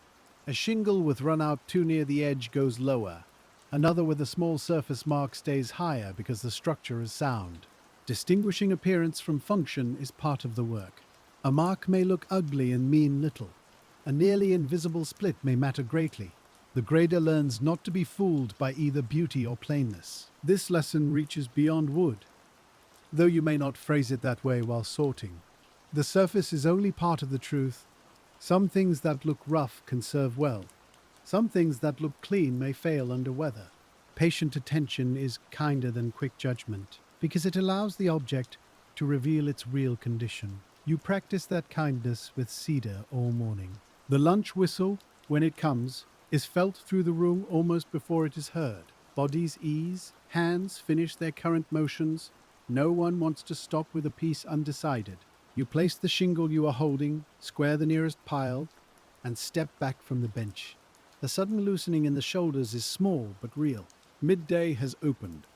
A shingle with run out too near the edge goes lower. Another with a small surface mark stays higher because the structure is sound. Distinguishing appearance from function is part of the work. A mark may look ugly and mean little. A nearly invisible split may matter greatly. The grader learns not to be fooled by either beauty or plainness. This lesson reaches beyond wood, though you may not phrase it that way while sorting. The surface is only part of the truth. Some things that look rough can serve well. Some things that look clean may fail under weather. Patient attention is kinder than quick judgment, because it allows the object to reveal its real condition. You practice that kindness with cedar all morning. The lunch whistle, when it comes, is felt through the room almost before it is heard. Bodies ease, hands finish their current motions. No one wants to stop with a piece undecided. You place the shingle you are holding, square the nearest pile, and step back from the bench. The sudden loosening in the shoulders is small but real. Midday has opened.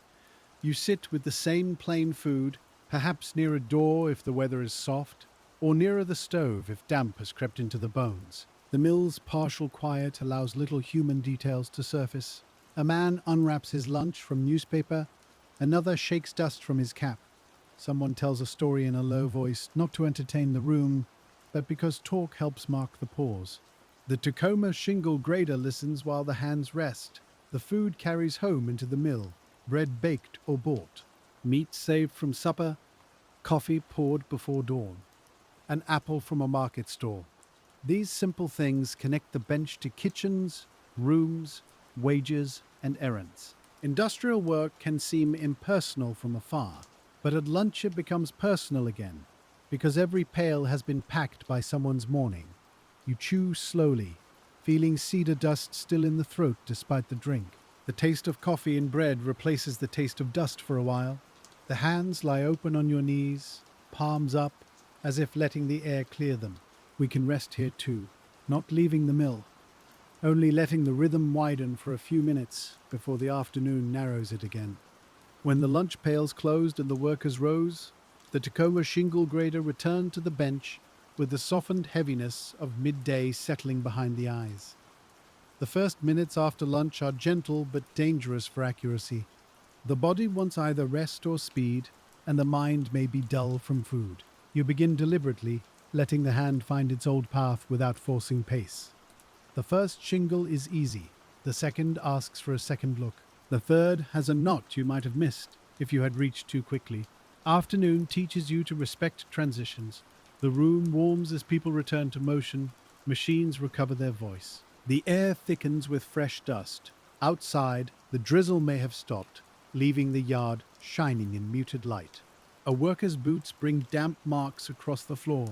You sit with the same plain food, perhaps near a door if the weather is soft, or nearer the stove if damp has crept into the bones. The mill's partial quiet allows little human details to surface. A man unwraps his lunch from newspaper, another shakes dust from his cap. Someone tells a story in a low voice, not to entertain the room, but because talk helps mark the pause. The Tacoma Shingle grader listens while the hands rest. The food carries home into the mill, bread baked or bought, meat saved from supper, coffee poured before dawn, an apple from a market stall. These simple things connect the bench to kitchens, rooms, wages, and errands. Industrial work can seem impersonal from afar, but at lunch it becomes personal again, because every pail has been packed by someone's morning. You chew slowly, feeling cedar dust still in the throat despite the drink. The taste of coffee and bread replaces the taste of dust for a while. The hands lie open on your knees, palms up, as if letting the air clear them. We can rest here too, not leaving the mill, only letting the rhythm widen for a few minutes before the afternoon narrows it again. When the lunch pails closed and the workers rose, the Tacoma Shingle grader returned to the bench with the softened heaviness of midday settling behind the eyes. The first minutes after lunch are gentle but dangerous for accuracy. The body wants either rest or speed, and the mind may be dull from food. You begin deliberately, letting the hand find its old path without forcing pace. The first shingle is easy. The second asks for a second look. The third has a knot you might have missed if you had reached too quickly. Afternoon teaches you to respect transitions. The room warms as people return to motion. Machines recover their voice. The air thickens with fresh dust. Outside, the drizzle may have stopped, leaving the yard shining in muted light. A worker's boots bring damp marks across the floor.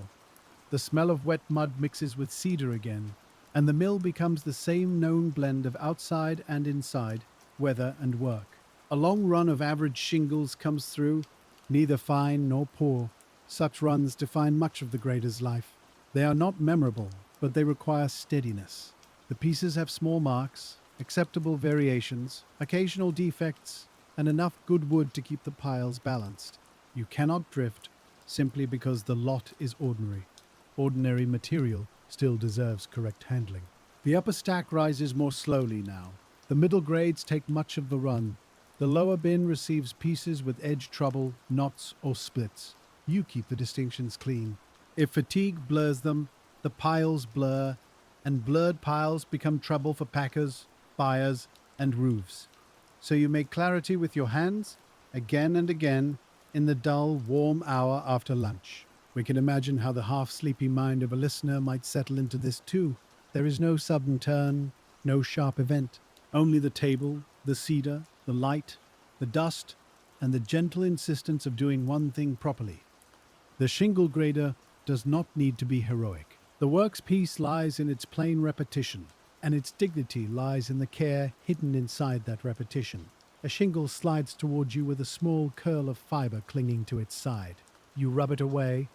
The smell of wet mud mixes with cedar again, and the mill becomes the same known blend of outside and inside, weather and work. A long run of average shingles comes through, neither fine nor poor. Such runs define much of the grader's life. They are not memorable, but they require steadiness. The pieces have small marks, acceptable variations, occasional defects, and enough good wood to keep the piles balanced. You cannot drift simply because the lot is ordinary. Ordinary material still deserves correct handling. The upper stack rises more slowly now. The middle grades take much of the run. The lower bin receives pieces with edge trouble, knots, or splits. You keep the distinctions clean. If fatigue blurs them, the piles blur, and blurred piles become trouble for packers, buyers, and roofs. So you make clarity with your hands, again and again, in the dull, warm hour after lunch. We can imagine how the half-sleepy mind of a listener might settle into this too. There is no sudden turn, no sharp event. Only the table, the cedar, the light, the dust, and the gentle insistence of doing one thing properly. The shingle grader does not need to be heroic. The work's peace lies in its plain repetition, and its dignity lies in the care hidden inside that repetition. A shingle slides towards you with a small curl of fiber clinging to its side. You rub it away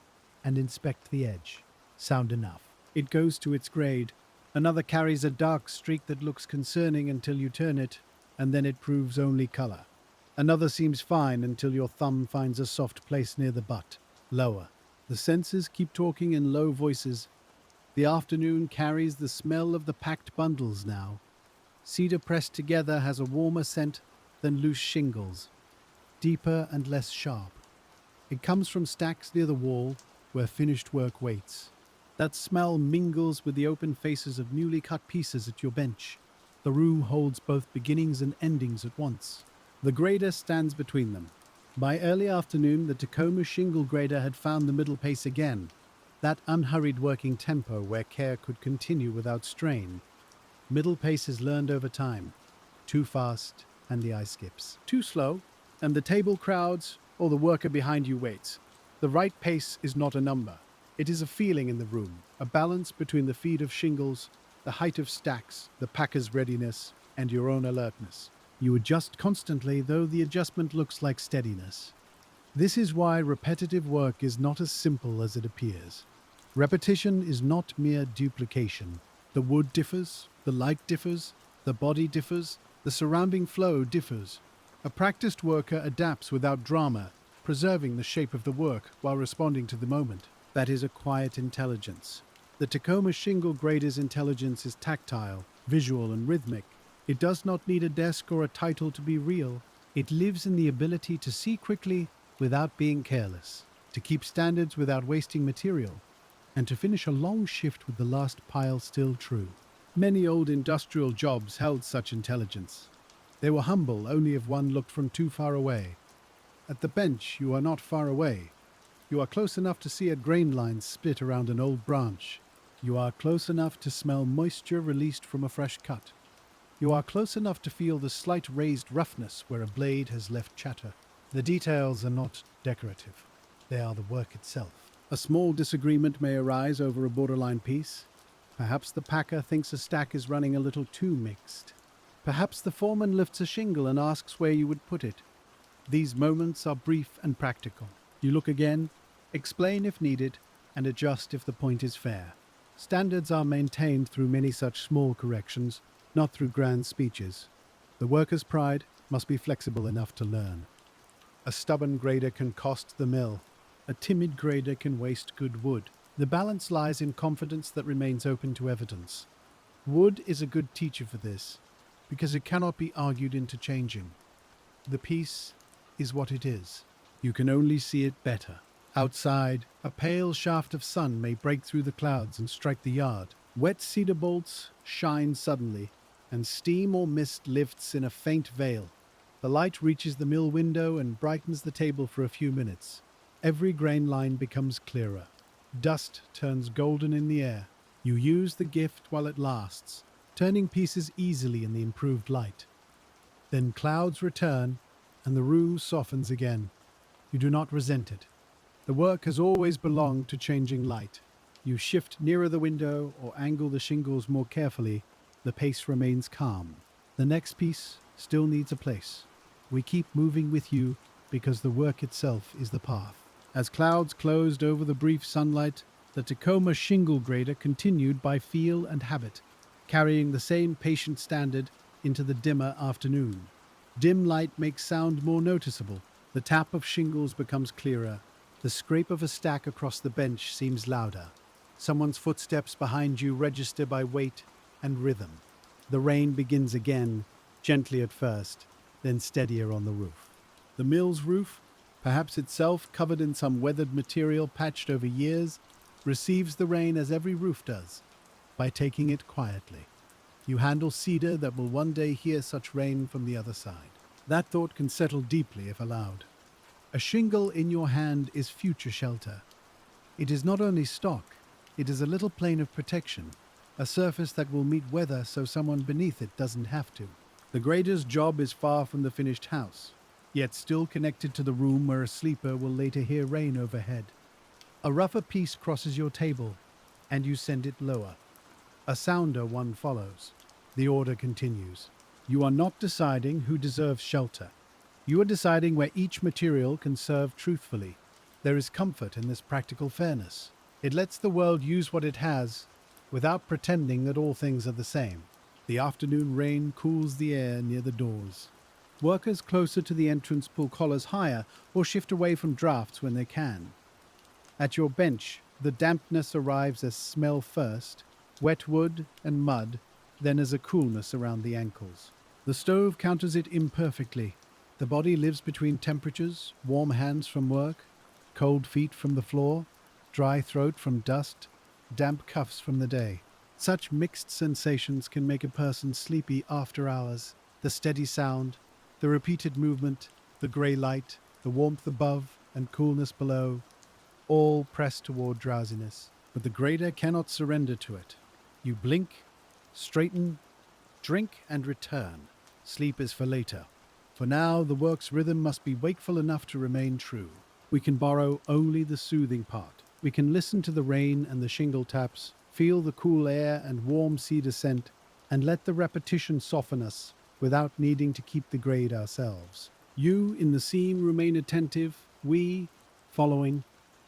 and inspect the edge. Sound enough. It goes to its grade. Another carries a dark streak that looks concerning until you turn it, and then it proves only color. Another seems fine until your thumb finds a soft place near the butt. Lower. The senses keep talking in low voices. The afternoon carries the smell of the packed bundles now. Cedar pressed together has a warmer scent than loose shingles, deeper and less sharp. It comes from stacks near the wall where finished work waits. That smell mingles with the open faces of newly cut pieces at your bench. The room holds both beginnings and endings at once. The grader stands between them. By early afternoon, the Tacoma Shingle grader had found the middle pace again, that unhurried working tempo where care could continue without strain. Middle pace is learned over time. Too fast, and the eye skips. Too slow, and the table crowds, or the worker behind you waits. The right pace is not a number. It is a feeling in the room, a balance between the feed of shingles, the height of stacks, the packer's readiness, and your own alertness. You adjust constantly, though the adjustment looks like steadiness. This is why repetitive work is not as simple as it appears. Repetition is not mere duplication. The wood differs, the light differs, the body differs, the surrounding flow differs. A practiced worker adapts without drama, preserving the shape of the work while responding to the moment. That is a quiet intelligence. The Tacoma Shingle grader's intelligence is tactile, visual, and rhythmic. It does not need a desk or a title to be real. It lives in the ability to see quickly without being careless, to keep standards without wasting material, and to finish a long shift with the last pile still true. Many old industrial jobs held such intelligence. They were humble only if one looked from too far away. At the bench, you are not far away. You are close enough to see a grain line split around an old branch. You are close enough to smell moisture released from a fresh cut. You are close enough to feel the slight raised roughness where a blade has left chatter. The details are not decorative. They are the work itself. A small disagreement may arise over a borderline piece. Perhaps the packer thinks a stack is running a little too mixed. Perhaps the foreman lifts a shingle and asks where you would put it. These moments are brief and practical. You look again, explain if needed, and adjust if the point is fair. Standards are maintained through many such small corrections, not through grand speeches. The worker's pride must be flexible enough to learn. A stubborn grader can cost the mill. A timid grader can waste good wood. The balance lies in confidence that remains open to evidence. Wood is a good teacher for this, because it cannot be argued into changing. The piece is what it is. You can only see it better. Outside, a pale shaft of sun may break through the clouds and strike the yard. Wet cedar bolts shine suddenly, and steam or mist lifts in a faint veil. The light reaches the mill window and brightens the table for a few minutes. Every grain line becomes clearer. Dust turns golden in the air. You use the gift while it lasts, turning pieces easily in the improved light. Then clouds return, and the room softens again. You do not resent it. The work has always belonged to changing light. You shift nearer the window or angle the shingles more carefully. The pace remains calm. The next piece still needs a place. We keep moving with you because the work itself is the path. As clouds closed over the brief sunlight, the Tacoma Shingle grader continued by feel and habit, carrying the same patient standard into the dimmer afternoon. Dim light makes sound more noticeable. The tap of shingles becomes clearer. The scrape of a stack across the bench seems louder. Someone's footsteps behind you register by weight and rhythm. The rain begins again, gently at first, then steadier on the roof. The mill's roof, perhaps itself covered in some weathered material patched over years, receives the rain as every roof does, by taking it quietly. You handle cedar that will one day hear such rain from the other side. That thought can settle deeply if allowed. A shingle in your hand is future shelter. It is not only stock, it is a little plane of protection, a surface that will meet weather so someone beneath it doesn't have to. The grader's job is far from the finished house, yet still connected to the room where a sleeper will later hear rain overhead. A rougher piece crosses your table, and you send it lower. A sounder one follows. The order continues. You are not deciding who deserves shelter. You are deciding where each material can serve truthfully. There is comfort in this practical fairness. It lets the world use what it has without pretending that all things are the same. The afternoon rain cools the air near the doors. Workers closer to the entrance pull collars higher or shift away from drafts when they can. At your bench, the dampness arrives as smell first, wet wood and mud, then as a coolness around the ankles. The stove counters it imperfectly. The body lives between temperatures, warm hands from work, cold feet from the floor, dry throat from dust, damp cuffs from the day. Such mixed sensations can make a person sleepy after hours. The steady sound, the repeated movement, the grey light, the warmth above and coolness below, all press toward drowsiness. But the grader cannot surrender to it. You blink, straighten, drink and return. Sleep is for later. For now, the work's rhythm must be wakeful enough to remain true. We can borrow only the soothing part. We can listen to the rain and the shingle taps, feel the cool air and warm cedar scent, and let the repetition soften us without needing to keep the grade ourselves. You, in the seam, remain attentive. We, following,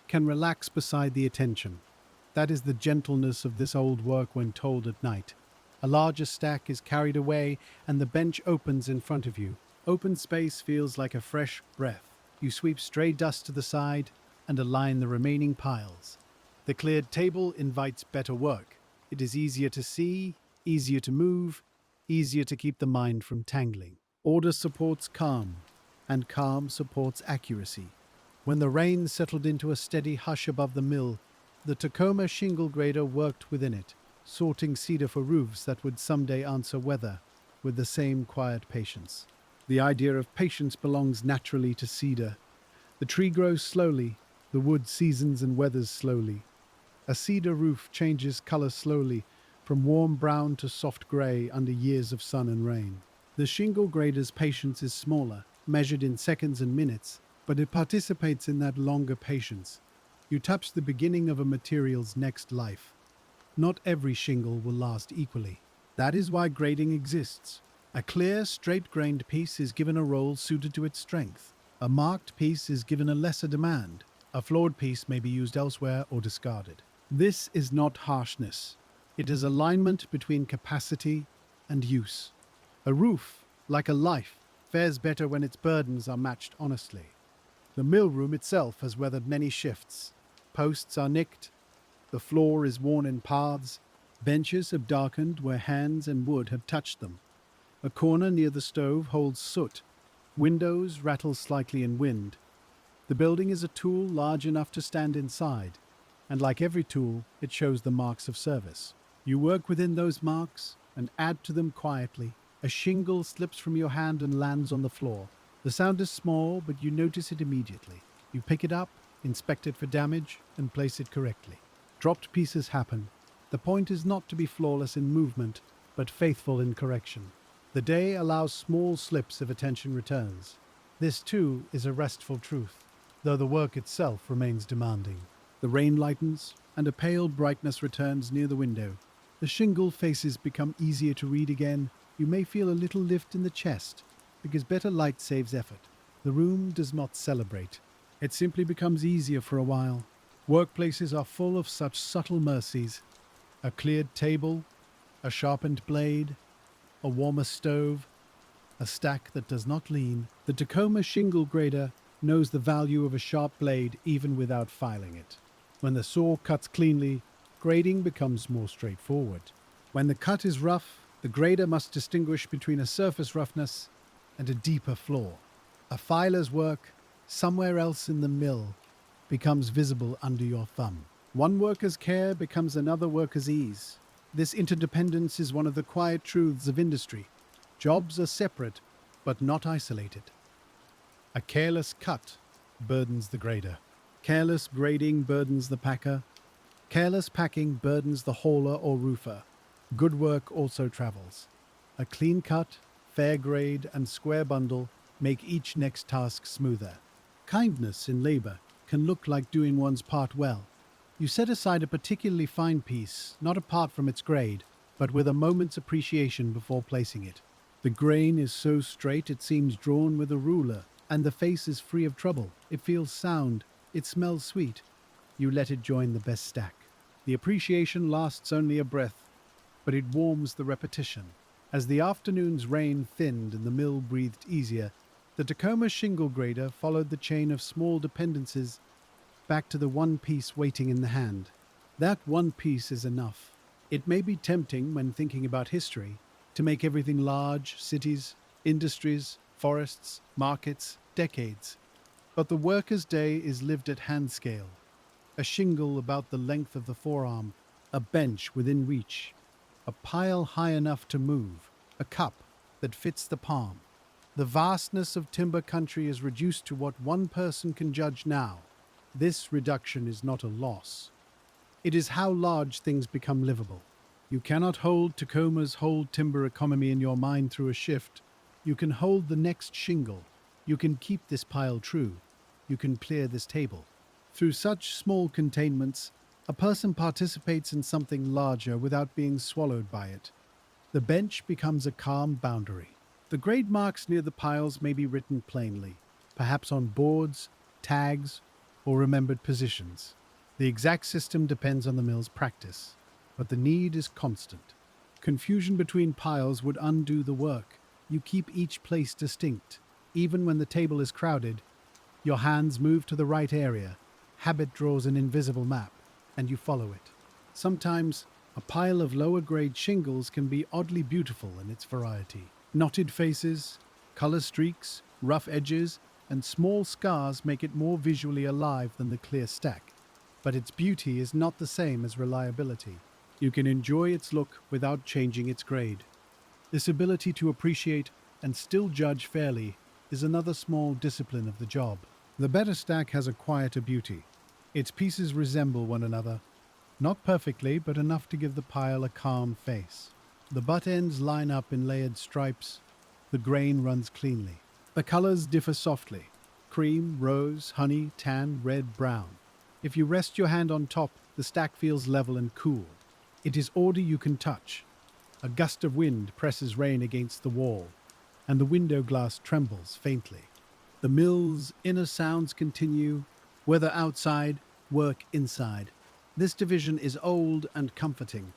can relax beside the attention. That is the gentleness of this old work when told at night. A larger stack is carried away, and the bench opens in front of you. Open space feels like a fresh breath. You sweep stray dust to the side and align the remaining piles. The cleared table invites better work. It is easier to see, easier to move, easier to keep the mind from tangling. Order supports calm, and calm supports accuracy. When the rain settled into a steady hush above the mill, the Tacoma shingle grader worked within it, sorting cedar for roofs that would someday answer weather with the same quiet patience. The idea of patience belongs naturally to cedar. The tree grows slowly, the wood seasons and weathers slowly. A cedar roof changes color slowly, from warm brown to soft gray under years of sun and rain. The shingle grader's patience is smaller, measured in seconds and minutes, but it participates in that longer patience. You touch the beginning of a material's next life. Not every shingle will last equally. That is why grading exists. A clear, straight-grained piece is given a role suited to its strength. A marked piece is given a lesser demand. A flawed piece may be used elsewhere or discarded. This is not harshness. It is alignment between capacity and use. A roof, like a life, fares better when its burdens are matched honestly. The mill room itself has weathered many shifts. Posts are nicked, the floor is worn in paths, benches have darkened where hands and wood have touched them. A corner near the stove holds soot. Windows rattle slightly in wind. The building is a tool large enough to stand inside, and like every tool, it shows the marks of service. You work within those marks and add to them quietly. A shingle slips from your hand and lands on the floor. The sound is small, but you notice it immediately. You pick it up, inspect it for damage, and place it correctly. Dropped pieces happen. The point is not to be flawless in movement, but faithful in correction. The day allows small slips if attention returns. This, too, is a restful truth, though the work itself remains demanding. The rain lightens, and a pale brightness returns near the window. The shingle faces become easier to read again. You may feel a little lift in the chest, because better light saves effort. The room does not celebrate. It simply becomes easier for a while. Workplaces are full of such subtle mercies. A cleared table, a sharpened blade, a warmer stove, a stack that does not lean. The Tacoma shingle grader knows the value of a sharp blade even without filing it. When the saw cuts cleanly, grading becomes more straightforward. When the cut is rough, the grader must distinguish between a surface roughness and a deeper flaw. A filer's work, somewhere else in the mill, becomes visible under your thumb. One worker's care becomes another worker's ease. This interdependence is one of the quiet truths of industry. Jobs are separate, but not isolated. A careless cut burdens the grader. Careless grading burdens the packer. Careless packing burdens the hauler or roofer. Good work also travels. A clean cut, fair grade, and square bundle make each next task smoother. Kindness in labor can look like doing one's part well. You set aside a particularly fine piece, not apart from its grade, but with a moment's appreciation before placing it. The grain is so straight it seems drawn with a ruler, and the face is free of trouble. It feels sound. It smells sweet. You let it join the best stack. The appreciation lasts only a breath, but it warms the repetition. As the afternoon's rain thinned and the mill breathed easier, the Tacoma shingle grader followed the chain of small dependencies back to the one piece waiting in the hand. That one piece is enough. It may be tempting when thinking about history to make everything large, cities, industries, forests, markets, decades. But the worker's day is lived at hand scale. A shingle about the length of the forearm, a bench within reach, a pile high enough to move, a cup that fits the palm. The vastness of timber country is reduced to what one person can judge now. This reduction is not a loss. It is how large things become livable. You cannot hold Tacoma's whole timber economy in your mind through a shift. You can hold the next shingle. You can keep this pile true. You can clear this table. Through such small containments, a person participates in something larger without being swallowed by it. The bench becomes a calm boundary. The grade marks near the piles may be written plainly, perhaps on boards, tags, or remembered positions. The exact system depends on the mill's practice, but the need is constant. Confusion between piles would undo the work. You keep each place distinct. Even when the table is crowded, your hands move to the right area. Habit draws an invisible map, and you follow it. Sometimes, a pile of lower grade shingles can be oddly beautiful in its variety. Knotted faces, color streaks, rough edges, and small scars make it more visually alive than the clear stack. But its beauty is not the same as reliability. You can enjoy its look without changing its grade. This ability to appreciate and still judge fairly is another small discipline of the job. The better stack has a quieter beauty. Its pieces resemble one another, not perfectly, but enough to give the pile a calm face. The butt ends line up in layered stripes. The grain runs cleanly. The colors differ softly: cream, rose, honey, tan, red, brown. If you rest your hand on top, the stack feels level and cool. It is order you can touch. A gust of wind presses rain against the wall, and the window glass trembles faintly. The mill's inner sounds continue, whether outside, work inside. This division is old and comforting.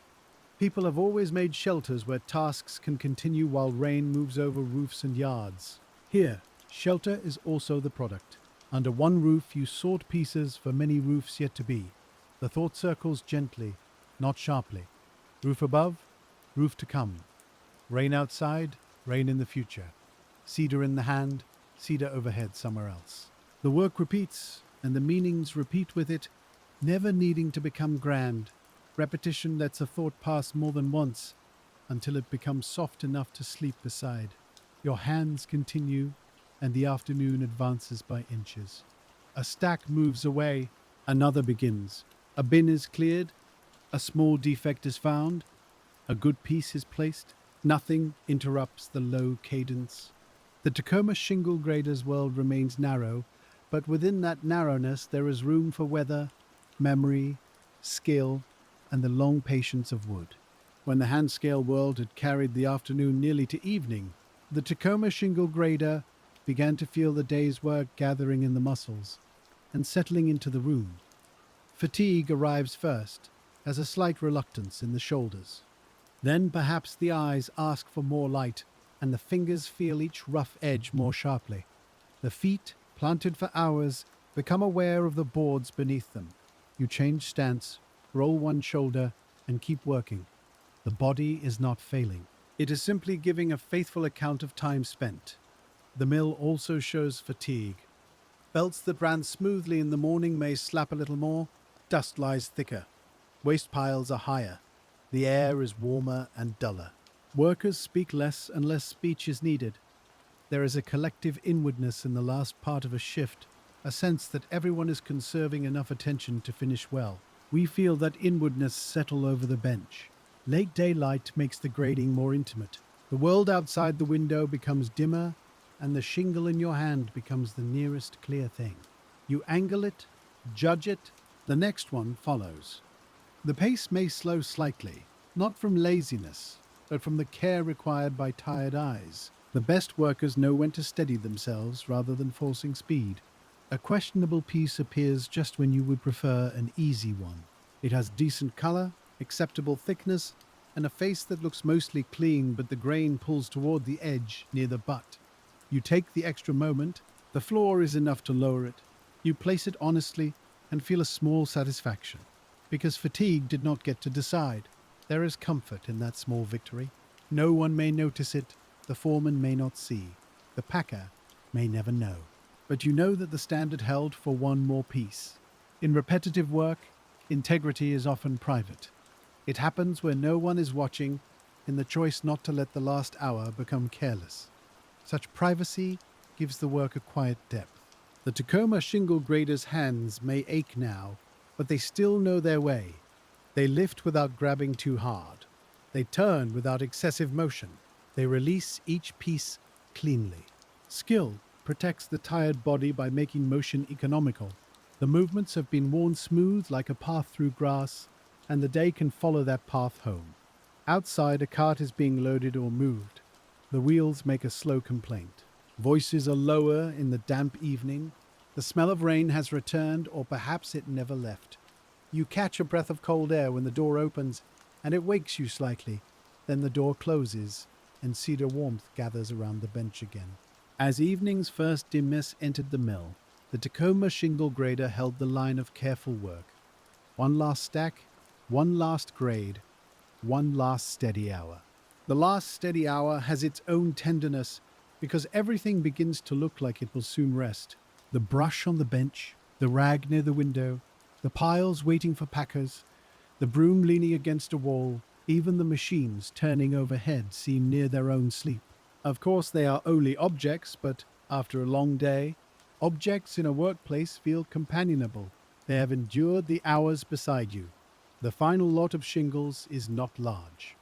People have always made shelters where tasks can continue while rain moves over roofs and yards. Here, shelter is also the product. Under one roof, you sort pieces for many roofs yet to be. The thought circles gently, not sharply. Roof above, roof to come. Rain outside, rain in the future. Cedar in the hand, cedar overhead somewhere else. The work repeats, and the meanings repeat with it, never needing to become grand. Repetition lets a thought pass more than once, until it becomes soft enough to sleep beside. Your hands continue, and the afternoon advances by inches. A stack moves away, another begins. A bin is cleared, a small defect is found, a good piece is placed. Nothing interrupts the low cadence. The Tacoma shingle grader's world remains narrow, but within that narrowness there is room for weather, memory, skill, and the long patience of wood. When the hand-scale world had carried the afternoon nearly to evening, the Tacoma shingle grader began to feel the day's work gathering in the muscles and settling into the room. Fatigue arrives first, as a slight reluctance in the shoulders. Then perhaps the eyes ask for more light, and the fingers feel each rough edge more sharply. The feet, planted for hours, become aware of the boards beneath them. You change stance, roll one shoulder, and keep working. The body is not failing. It is simply giving a faithful account of time spent. The mill also shows fatigue. Belts that ran smoothly in the morning may slap a little more. Dust lies thicker. Waste piles are higher. The air is warmer and duller. Workers speak less and less speech is needed. There is a collective inwardness in the last part of a shift, a sense that everyone is conserving enough attention to finish well. We feel that inwardness settle over the bench. Late daylight makes the grading more intimate. The world outside the window becomes dimmer, and the shingle in your hand becomes the nearest clear thing. You angle it, judge it, the next one follows. The pace may slow slightly, not from laziness, but from the care required by tired eyes. The best workers know when to steady themselves rather than forcing speed. A questionable piece appears just when you would prefer an easy one. It has decent color, acceptable thickness, and a face that looks mostly clean, but the grain pulls toward the edge near the butt. You take the extra moment. The floor is enough to lower it. You place it honestly and feel a small satisfaction. Because fatigue did not get to decide. There is comfort in that small victory. No one may notice it. The foreman may not see. The packer may never know. But you know that the standard held for one more piece. In repetitive work, integrity is often private. It happens where no one is watching, in the choice not to let the last hour become careless. Such privacy gives the work a quiet depth. The Tacoma shingle grader's hands may ache now, but they still know their way. They lift without grabbing too hard. They turn without excessive motion. They release each piece cleanly. Skill protects the tired body by making motion economical. The movements have been worn smooth like a path through grass, and the day can follow that path home. Outside, a cart is being loaded or moved. The wheels make a slow complaint. Voices are lower in the damp evening. The smell of rain has returned, or perhaps it never left. You catch a breath of cold air when the door opens, and it wakes you slightly. Then the door closes, and cedar warmth gathers around the bench again. As evening's first dimness entered the mill, the Tacoma shingle grader held the line of careful work. One last stack, one last grade, one last steady hour. The last steady hour has its own tenderness because everything begins to look like it will soon rest. The brush on the bench, the rag near the window, the piles waiting for packers, the broom leaning against a wall, even the machines turning overhead seem near their own sleep. Of course, they are only objects, but after a long day, objects in a workplace feel companionable. They have endured the hours beside you. The final lot of shingles is not large.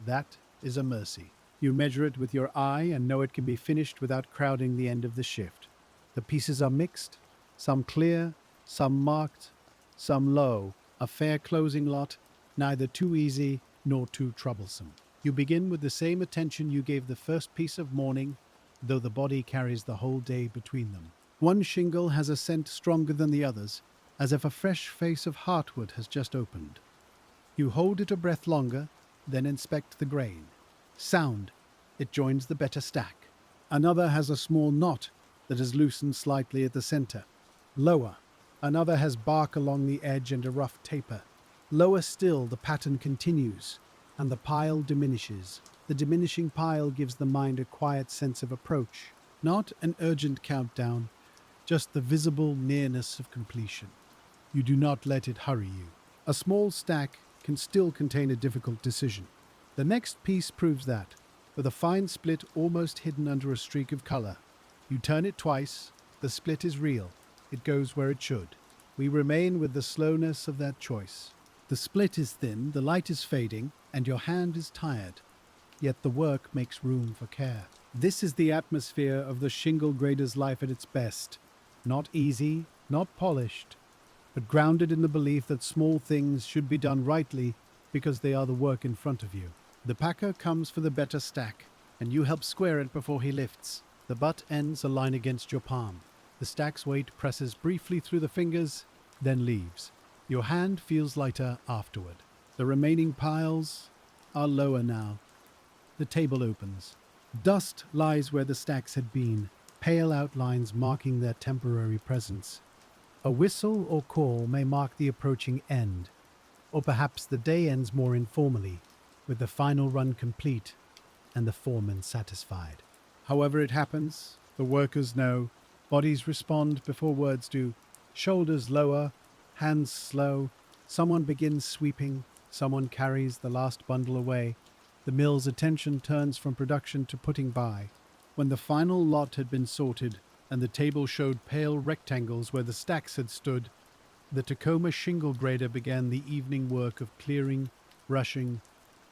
That is a mercy. You measure it with your eye and know it can be finished without crowding the end of the shift. The pieces are mixed, some clear, some marked, some low, a fair closing lot, neither too easy nor too troublesome. You begin with the same attention you gave the first piece of morning, though the body carries the whole day between them. One shingle has a scent stronger than the others, as if a fresh face of heartwood has just opened. You hold it a breath longer, then inspect the grain. Sound. It joins the better stack. Another has a small knot that is loosened slightly at the center. Lower. Another has bark along the edge and a rough taper. Lower still, the pattern continues, and the pile diminishes. The diminishing pile gives the mind a quiet sense of approach, not an urgent countdown, just the visible nearness of completion. You do not let it hurry you. A small stack can still contain a difficult decision. The next piece proves that, with a fine split almost hidden under a streak of color. You turn it twice, the split is real. It goes where it should. We remain with the slowness of that choice. The split is thin, the light is fading, and your hand is tired. Yet the work makes room for care. This is the atmosphere of the shingle grader's life at its best. Not easy, not polished, but grounded in the belief that small things should be done rightly because they are the work in front of you. The packer comes for the better stack, and you help square it before he lifts. The butt ends align against your palm. The stack's weight presses briefly through the fingers, then leaves. Your hand feels lighter afterward. The remaining piles are lower now. The table opens. Dust lies where the stacks had been, pale outlines marking their temporary presence. A whistle or call may mark the approaching end, or perhaps the day ends more informally, with the final run complete and the foreman satisfied. However it happens, the workers know. Bodies respond before words do. Shoulders lower, hands slow. Someone begins sweeping, someone carries the last bundle away. The mill's attention turns from production to putting by. When the final lot had been sorted and the table showed pale rectangles where the stacks had stood, the Tacoma shingle grader began the evening work of clearing, brushing,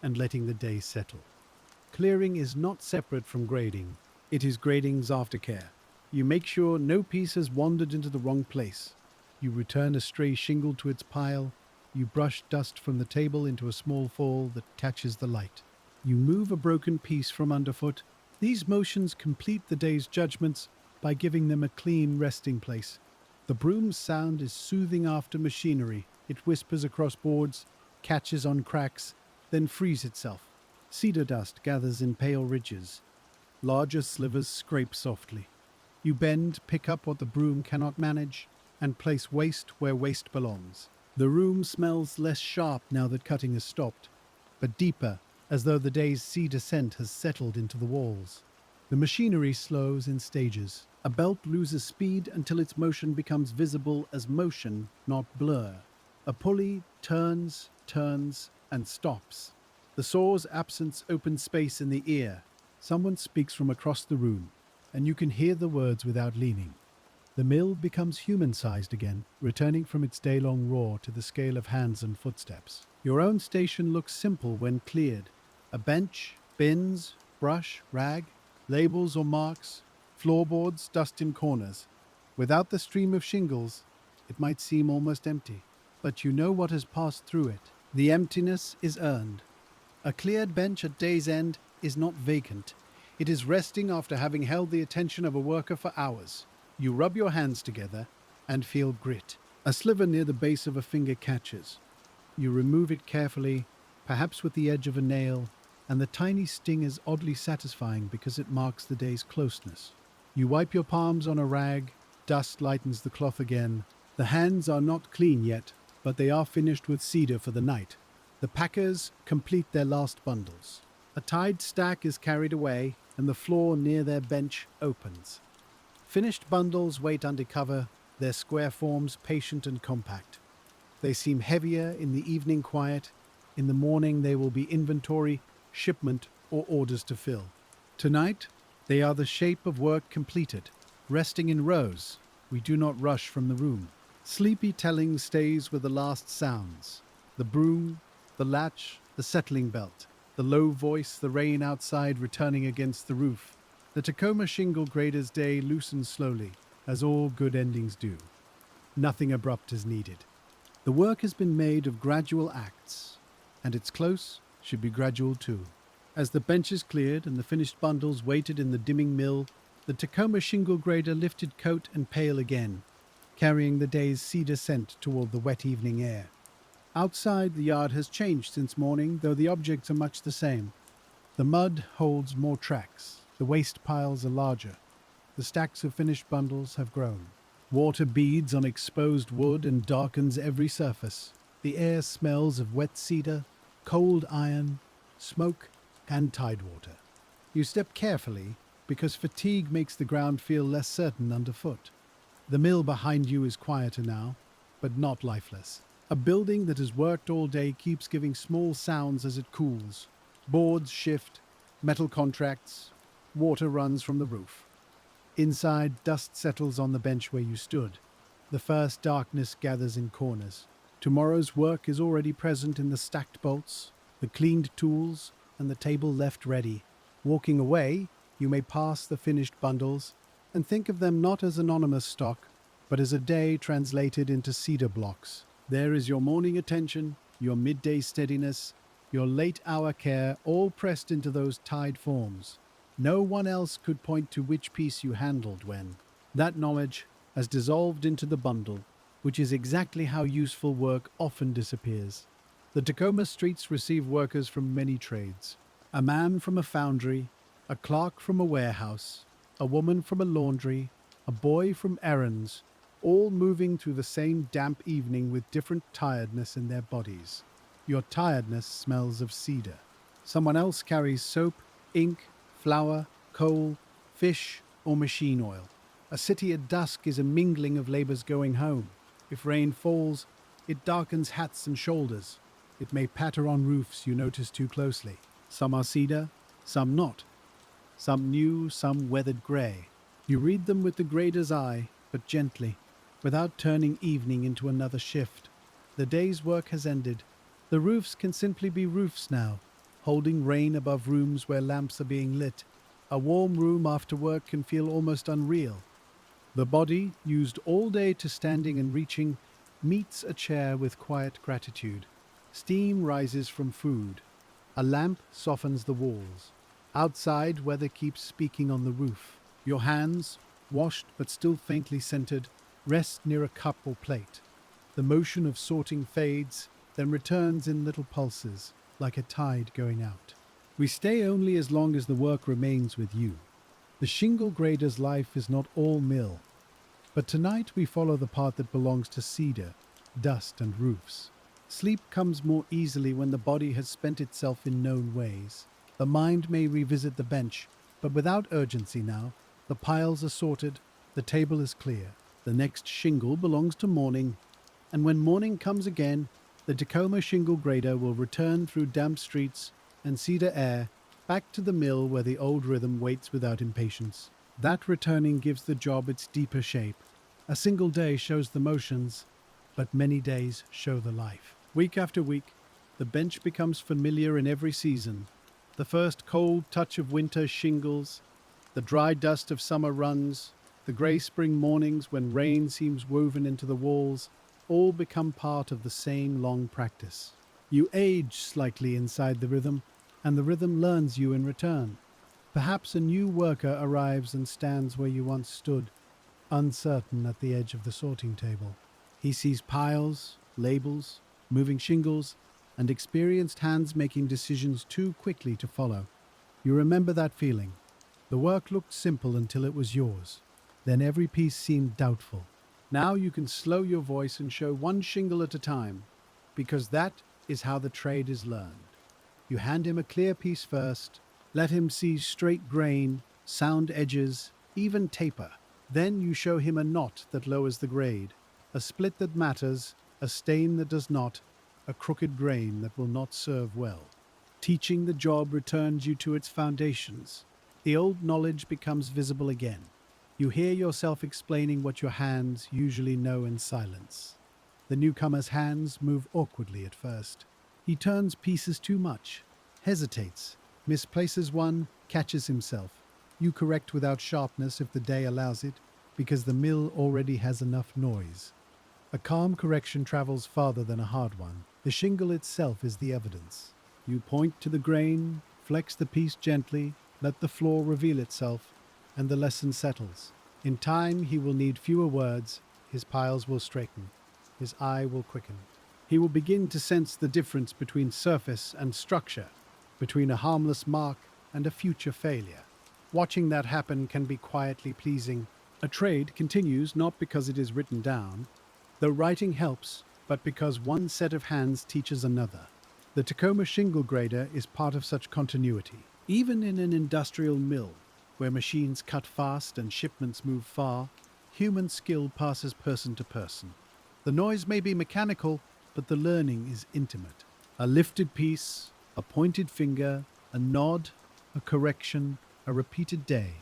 and letting the day settle. Clearing is not separate from grading. It is grading's aftercare. You make sure no piece has wandered into the wrong place. You return a stray shingle to its pile. You brush dust from the table into a small fall that catches the light. You move a broken piece from underfoot. These motions complete the day's judgments by giving them a clean resting place. The broom's sound is soothing after machinery. It whispers across boards, catches on cracks, then frees itself. Cedar dust gathers in pale ridges. Larger slivers scrape softly. You bend, pick up what the broom cannot manage, and place waste where waste belongs. The room smells less sharp now that cutting has stopped, but deeper, as though the day's cedar scent has settled into the walls. The machinery slows in stages. A belt loses speed until its motion becomes visible as motion, not blur. A pulley turns, and stops. The saw's absence opens space in the ear. Someone speaks from across the room, and you can hear the words without leaning. The mill becomes human-sized again, returning from its day-long roar to the scale of hands and footsteps. Your own station looks simple when cleared. A bench, bins, brush, rag, labels or marks, floorboards, dust in corners. Without the stream of shingles, it might seem almost empty. But you know what has passed through it. The emptiness is earned. A cleared bench at day's end is not vacant. It is resting after having held the attention of a worker for hours. You rub your hands together and feel grit. A sliver near the base of a finger catches. You remove it carefully, perhaps with the edge of a nail, and the tiny sting is oddly satisfying because it marks the day's closeness. You wipe your palms on a rag, dust lightens the cloth again. The hands are not clean yet, but they are finished with cedar for the night. The packers complete their last bundles. A tied stack is carried away, and the floor near their bench opens. Finished bundles wait under cover, their square forms patient and compact. They seem heavier in the evening quiet. In the morning they will be inventory, shipment, or orders to fill. Tonight, they are the shape of work completed. Resting in rows, we do not rush from the room. Sleepy telling stays with the last sounds. The broom, the latch, the settling belt, the low voice, the rain outside returning against the roof. The Tacoma Shingle grader's day loosens slowly, as all good endings do. Nothing abrupt is needed. The work has been made of gradual acts, and its close should be gradual too. As the benches cleared and the finished bundles waited in the dimming mill, the Tacoma Shingle grader lifted coat and pail again, carrying the day's cedar scent toward the wet evening air. Outside, the yard has changed since morning, though the objects are much the same. The mud holds more tracks, the waste piles are larger, the stacks of finished bundles have grown. Water beads on exposed wood and darkens every surface. The air smells of wet cedar, cold iron, smoke, and tide water. You step carefully because fatigue makes the ground feel less certain underfoot. The mill behind you is quieter now, but not lifeless. A building that has worked all day keeps giving small sounds as it cools. Boards shift, metal contracts, water runs from the roof. Inside, dust settles on the bench where you stood. The first darkness gathers in corners. Tomorrow's work is already present in the stacked bolts, the cleaned tools, and the table left ready. Walking away, you may pass the finished bundles and think of them not as anonymous stock, but as a day translated into cedar blocks. There is your morning attention, your midday steadiness, your late-hour care, all pressed into those tied forms. No one else could point to which piece you handled when. That knowledge has dissolved into the bundle, which is exactly how useful work often disappears. The Tacoma streets receive workers from many trades. A man from a foundry, a clerk from a warehouse, a woman from a laundry, a boy from errands, all moving through the same damp evening with different tiredness in their bodies. Your tiredness smells of cedar. Someone else carries soap, ink, flour, coal, fish, or machine oil. A city at dusk is a mingling of laborers going home. If rain falls, it darkens hats and shoulders. It may patter on roofs you notice too closely. Some are cedar, some not. Some new, some weathered grey. You read them with the grader's eye, but gently, without turning evening into another shift. The day's work has ended. The roofs can simply be roofs now, holding rain above rooms where lamps are being lit. A warm room after work can feel almost unreal. The body, used all day to standing and reaching, meets a chair with quiet gratitude. Steam rises from food. A lamp softens the walls. Outside, weather keeps speaking on the roof. Your hands, washed but still faintly scented, rest near a cup or plate. The motion of sorting fades, then returns in little pulses, like a tide going out. We stay only as long as the work remains with you. The shingle grader's life is not all mill, but tonight we follow the part that belongs to cedar, dust, and roofs. Sleep comes more easily when the body has spent itself in known ways. The mind may revisit the bench, but without urgency now. The piles are sorted, the table is clear. The next shingle belongs to morning, and when morning comes again, the Tacoma Shingle grader will return through damp streets and cedar air back to the mill where the old rhythm waits without impatience. That returning gives the job its deeper shape. A single day shows the motions, but many days show the life. Week after week, the bench becomes familiar in every season. The first cold touch of winter shingles, the dry dust of summer runs, the grey spring mornings when rain seems woven into the walls, all become part of the same long practice. You age slightly inside the rhythm, and the rhythm learns you in return. Perhaps a new worker arrives and stands where you once stood, uncertain at the edge of the sorting table. He sees piles, labels, moving shingles, and experienced hands making decisions too quickly to follow. You remember that feeling. The work looked simple until it was yours. Then every piece seemed doubtful. Now you can slow your voice and show one shingle at a time, because that is how the trade is learned. You hand him a clear piece first, let him see straight grain, sound edges, even taper. Then you show him a knot that lowers the grade, a split that matters, a stain that does not, a crooked grain that will not serve well. Teaching the job returns you to its foundations. The old knowledge becomes visible again. You hear yourself explaining what your hands usually know in silence. The newcomer's hands move awkwardly at first. He turns pieces too much, hesitates, misplaces one, catches himself. You correct without sharpness if the day allows it, because the mill already has enough noise. A calm correction travels farther than a hard one. The shingle itself is the evidence. You point to the grain, flex the piece gently, let the floor reveal itself, and the lesson settles. In time, he will need fewer words, his piles will straighten, his eye will quicken. He will begin to sense the difference between surface and structure, between a harmless mark and a future failure. Watching that happen can be quietly pleasing. A trade continues not because it is written down, though writing helps, but because one set of hands teaches another. The Tacoma Shingle Grader is part of such continuity. Even in an industrial mill, where machines cut fast and shipments move far, human skill passes person to person. The noise may be mechanical, but the learning is intimate. A lifted piece, a pointed finger, a nod, a correction, a repeated day.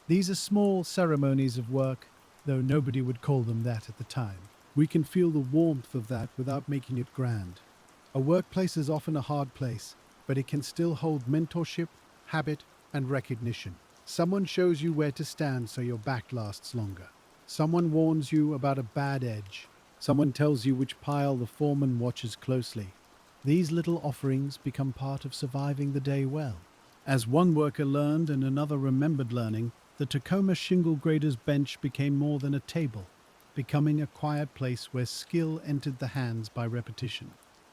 These are small ceremonies of work, though nobody would call them that at the time. We can feel the warmth of that without making it grand. A workplace is often a hard place, but it can still hold mentorship, habit, and recognition. Someone shows you where to stand so your back lasts longer. Someone warns you about a bad edge. Someone tells you which pile the foreman watches closely. These little offerings become part of surviving the day well. As one worker learned and another remembered learning, the Tacoma Shingle Grader's bench became more than a table, becoming a quiet place where skill entered the hands by repetition.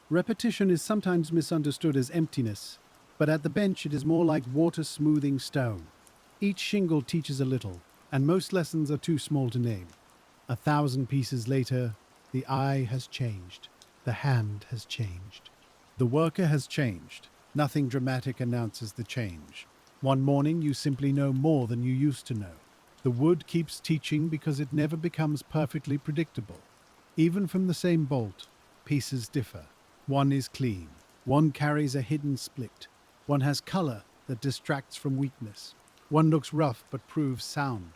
Repetition is sometimes misunderstood as emptiness, but at the bench it is more like water smoothing stone. Each shingle teaches a little, and most lessons are too small to name. 1,000 pieces later, the eye has changed. The hand has changed. The worker has changed. Nothing dramatic announces the change. One morning you simply know more than you used to know. The wood keeps teaching because it never becomes perfectly predictable. Even from the same bolt, pieces differ. One is clean. One carries a hidden split. One has color that distracts from weakness. One looks rough but proves sound.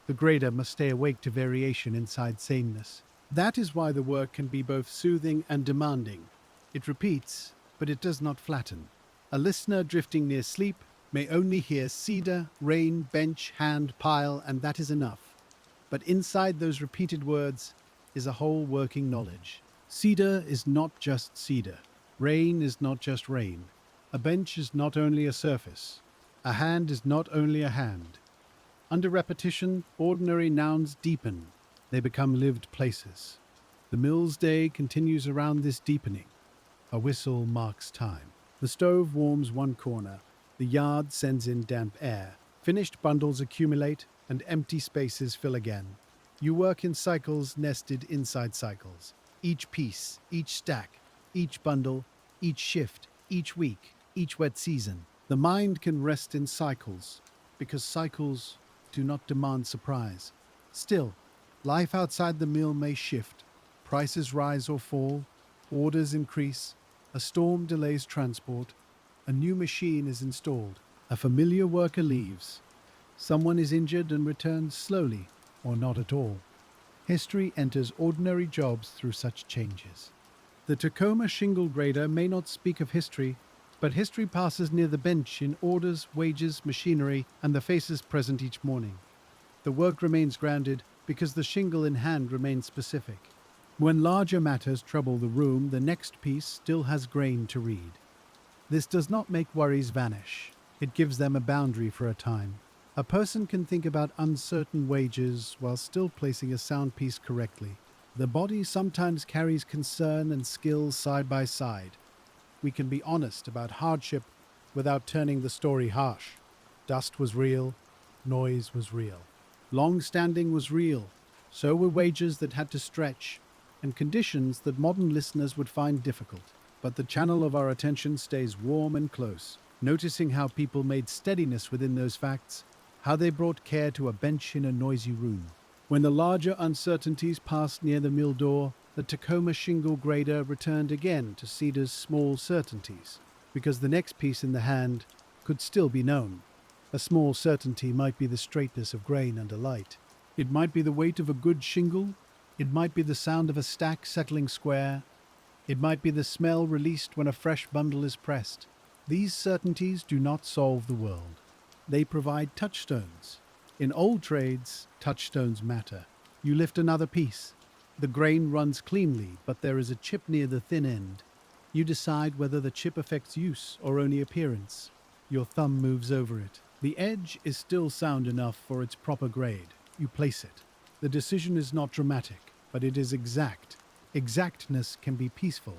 The grader must stay awake to variation inside sameness. That is why the work can be both soothing and demanding. It repeats, but it does not flatten. A listener drifting near sleep may only hear cedar, rain, bench, hand, pile, and that is enough. But inside those repeated words is a whole working knowledge. Cedar is not just cedar. Rain is not just rain. A bench is not only a surface. A hand is not only a hand. Under repetition, ordinary nouns deepen. They become lived places. The mill's day continues around this deepening. A whistle marks time. The stove warms one corner. The yard sends in damp air. Finished bundles accumulate, and empty spaces fill again. You work in cycles nested inside cycles. Each piece, each stack, each bundle, each shift, each week, each wet season. The mind can rest in cycles, because cycles do not demand surprise. Still, life outside the mill may shift. Prices rise or fall, orders increase, a storm delays transport, a new machine is installed, a familiar worker leaves. Someone is injured and returns slowly, or not at all. History enters ordinary jobs through such changes. The Tacoma Shingle Grader may not speak of history, but history passes near the bench in orders, wages, machinery, and the faces present each morning. The work remains grounded because the shingle in hand remains specific. When larger matters trouble the room, the next piece still has grain to read. This does not make worries vanish. It gives them a boundary for a time. A person can think about uncertain wages while still placing a sound piece correctly. The body sometimes carries concern and skill side by side. we can be honest about hardship without turning the story harsh. Dust was real, noise was real. Long standing was real, so were wages that had to stretch, and conditions that modern listeners would find difficult. But the channel of our attention stays warm and close, noticing how people made steadiness within those facts, how they brought care to a bench in a noisy room. When the larger uncertainties passed near the mill door, the Tacoma Shingle grader returned again to Cedar's small certainties, because the next piece in the hand could still be known. A small certainty might be the straightness of grain under light. It might be the weight of a good shingle. It might be the sound of a stack settling square. It might be the smell released when a fresh bundle is pressed. These certainties do not solve the world. They provide touchstones. In old trades, touchstones matter. You lift another piece. The grain runs cleanly, but there is a chip near the thin end. You decide whether the chip affects use or only appearance. Your thumb moves over it. The edge is still sound enough for its proper grade. You place it. The decision is not dramatic, but it is exact. Exactness can be peaceful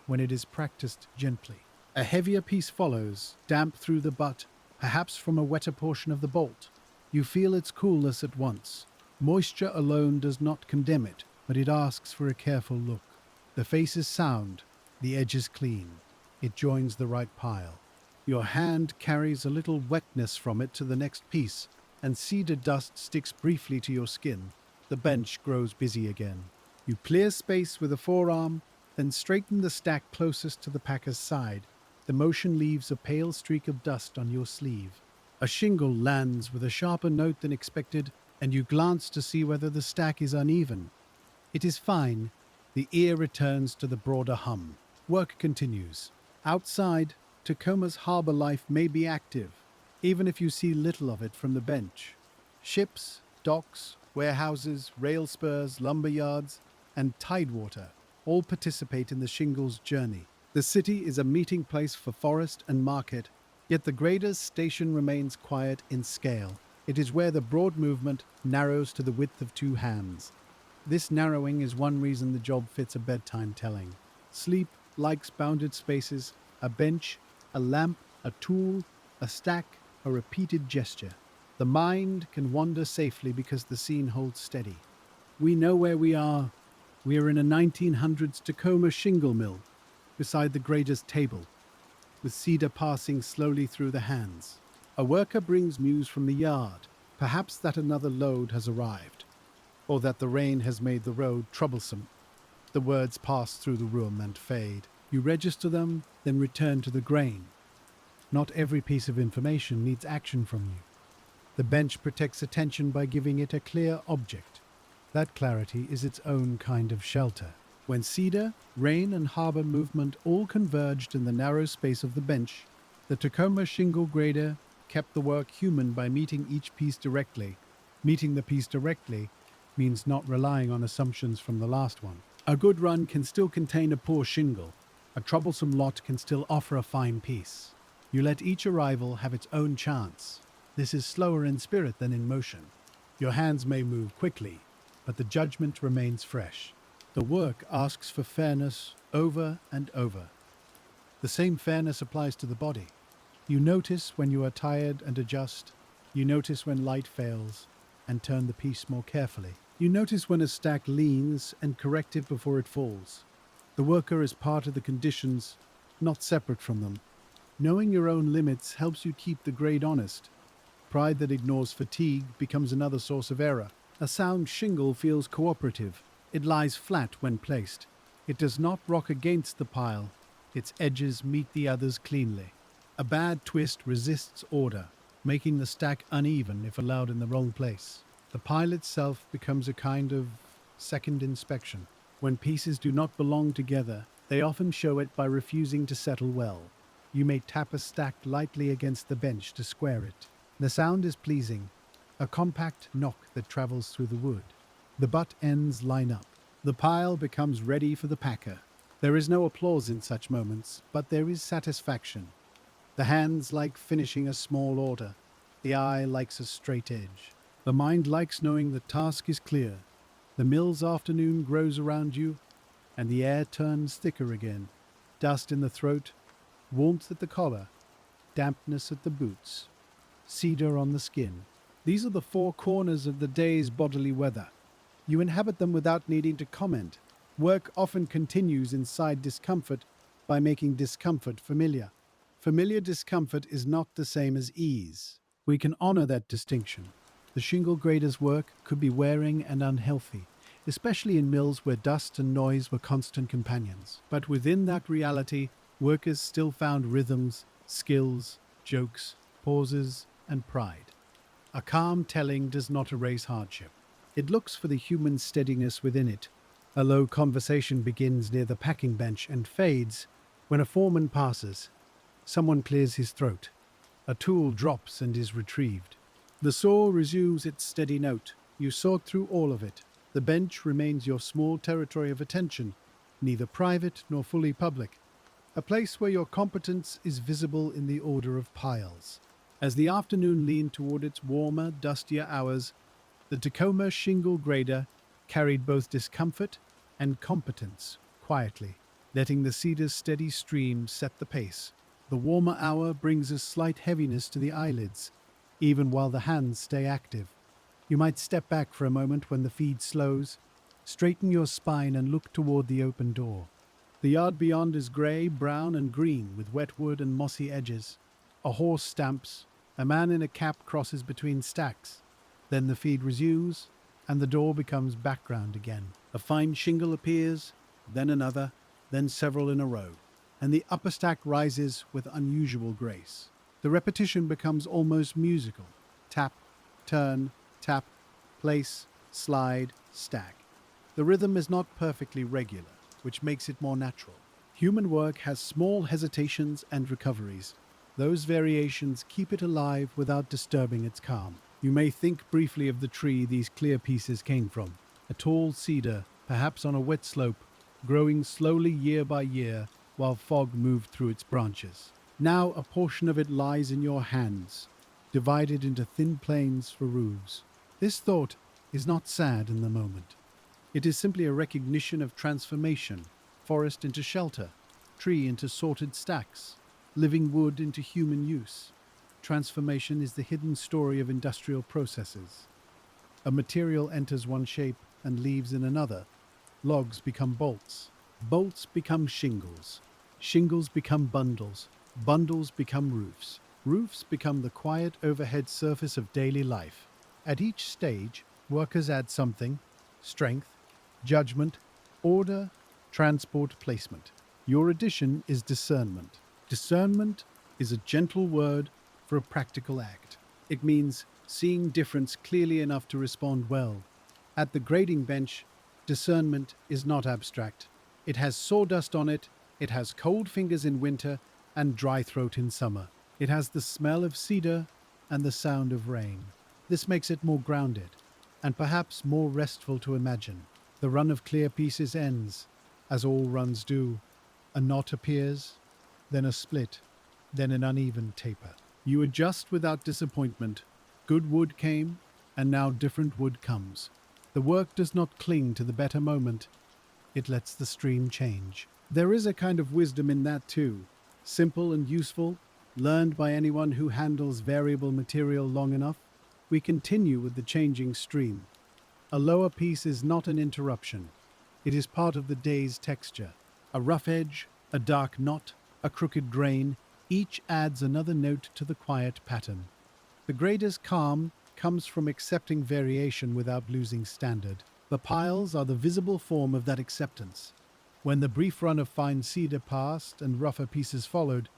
when it is practiced gently. A heavier piece follows, damp through the butt, perhaps from a wetter portion of the bolt. You feel its coolness at once. Moisture alone does not condemn it, but it asks for a careful look. The face is sound, the edge is clean. It joins the right pile. Your hand carries a little wetness from it to the next piece, and cedar dust sticks briefly to your skin. The bench grows busy again. You clear space with a forearm, then straighten the stack closest to the packer's side. The motion leaves a pale streak of dust on your sleeve. A shingle lands with a sharper note than expected, and you glance to see whether the stack is uneven. It is fine. The ear returns to the broader hum. Work continues. Outside, Tacoma's harbor life may be active, even if you see little of it from the bench. Ships, docks, warehouses, rail spurs, lumber yards, and tidewater all participate in the shingles journey. The city is a meeting place for forest and market, yet the grader's station remains quiet in scale. It is where the broad movement narrows to the width of two hands. This narrowing is one reason the job fits a bedtime telling. Sleep likes bounded spaces, a bench, a lamp, a tool, a stack, a repeated gesture. The mind can wander safely because the scene holds steady. We know where we are. We are in a 1900s Tacoma Shingle mill, beside the grader's table, with cedar passing slowly through the hands. A worker brings news from the yard, perhaps that another load has arrived, or that the rain has made the road troublesome. The words pass through the room and fade. You register them, then return to the grain. Not every piece of information needs action from you. The bench protects attention by giving it a clear object. That clarity is its own kind of shelter. When cedar, rain, and harbor movement all converged in the narrow space of the bench, the Tacoma Shingle grader kept the work human by meeting each piece directly. Meeting the piece directly means not relying on assumptions from the last one. A good run can still contain a poor shingle. A troublesome lot can still offer a fine piece. You let each arrival have its own chance. This is slower in spirit than in motion. Your hands may move quickly, but the judgment remains fresh. The work asks for fairness over and over. The same fairness applies to the body. You notice when you are tired and adjust. You notice when light fails and turn the piece more carefully. You notice when a stack leans and correct it before it falls. The worker is part of the conditions, not separate from them. Knowing your own limits helps you keep the grade honest. Pride that ignores fatigue becomes another source of error. A sound shingle feels cooperative. It lies flat when placed. It does not rock against the pile. Its edges meet the others cleanly. A bad twist resists order, making the stack uneven if allowed in the wrong place. The pile itself becomes a kind of second inspection. When pieces do not belong together, they often show it by refusing to settle well. You may tap a stack lightly against the bench to square it. The sound is pleasing, a compact knock that travels through the wood. The butt ends line up. The pile becomes ready for the packer. There is no applause in such moments, but there is satisfaction. The hands like finishing a small order. The eye likes a straight edge. The mind likes knowing the task is clear. The mill's afternoon grows around you, and the air turns thicker again. Dust in the throat, warmth at the collar, dampness at the boots, cedar on the skin. These are the four corners of the day's bodily weather. You inhabit them without needing to comment. Work often continues inside discomfort by making discomfort familiar. Familiar discomfort is not the same as ease. We can honor that distinction. The shingle grader's work could be wearing and unhealthy, especially in mills where dust and noise were constant companions. But within that reality, workers still found rhythms, skills, jokes, pauses, and pride. A calm telling does not erase hardship. It looks for the human steadiness within it. A low conversation begins near the packing bench and fades when a foreman passes. Someone clears his throat. A tool drops and is retrieved. The saw resumes its steady note. You sort through all of it. The bench remains your small territory of attention, neither private nor fully public. A place where your competence is visible in the order of piles. As the afternoon leaned toward its warmer, dustier hours, the Tacoma Shingle grader carried both discomfort and competence quietly, letting the cedar's steady stream set the pace. The warmer hour brings a slight heaviness to the eyelids, even while the hands stay active. You might step back for a moment when the feed slows, straighten your spine and look toward the open door. The yard beyond is grey, brown, and green with wet wood and mossy edges. A horse stamps. A man in a cap crosses between stacks. Then the feed resumes, and the door becomes background again. A fine shingle appears, then another, then several in a row, and the upper stack rises with unusual grace. The repetition becomes almost musical. Tap, turn, tap, place, slide, stack. The rhythm is not perfectly regular, which makes it more natural. Human work has small hesitations and recoveries. Those variations keep it alive without disturbing its calm. You may think briefly of the tree these clear pieces came from. A tall cedar, perhaps on a wet slope, growing slowly year by year while fog moved through its branches. Now a portion of it lies in your hands, divided into thin planes for roofs. This thought is not sad in the moment. It is simply a recognition of transformation, forest into shelter, tree into sorted stacks, living wood into human use. Transformation is the hidden story of industrial processes. A material enters one shape and leaves in another. Logs become bolts. Bolts become shingles. Shingles become bundles. Bundles become roofs. Roofs become the quiet overhead surface of daily life. At each stage, workers add something: strength, judgment, order, transport, placement. Your addition is discernment. Discernment is a gentle word for a practical act. It means seeing difference clearly enough to respond well. At the grading bench, discernment is not abstract. It has sawdust on it, it has cold fingers in winter and dry throat in summer. It has the smell of cedar and the sound of rain. This makes it more grounded and perhaps more restful to imagine. The run of clear pieces ends, as all runs do. A knot appears, then a split, then an uneven taper. You adjust without disappointment. Good wood came, and now different wood comes. The work does not cling to the better moment. It lets the stream change. There is a kind of wisdom in that too, simple and useful, learned by anyone who handles variable material long enough. We continue with the changing stream. A lower piece is not an interruption. It is part of the day's texture. A rough edge, a dark knot, a crooked grain, each adds another note to the quiet pattern. The grader's calm comes from accepting variation without losing standard. The piles are the visible form of that acceptance. When the brief run of fine cedar passed and rougher pieces followed,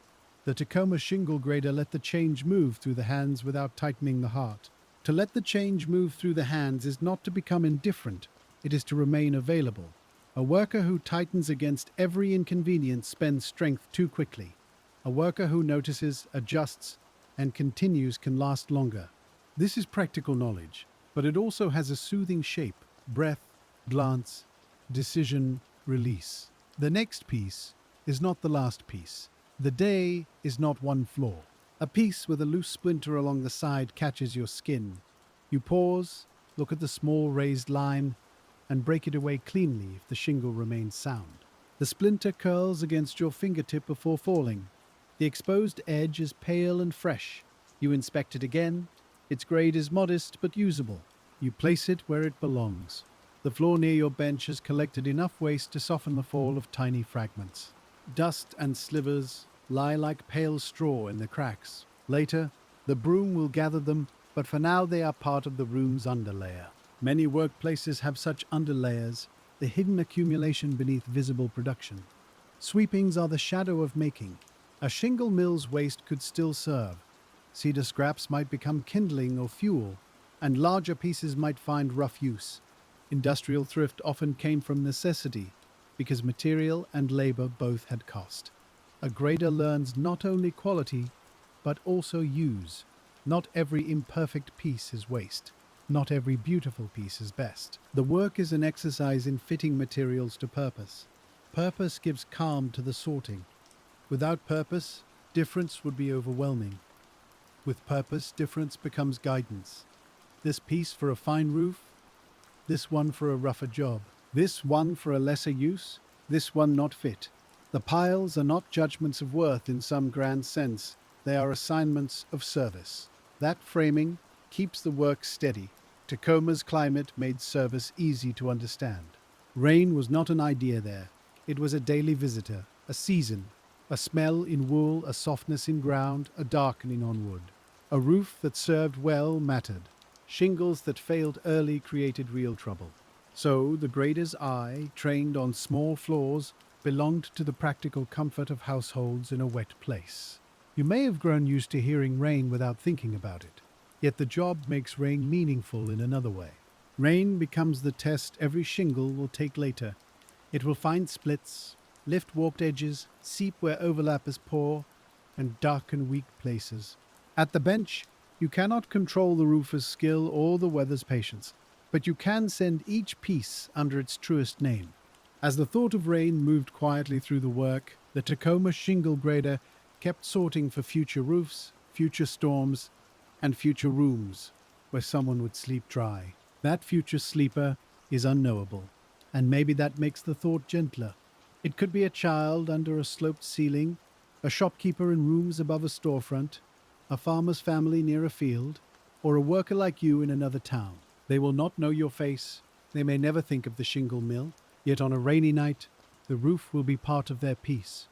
the Tacoma shingle grader let the change move through the hands without tightening the heart. To let the change move through the hands is not to become indifferent, it is to remain available. A worker who tightens against every inconvenience spends strength too quickly. A worker who notices, adjusts, and continues can last longer. This is practical knowledge, but it also has a soothing shape: breath, glance, decision, release. The next piece is not the last piece. The day is not one flaw. A piece with a loose splinter along the side catches your skin. You pause, look at the small raised line, and break it away cleanly if the shingle remains sound. The splinter curls against your fingertip before falling. The exposed edge is pale and fresh. You inspect it again. Its grade is modest but usable. You place it where it belongs. The floor near your bench has collected enough waste to soften the fall of tiny fragments. Dust and slivers lie like pale straw in the cracks. Later, the broom will gather them, but for now they are part of the room's underlayer. Many workplaces have such underlayers, the hidden accumulation beneath visible production. Sweepings are the shadow of making. A shingle mill's waste could still serve. Cedar scraps might become kindling or fuel, and larger pieces might find rough use. Industrial thrift often came from necessity, because material and labor both had cost. A grader learns not only quality, but also use. Not every imperfect piece is waste. Not every beautiful piece is best. The work is an exercise in fitting materials to purpose. Purpose gives calm to the sorting. Without purpose, difference would be overwhelming. With purpose, difference becomes guidance. This piece for a fine roof, this one for a rougher job, this one for a lesser use, this one not fit. The piles are not judgments of worth in some grand sense, they are assignments of service. That framing keeps the work steady. Tacoma's climate made service easy to understand. Rain was not an idea there. It was a daily visitor, a season, a smell in wool, a softness in ground, a darkening on wood. A roof that served well mattered. Shingles that failed early created real trouble. So the grader's eye, trained on small floors, belonged to the practical comfort of households in a wet place. You may have grown used to hearing rain without thinking about it. Yet the job makes rain meaningful in another way. Rain becomes the test every shingle will take later. It will find splits, lift warped edges, seep where overlap is poor, and darken weak places. At the bench, you cannot control the roofer's skill or the weather's patience, but you can send each piece under its truest name. As the thought of rain moved quietly through the work, the Tacoma Shingle grader kept sorting for future roofs, future storms, and future rooms where someone would sleep dry. That future sleeper is unknowable, and maybe that makes the thought gentler. It could be a child under a sloped ceiling, a shopkeeper in rooms above a storefront, a farmer's family near a field, or a worker like you in another town. They will not know your face. They may never think of the shingle mill, yet on a rainy night, the roof will be part of their peace.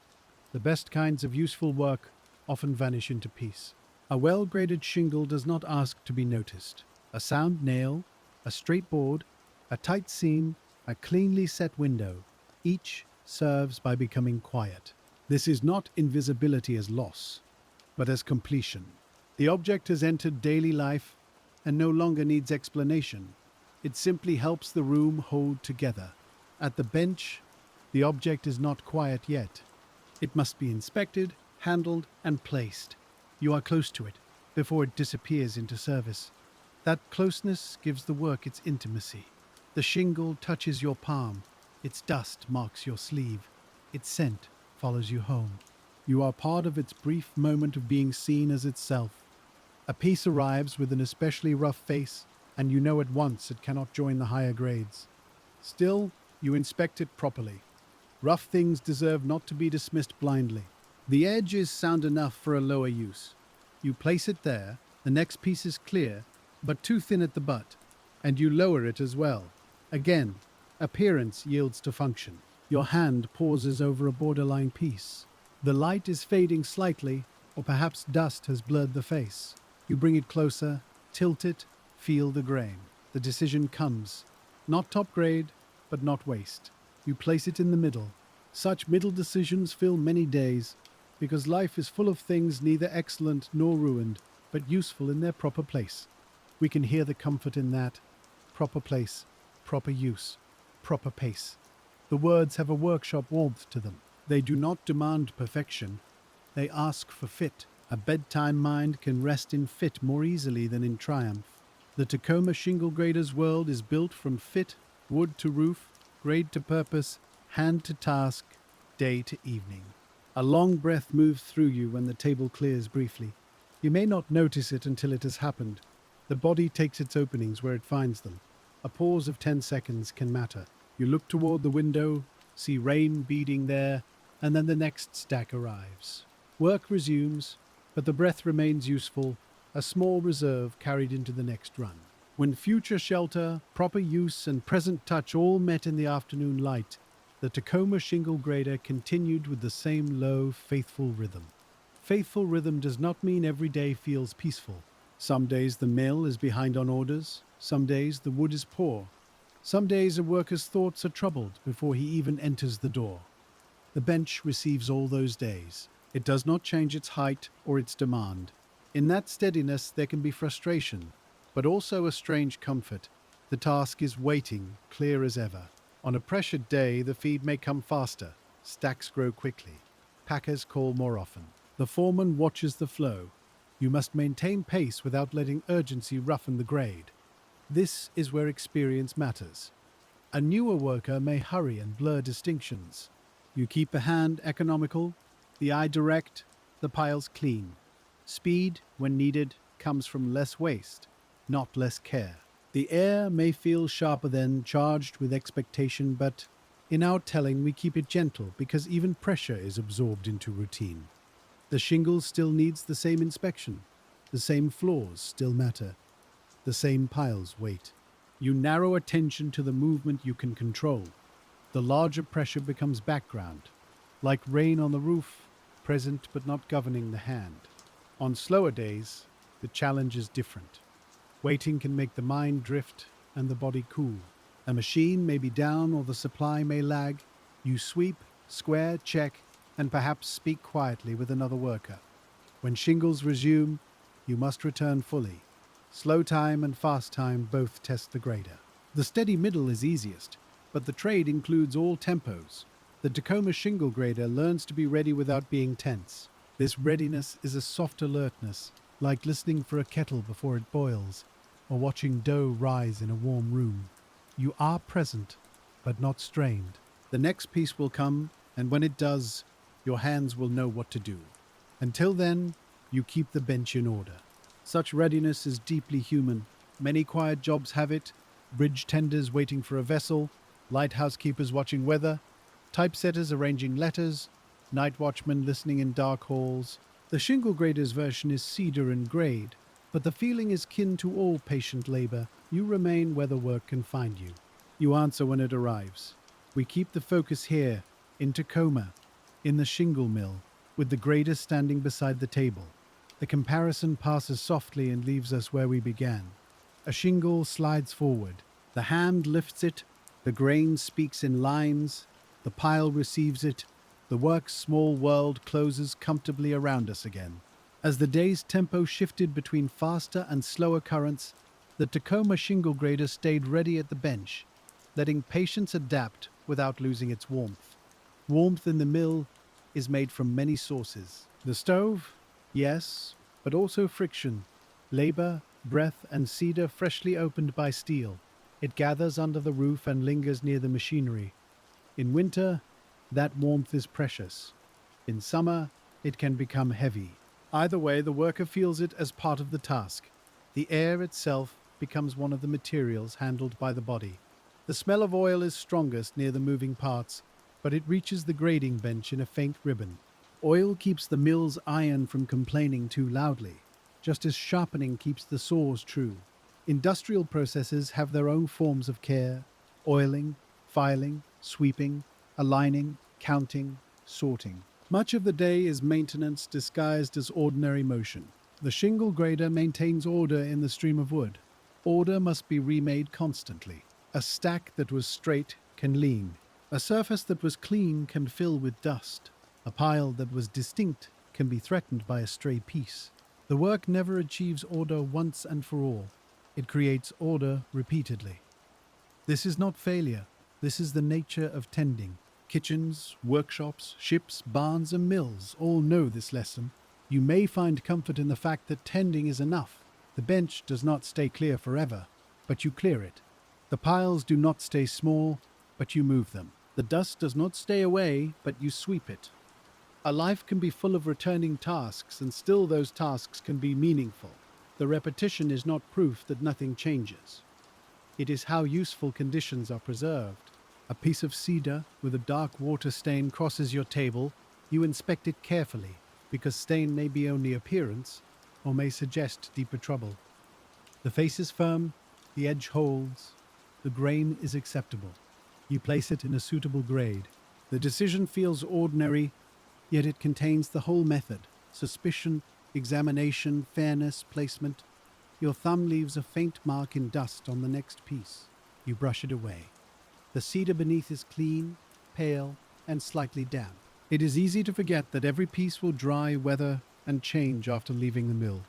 The best kinds of useful work often vanish into peace. A well-graded shingle does not ask to be noticed. A sound nail, a straight board, a tight seam, a cleanly set window, each serves by becoming quiet. This is not invisibility as loss, but as completion. The object has entered daily life and no longer needs explanation. It simply helps the room hold together. At the bench, the object is not quiet yet. It must be inspected, handled, and placed. You are close to it before it disappears into service. That closeness gives the work its intimacy. The shingle touches your palm. Its dust marks your sleeve. Its scent follows you home. You are part of its brief moment of being seen as itself. A piece arrives with an especially rough face, and you know at once it cannot join the higher grades. Still, you inspect it properly. Rough things deserve not to be dismissed blindly. The edge is sound enough for a lower use. You place it there, the next piece is clear, but too thin at the butt, and you lower it as well. Again, appearance yields to function. Your hand pauses over a borderline piece. The light is fading slightly, or perhaps dust has blurred the face. You bring it closer, tilt it, feel the grain. The decision comes. Not top grade, but not waste. You place it in the middle. Such middle decisions fill many days, because life is full of things neither excellent nor ruined, but useful in their proper place. We can hear the comfort in that. Proper place, proper use, proper pace. The words have a workshop warmth to them. They do not demand perfection. They ask for fit. A bedtime mind can rest in fit more easily than in triumph. The Tacoma Shingle Grader's world is built from fit, wood to roof, grade to purpose, hand to task, day to evening. A long breath moves through you when the table clears briefly. You may not notice it until it has happened. The body takes its openings where it finds them. A pause of 10 seconds can matter. You look toward the window, see rain beading there, and then the next stack arrives. Work resumes, but the breath remains useful, a small reserve carried into the next run. When future shelter, proper use, and present touch all met in the afternoon light, the Tacoma Shingle Grader continued with the same low, faithful rhythm. Faithful rhythm does not mean every day feels peaceful. Some days the mill is behind on orders, some days the wood is poor, some days a worker's thoughts are troubled before he even enters the door. The bench receives all those days. It does not change its height or its demand. In that steadiness there can be frustration, but also a strange comfort. The task is waiting, clear as ever. On a pressured day, the feed may come faster, stacks grow quickly, packers call more often. The foreman watches the flow. You must maintain pace without letting urgency roughen the grade. This is where experience matters. A newer worker may hurry and blur distinctions. You keep the hand economical, the eye direct, the piles clean. Speed, when needed, comes from less waste, not less care. The air may feel sharper than charged with expectation, but in our telling we keep it gentle because even pressure is absorbed into routine. The shingle still needs the same inspection. The same flaws still matter. The same piles wait. You narrow attention to the movement you can control. The larger pressure becomes background, like rain on the roof, present but not governing the hand. On slower days, the challenge is different. Waiting can make the mind drift and the body cool. A machine may be down or the supply may lag. You sweep, square, check, and perhaps speak quietly with another worker. When shingles resume, you must return fully. Slow time and fast time both test the grader. The steady middle is easiest, but the trade includes all tempos. The Tacoma Shingle Grader learns to be ready without being tense. This readiness is a soft alertness, like listening for a kettle before it boils, or watching dough rise in a warm room. You are present, but not strained. The next piece will come, and when it does, your hands will know what to do. Until then, you keep the bench in order. Such readiness is deeply human. Many quiet jobs have it: bridge tenders waiting for a vessel, lighthouse keepers watching weather, typesetters arranging letters, night watchmen listening in dark halls. The shingle grader's version is cedar and grade, but the feeling is kin to all patient labor. You remain where the work can find you. You answer when it arrives. We keep the focus here, in Tacoma, in the shingle mill, with the grader standing beside the table. The comparison passes softly and leaves us where we began. A shingle slides forward. The hand lifts it. The grain speaks in lines. The pile receives it. The work's small world closes comfortably around us again. As the day's tempo shifted between faster and slower currents, the Tacoma Shingle Grader stayed ready at the bench, letting patience adapt without losing its warmth. Warmth in the mill is made from many sources. The stove? Yes, but also friction, labor, breath, and cedar freshly opened by steel. It gathers under the roof and lingers near the machinery. In winter, that warmth is precious. In summer, it can become heavy. Either way, the worker feels it as part of the task. The air itself becomes one of the materials handled by the body. The smell of oil is strongest near the moving parts, but it reaches the grading bench in a faint ribbon. Oil keeps the mill's iron from complaining too loudly, just as sharpening keeps the saws true. Industrial processes have their own forms of care: oiling, filing, sweeping, aligning, counting, sorting. Much of the day is maintenance disguised as ordinary motion. The shingle grader maintains order in the stream of wood. Order must be remade constantly. A stack that was straight can lean. A surface that was clean can fill with dust. A pile that was distinct can be threatened by a stray piece. The work never achieves order once and for all. It creates order repeatedly. This is not failure. This is the nature of tending. Kitchens, workshops, ships, barns, and mills all know this lesson. You may find comfort in the fact that tending is enough. The bench does not stay clear forever, but you clear it. The piles do not stay small, but you move them. The dust does not stay away, but you sweep it. A life can be full of returning tasks, and still those tasks can be meaningful. The repetition is not proof that nothing changes. It is how useful conditions are preserved. A piece of cedar with a dark water stain crosses your table. You inspect it carefully. because stain may be only appearance or may suggest deeper trouble. The face is firm, the edge holds, the grain is acceptable. You place it in a suitable grade. The decision feels ordinary, yet it contains the whole method: suspicion, examination, fairness, placement. Your thumb leaves a faint mark in dust on the next piece. You brush it away. The cedar beneath is clean, pale, and slightly damp. It is easy to forget that every piece will dry, weather, and change after leaving the mill.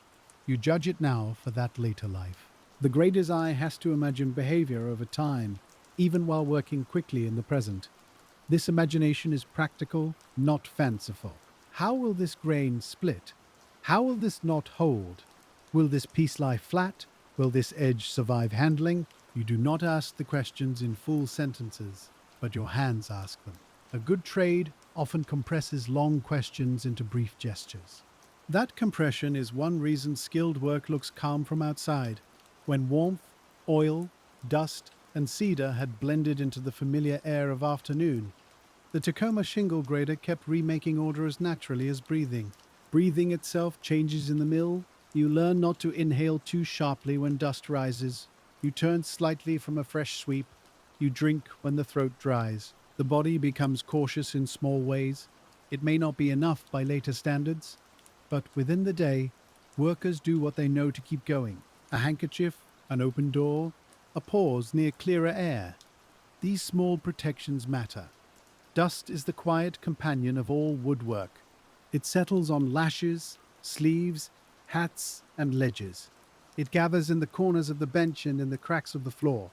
You judge it now for that later life. The grader's eye has to imagine behavior over time, even while working quickly in the present. This imagination is practical, not fanciful. How will this grain split? How will this knot hold? Will this piece lie flat? Will this edge survive handling? You do not ask the questions in full sentences, but your hands ask them. A good trade often compresses long questions into brief gestures. That compression is one reason skilled work looks calm from outside. When warmth, oil, dust, and cedar had blended into the familiar air of afternoon, the Tacoma shingle grader kept remaking order as naturally as breathing. Breathing itself changes in the mill. You learn not to inhale too sharply when dust rises. You turn slightly from a fresh sweep. You drink when the throat dries. The body becomes cautious in small ways. It may not be enough by later standards, but within the day, workers do what they know to keep going. A handkerchief, an open door, a pause near clearer air. These small protections matter. Dust is the quiet companion of all woodwork. It settles on lashes, sleeves, hats, and ledges. It gathers in the corners of the bench and in the cracks of the floor.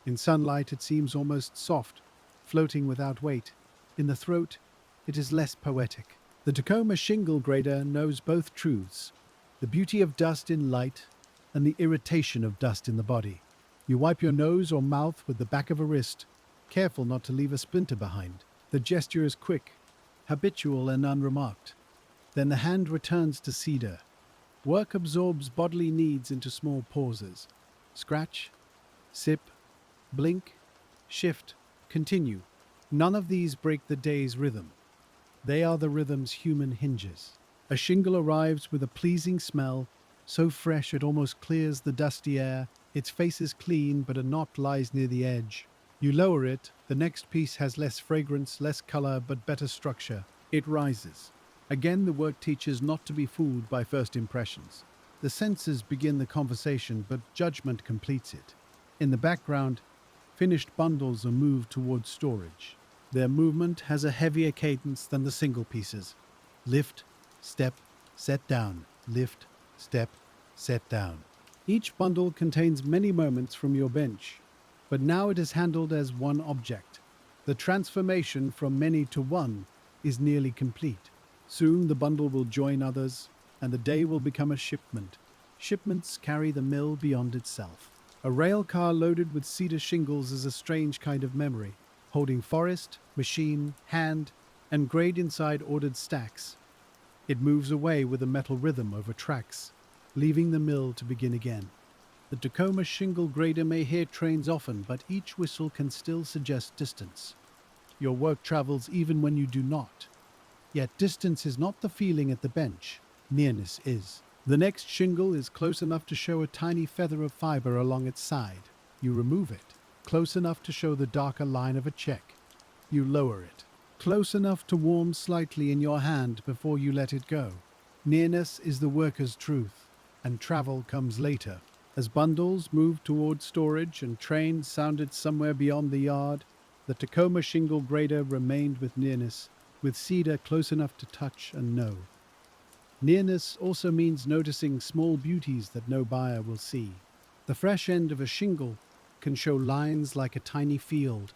In sunlight, it seems almost soft, floating without weight. In the throat, it is less poetic. The Tacoma shingle grader knows both truths: the beauty of dust in light and the irritation of dust in the body. You wipe your nose or mouth with the back of a wrist, careful not to leave a splinter behind. The gesture is quick, habitual, and unremarked. Then the hand returns to cedar. Work absorbs bodily needs into small pauses. Scratch, sip, blink, shift, continue. None of these break the day's rhythm. They are the rhythm's human hinges. A shingle arrives with a pleasing smell, so fresh it almost clears the dusty air. Its face is clean, but a knot lies near the edge. You lower it. The next piece has less fragrance, less color, but better structure. It rises. Again, the work teaches not to be fooled by first impressions. The senses begin the conversation, but judgment completes it. In the background, finished bundles are moved towards storage. Their movement has a heavier cadence than the single pieces. Lift, step, set down. Lift, step, set down. Each bundle contains many moments from your bench, but now it is handled as one object. The transformation from many to one is nearly complete. Soon the bundle will join others, and the day will become a shipment. Shipments carry the mill beyond itself. A rail car loaded with cedar shingles is a strange kind of memory, holding forest, machine, hand, and grade inside ordered stacks. It moves away with a metal rhythm over tracks, leaving the mill to begin again. The Tacoma shingle grader may hear trains often, but each whistle can still suggest distance. Your work travels even when you do not. Yet distance is not the feeling at the bench. Nearness is. The next shingle is close enough to show a tiny feather of fiber along its side. You remove it. Close enough to show the darker line of a check. You lower it. Close enough to warm slightly in your hand before you let it go. Nearness is the worker's truth, and travel comes later. As bundles moved toward storage and trains sounded somewhere beyond the yard, the Tacoma shingle grader remained with nearness, with cedar close enough to touch and know. Nearness also means noticing small beauties that no buyer will see. The fresh end of a shingle can show lines like a tiny field.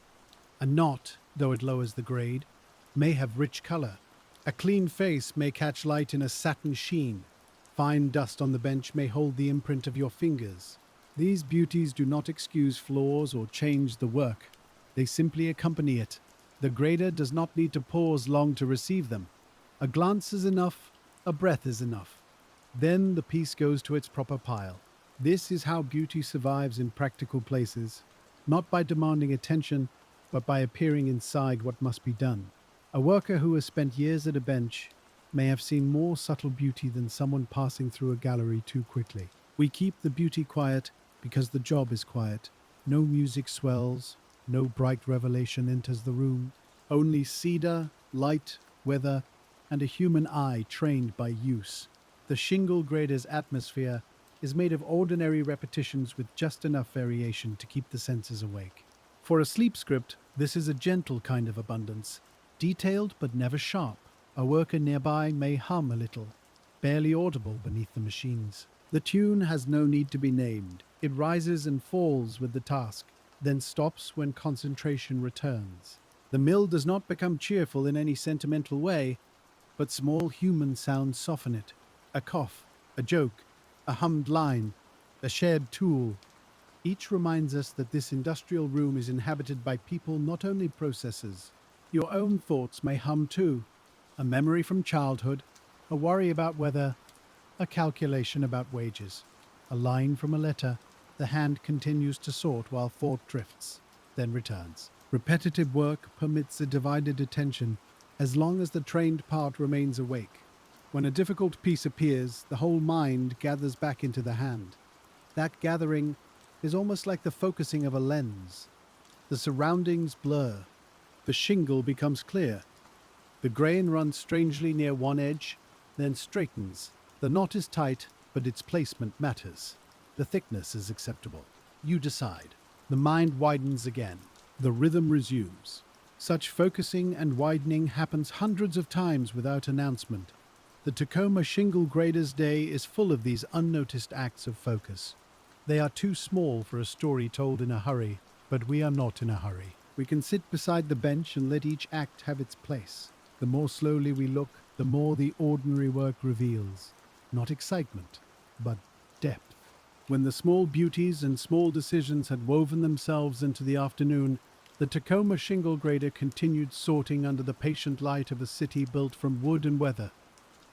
A knot, though it lowers the grade, may have rich color. A clean face may catch light in a satin sheen. Fine dust on the bench may hold the imprint of your fingers. These beauties do not excuse flaws or change the work. They simply accompany it. The grader does not need to pause long to receive them. A glance is enough, a breath is enough. Then the piece goes to its proper pile. This is how beauty survives in practical places, not by demanding attention, but by appearing inside what must be done. A worker who has spent years at a bench may have seen more subtle beauty than someone passing through a gallery too quickly. We keep the beauty quiet because the job is quiet. No music swells, no bright revelation enters the room. Only cedar, light, weather, and a human eye trained by use. The shingle grader's atmosphere is made of ordinary repetitions with just enough variation to keep the senses awake. For a sleep script, this is a gentle kind of abundance, detailed but never sharp. A worker nearby may hum a little, barely audible beneath the machines. The tune has no need to be named. It rises and falls with the task, then stops when concentration returns. The mill does not become cheerful in any sentimental way, but small human sounds soften it. A cough, a joke, a hummed line, a shared tool. Each reminds us that this industrial room is inhabited by people, not only processors. Your own thoughts may hum too. A memory from childhood, a worry about weather, a calculation about wages. A line from a letter. The hand continues to sort while thought drifts, then returns. Repetitive work permits a divided attention as long as the trained part remains awake. When a difficult piece appears, the whole mind gathers back into the hand. That gathering is almost like the focusing of a lens. The surroundings blur. The shingle becomes clear. The grain runs strangely near one edge, then straightens. The knot is tight, but its placement matters. The thickness is acceptable. You decide. The mind widens again. The rhythm resumes. Such focusing and widening happens hundreds of times without announcement. The Tacoma Shingle Grader's Day is full of these unnoticed acts of focus. They are too small for a story told in a hurry, but we are not in a hurry. We can sit beside the bench and let each act have its place. The more slowly we look, the more the ordinary work reveals. Not excitement, but depth. When the small beauties and small decisions had woven themselves into the afternoon, the Tacoma Shingle Grader continued sorting under the patient light of a city built from wood and weather.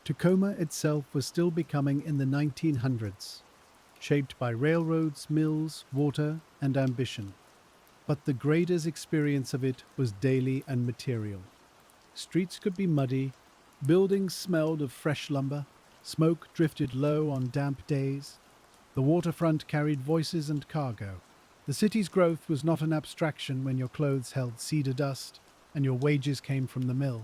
Tacoma itself was still becoming in the 1900s, shaped by railroads, mills, water, and ambition. But the grader's experience of it was daily and material. Streets could be muddy, buildings smelled of fresh lumber, smoke drifted low on damp days. The waterfront carried voices and cargo. The city's growth was not an abstraction when your clothes held cedar dust and your wages came from the mill.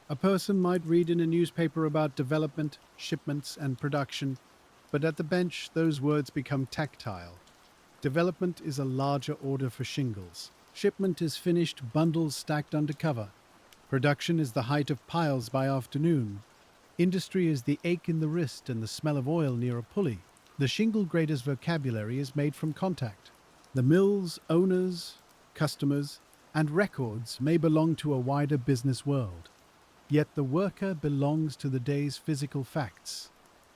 A person might read in a newspaper about development, shipments, and production, but at the bench those words become tactile. Development is a larger order for shingles. Shipment is finished bundles stacked under cover. Production is the height of piles by afternoon. Industry is the ache in the wrist and the smell of oil near a pulley. The shingle grader's vocabulary is made from contact. The mill's owners, customers, and records may belong to a wider business world. Yet the worker belongs to the day's physical facts.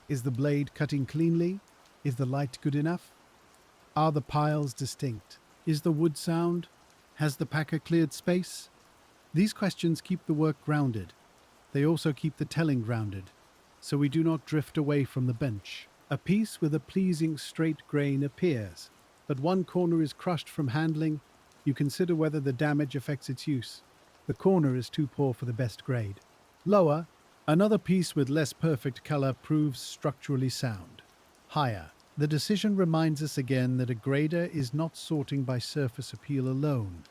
Is the blade cutting cleanly? Is the light good enough? Are the piles distinct? Is the wood sound? Has the packer cleared space? These questions keep the work grounded. They also keep the telling grounded, so we do not drift away from the bench. A piece with a pleasing straight grain appears, but one corner is crushed from handling. You consider whether the damage affects its use. The corner is too poor for the best grade. Lower, another piece with less perfect color proves structurally sound. Higher, the decision reminds us again that a grader is not sorting by surface appeal alone.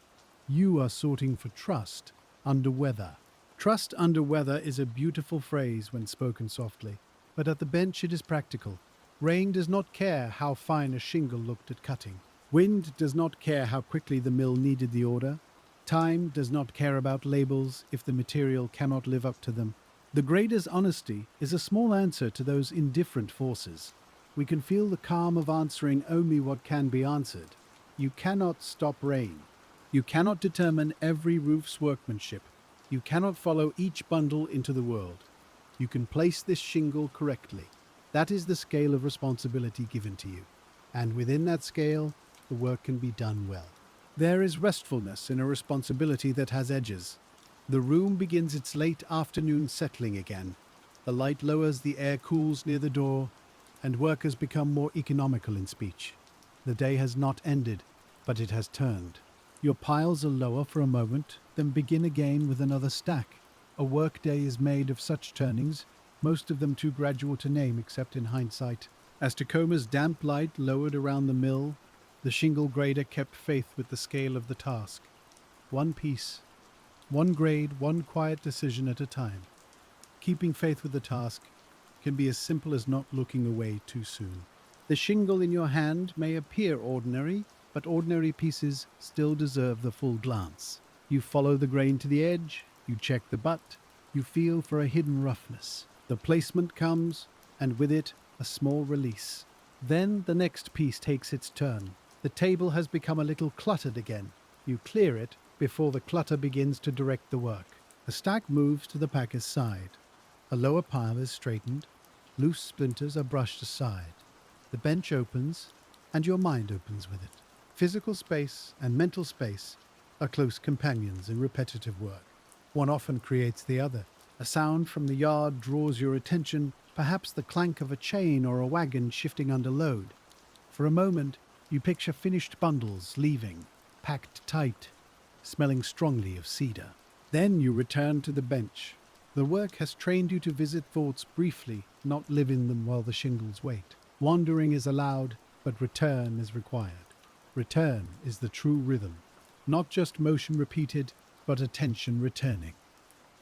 You are sorting for trust under weather. Trust under weather is a beautiful phrase when spoken softly, but at the bench it is practical. Rain does not care how fine a shingle looked at cutting. Wind does not care how quickly the mill needed the order. Time does not care about labels if the material cannot live up to them. The grader's honesty is a small answer to those indifferent forces. We can feel the calm of answering only what can be answered. You cannot stop rain. You cannot determine every roof's workmanship. You cannot follow each bundle into the world. You can place this shingle correctly. That is the scale of responsibility given to you. And within that scale, the work can be done well. There is restfulness in a responsibility that has edges. The room begins its late afternoon settling again. The light lowers, the air cools near the door, and workers become more economical in speech. The day has not ended, but it has turned. Your piles are lower for a moment, then begin again with another stack. A workday is made of such turnings, most of them too gradual to name except in hindsight. As Tacoma's damp light lowered around the mill, the shingle grader kept faith with the scale of the task. One piece, one grade, one quiet decision at a time. Keeping faith with the task can be as simple as not looking away too soon. The shingle in your hand may appear ordinary, but ordinary pieces still deserve the full glance. You follow the grain to the edge, you check the butt, you feel for a hidden roughness. The placement comes, and with it, a small release. Then the next piece takes its turn. The table has become a little cluttered again. You clear it before the clutter begins to direct the work. The stack moves to the packer's side. A lower pile is straightened. Loose splinters are brushed aside. The bench opens, and your mind opens with it. Physical space and mental space are close companions in repetitive work. One often creates the other. A sound from the yard draws your attention, perhaps the clank of a chain or a wagon shifting under load. For a moment, you picture finished bundles leaving, packed tight, smelling strongly of cedar. Then you return to the bench. The work has trained you to visit thoughts briefly, not live in them while the shingles wait. Wandering is allowed, but return is required. Return is the true rhythm. Not just motion repeated, but attention returning.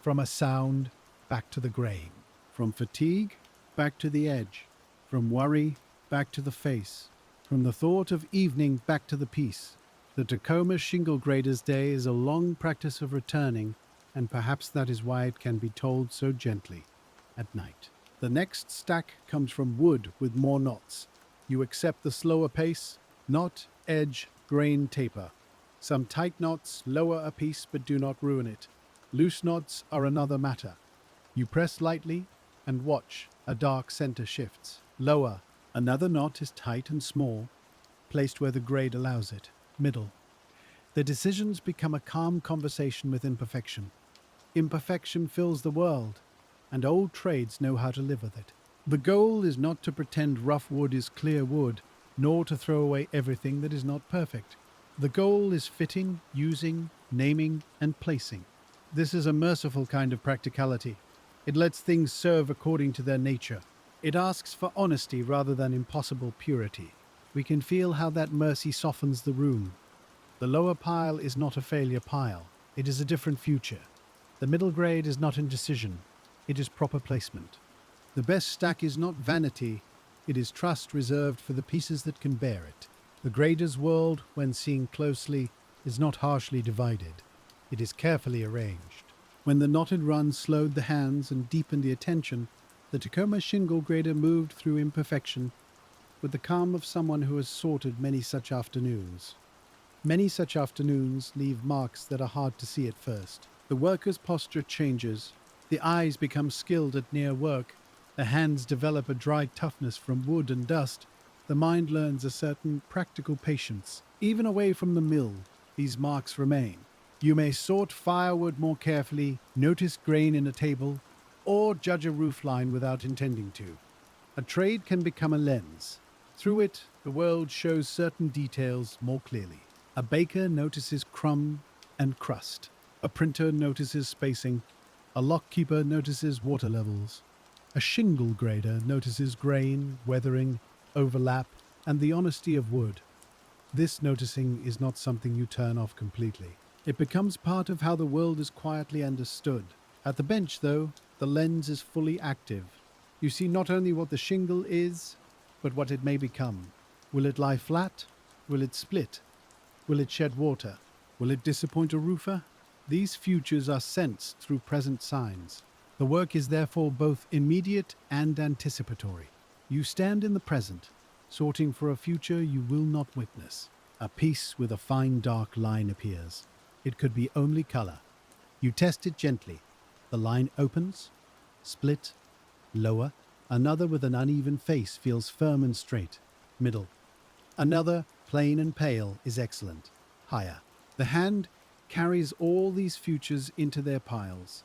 From a sound, back to the grain. From fatigue, back to the edge. From worry, back to the face. From the thought of evening, back to the piece. The Tacoma Shingle Grader's Day is a long practice of returning, and perhaps that is why it can be told so gently, at night. The next stack comes from wood with more knots. You accept the slower pace, knot, edge, grain, taper. Some tight knots lower a piece but do not ruin it. Loose knots are another matter. You press lightly and watch. A dark center shifts. Lower. Another knot is tight and small, placed where the grade allows it. Middle. The decisions become a calm conversation with imperfection. Imperfection fills the world, and old trades know how to live with it. The goal is not to pretend rough wood is clear wood, nor to throw away everything that is not perfect. The goal is fitting, using, naming, and placing. This is a merciful kind of practicality. It lets things serve according to their nature. It asks for honesty rather than impossible purity. We can feel how that mercy softens the room. The lower pile is not a failure pile. It is a different future. The middle grade is not indecision. It is proper placement. The best stack is not vanity. It is trust reserved for the pieces that can bear it. The grader's world, when seen closely, is not harshly divided. It is carefully arranged. When the knotted run slowed the hands and deepened the attention, the Tacoma Shingle Grader moved through imperfection with the calm of someone who has sorted many such afternoons. Many such afternoons leave marks that are hard to see at first. The worker's posture changes. The eyes become skilled at near work. The hands develop a dry toughness from wood and dust. The mind learns a certain practical patience. Even away from the mill, these marks remain. You may sort firewood more carefully, notice grain in a table, or judge a roofline without intending to. A trade can become a lens. Through it, the world shows certain details more clearly. A baker notices crumb and crust. A printer notices spacing. A lockkeeper notices water levels. A shingle grader notices grain, weathering, overlap, and the honesty of wood. This noticing is not something you turn off completely. It becomes part of how the world is quietly understood. At the bench, though, the lens is fully active. You see not only what the shingle is, but what it may become. Will it lie flat? Will it split? Will it shed water? Will it disappoint a roofer? These futures are sensed through present signs. The work is therefore both immediate and anticipatory. You stand in the present, sorting for a future you will not witness. A piece with a fine dark line appears. It could be only color. You test it gently. The line opens, split, lower. Another with an uneven face feels firm and straight. Middle. Another, plain and pale, is excellent. Higher. The hand carries all these futures into their piles.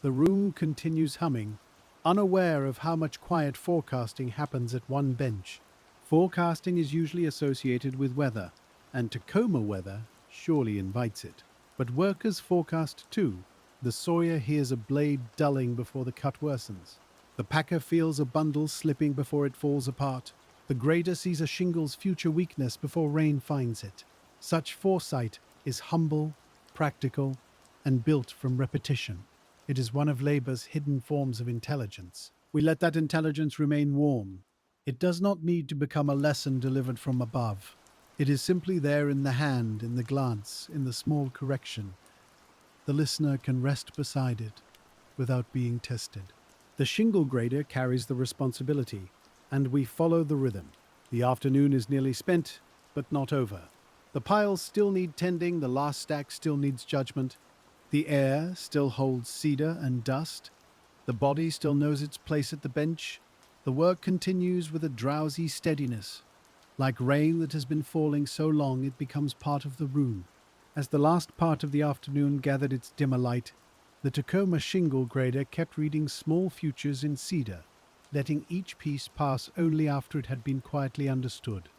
The room continues humming, unaware of how much quiet forecasting happens at one bench. Forecasting is usually associated with weather, and Tacoma weather surely invites it. But workers forecast too. The sawyer hears a blade dulling before the cut worsens. The packer feels a bundle slipping before it falls apart. The grader sees a shingle's future weakness before rain finds it. Such foresight is humble, practical, and built from repetition. It is one of labor's hidden forms of intelligence. We let that intelligence remain warm. It does not need to become a lesson delivered from above. It is simply there in the hand, in the glance, in the small correction. The listener can rest beside it without being tested. The shingle grader carries the responsibility, and we follow the rhythm. The afternoon is nearly spent, but not over. The piles still need tending, the last stack still needs judgment. The air still holds cedar and dust. The body still knows its place at the bench. The work continues with a drowsy steadiness. Like rain that has been falling so long it becomes part of the room. As the last part of the afternoon gathered its dimmer light, the Tacoma Shingle grader kept reading small futures in cedar, letting each piece pass only after it had been quietly understood.